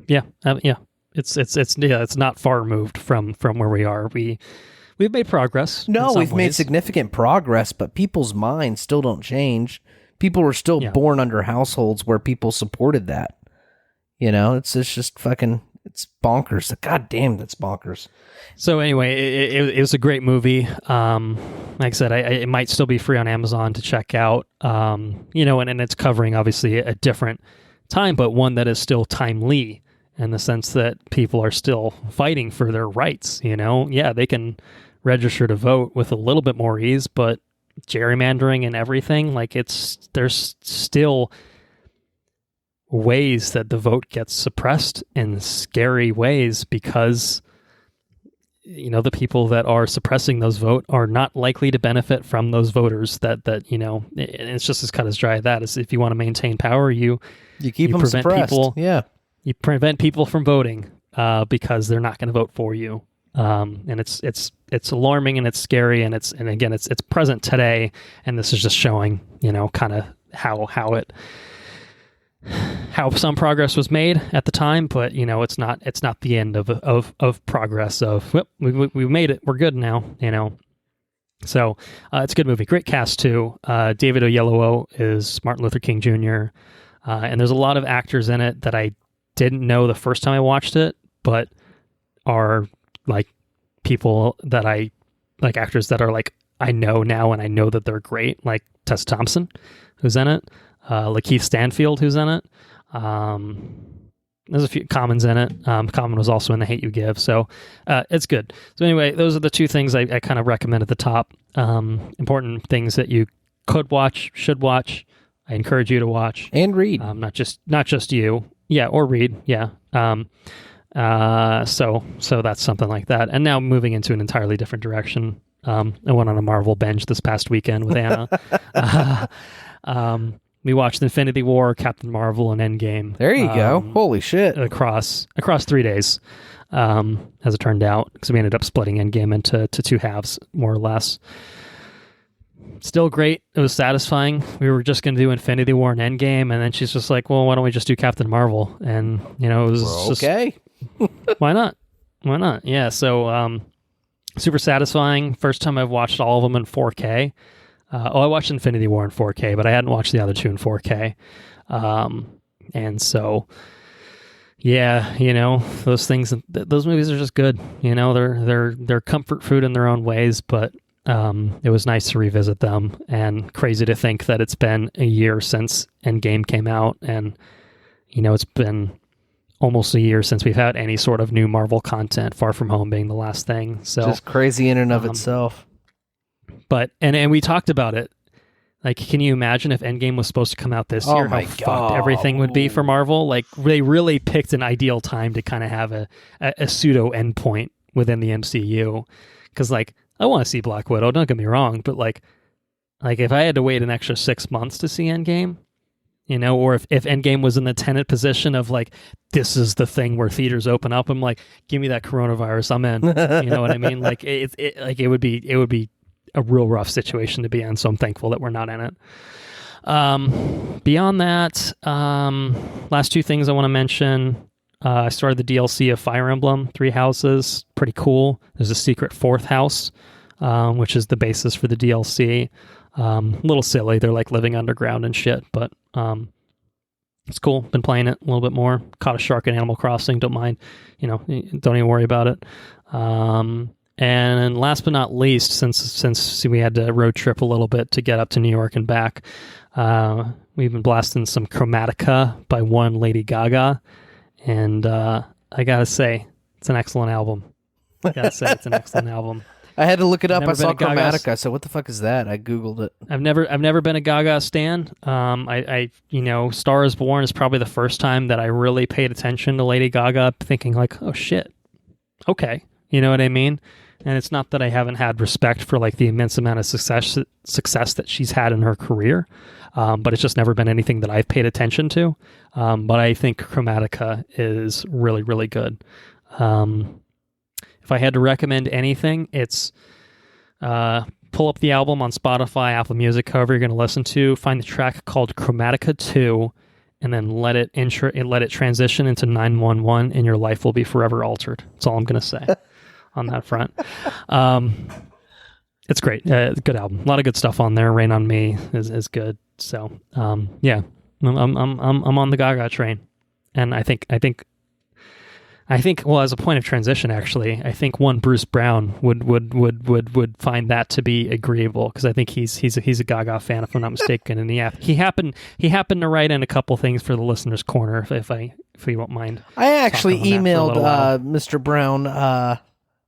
Yeah, yeah. It's not far removed from where we are. We've made progress. No, we've made significant progress, but people's minds still don't change. People were still born under households where people supported that. It's just fucking, it's bonkers. God damn, that's bonkers. So anyway, it was a great movie. Like I said, it might still be free on Amazon to check out. And it's covering obviously a different time, but one that is still timely. In the sense that people are still fighting for their rights, Yeah, they can register to vote with a little bit more ease, but gerrymandering and everything, like there's still ways that the vote gets suppressed in scary ways because the people that are suppressing those vote are not likely to benefit from those voters that and it's just as cut as dry as that. Is if you want to maintain power, you keep them prevent suppressed. People, yeah, you prevent people from voting because they're not going to vote for you. And it's alarming and it's scary and it's present today, and this is just showing kind of how some progress was made at the time, but it's not the end of progress. We made it, we're good now. So it's a good movie, great cast too. David Oyelowo is Martin Luther King Jr. And there's a lot of actors in it that I didn't know the first time I watched it, but are like people that I like, actors that are like I know now and I know that they're great, like Tessa Thompson, who's in it, Lakeith Stanfield, who's in it. There's a few Common's in it. Common was also in The Hate U Give, so it's good. So anyway, those are the two things I kind of recommend at the top. Important things that you could watch, should watch. I encourage you to watch and read. Not just you, yeah, or read, yeah. So that's something like that. And now moving into an entirely different direction. I went on a Marvel binge this past weekend with Anna. We watched Infinity War, Captain Marvel, and Endgame. There you go. Holy shit. Across 3 days, as it turned out, because we ended up splitting Endgame into two halves, more or less. Still great. It was satisfying. We were just going to do Infinity War and Endgame, and then she's just like, well, why don't we just do Captain Marvel? And, it was okay. Why not? Why not? Yeah, so super satisfying. First time I've watched all of them in 4K. I watched Infinity War in 4K, but I hadn't watched the other two in 4K. And so, yeah, those things, those movies are just good. They're comfort food in their own ways, but it was nice to revisit them, and crazy to think that it's been a year since Endgame came out, and it's been almost a year since we've had any sort of new Marvel content, Far From Home being the last thing. So just crazy in and of itself. But and we talked about it. Like, can you imagine if Endgame was supposed to come out this year? How fucked everything would be for Marvel. Like, they really picked an ideal time to kind of have a pseudo endpoint within the MCU. Because, like, I want to see Black Widow, don't get me wrong, but like if I had to wait an extra 6 months to see Endgame, or if Endgame was in the Tenet position of like, this is the thing where theaters open up, I'm like, give me that coronavirus, I'm in. You know what I mean? Like, it would be a real rough situation to be in, so I'm thankful that we're not in it. Beyond that, last two things I want to mention. I started the DLC of Fire Emblem, 3 houses. Pretty cool. There's a secret 4th house, which is the basis for the DLC. A little silly. They're like living underground and shit, but it's cool. Been playing it a little bit more. Caught a shark in Animal Crossing. Don't mind. Don't even worry about it. And last but not least, since we had to road trip a little bit to get up to New York and back, we've been blasting some Chromatica by one Lady Gaga. And I gotta say, it's an excellent album. I had to look it up. I saw Chromatica. I said, "What the fuck is that?" I googled it. I've never been a Gaga stan. I Star Is Born is probably the first time that I really paid attention to Lady Gaga, thinking like, "Oh shit, okay," you know what I mean? And it's not that I haven't had respect for like the immense amount of success that she's had in her career, but it's just never been anything that I've paid attention to. But I think Chromatica is really, really good. If I had to recommend anything, it's pull up the album on Spotify, Apple Music, however you're going to listen to. Find the track called Chromatica 2, and then let it transition into 911, and your life will be forever altered. That's all I'm going to say on that front. It's great. Good album. A lot of good stuff on there. Rain on Me is good. So yeah, I'm on the Gaga train, and I think. Well, as a point of transition, actually, I think one Bruce Brown would find that to be agreeable, because I think he's a Gaga fan, if I'm not mistaken, and he happened to write in a couple things for the listeners' corner, if you won't mind. I actually emailed Mr. Brown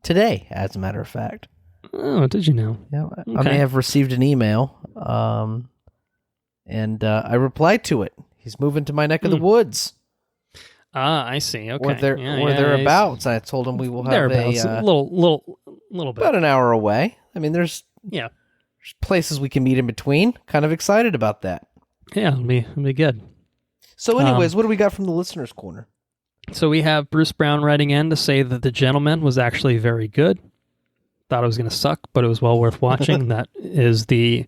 today, as a matter of fact. Oh, did you know? Yeah, I Okay. may have received an email, and I replied to it. He's moving to my neck of the woods. Ah, I see. Okay. Or thereabouts. I told him we will have thereabouts. A little bit. about an hour away. I mean, there's places we can meet in between. Kind of excited about that. Yeah, it'll be good. So anyways, what do we got from the listener's corner? So we have Bruce Brown writing in to say that The Gentleman was actually very good. Thought it was going to suck, but it was well worth watching. That is the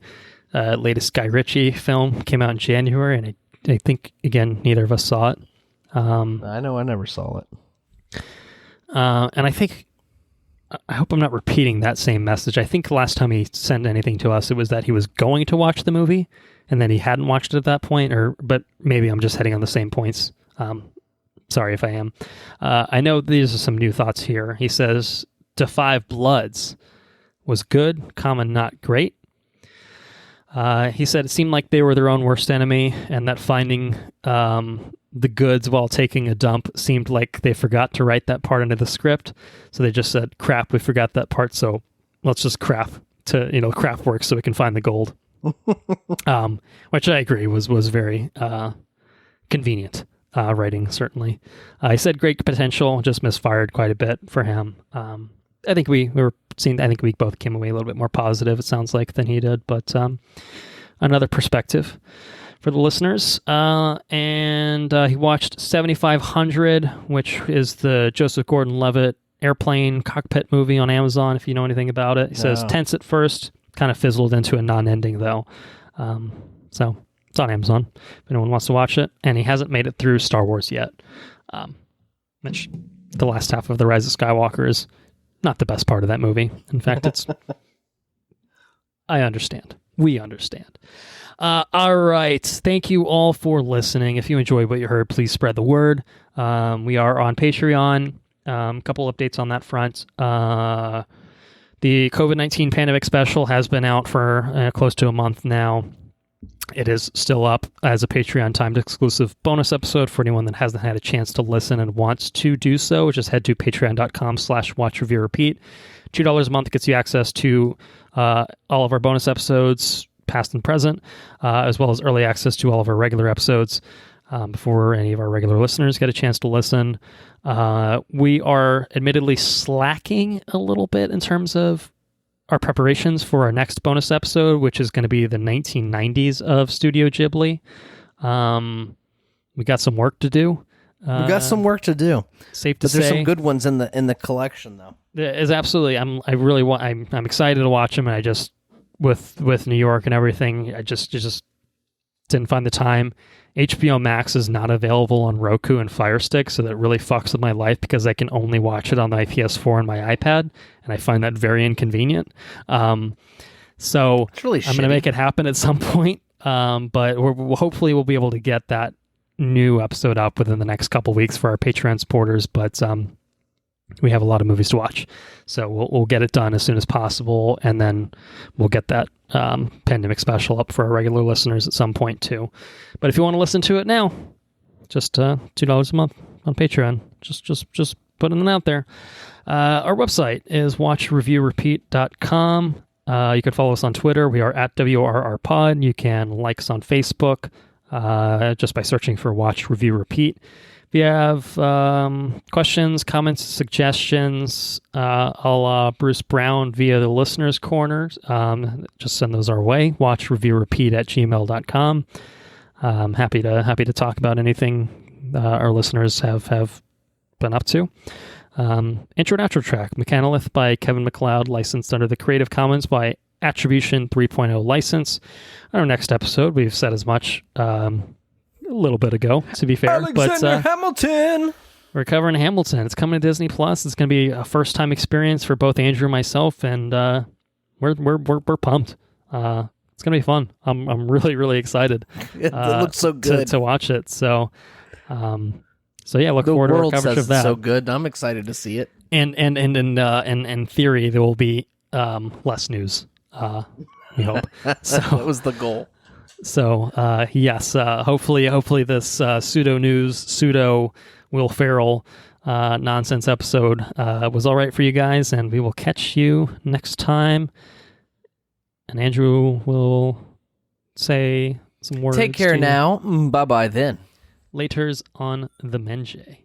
latest Guy Ritchie film. Came out in January, and I think, again, neither of us saw it. I know I never saw it. And I think, I hope I'm not repeating that same message. I think the last time he sent anything to us, it was that he was going to watch the movie, and then he hadn't watched it at that point, but maybe I'm just heading on the same points. Sorry if I am. I know these are some new thoughts here. He says, "To Five Bloods was good, not great." He said it seemed like they were their own worst enemy, and that finding the goods while taking a dump seemed like they forgot to write that part into the script. So they just said, "Crap, we forgot that part, so let's just craft work so we can find the gold." Which I agree was very convenient writing, certainly. He said great potential, just misfired quite a bit for him. I think we both came away a little bit more positive, it sounds like, than he did, but another perspective for the listeners. And he watched 7500, which is the Joseph Gordon-Levitt airplane cockpit movie on Amazon, if you know anything about it. He says tense at first, kind of fizzled into a non-ending, though. So it's on Amazon if anyone wants to watch it. And he hasn't made it through Star Wars yet, which the last half of The Rise of Skywalker is not the best part of that movie. In fact, it's... I understand. We understand. All right. Thank you all for listening. If you enjoyed what you heard, please spread the word. We are on Patreon. A couple updates on that front. The COVID-19 pandemic special has been out for close to a month now. It is still up as a Patreon timed exclusive bonus episode for anyone that hasn't had a chance to listen and wants to do so. Just head to patreon.com/watchreviewrepeat. $2 a month gets you access to all of our bonus episodes, past and present, as well as early access to all of our regular episodes before any of our regular listeners get a chance to listen. We are admittedly slacking a little bit in terms of our preparations for our next bonus episode, which is going to be the 1990s of Studio Ghibli. We got some work to do. Safe to say. There's some good ones in the collection, though. There is absolutely. I'm excited to watch them, and I just with New York and everything, I just didn't find the time. HBO Max is not available on Roku and Fire Stick, so that really fucks with my life because I can only watch it on my PS4 and my iPad, and I find that very inconvenient. So it's really I'm going to make it happen at some point, but hopefully we'll be able to get that new episode up within the next couple weeks for our Patreon supporters, but we have a lot of movies to watch, so we'll get it done as soon as possible, and then we'll get that pandemic special up for our regular listeners at some point too. But if you want to listen to it now, just $2 a month on Patreon. Just putting it out there. Our website is watchreviewrepeat.com. You can follow us on Twitter. We are at WRRPod. You can like us on Facebook just by searching for Watch Review Repeat. If you have questions, comments, suggestions, a la Bruce Brown via the Listener's Corner, just send those our way. watchreviewrepeat@gmail.com. Happy to talk about anything our listeners have been up to. Intro and outro track, Mechanolith by Kevin MacLeod, licensed under the Creative Commons by Attribution 3.0 license. On our next episode, we've said as much a little bit ago, to be fair. Alexander Hamilton! We're covering Hamilton. It's coming to Disney Plus. It's going to be a first-time experience for both Andrew and myself, and we're pumped. It's going to be fun. I'm really, really excited. It looks so good to watch it. So yeah, look forward to our coverage of that. It's so good. I'm excited to see it. And in theory, there will be less news. We hope. So that was the goal. So yes, hopefully this pseudo Will Ferrell nonsense episode was all right for you guys, and we will catch you next time. And Andrew will say some words. Take care now. Bye-bye then. Laters on the Menjay.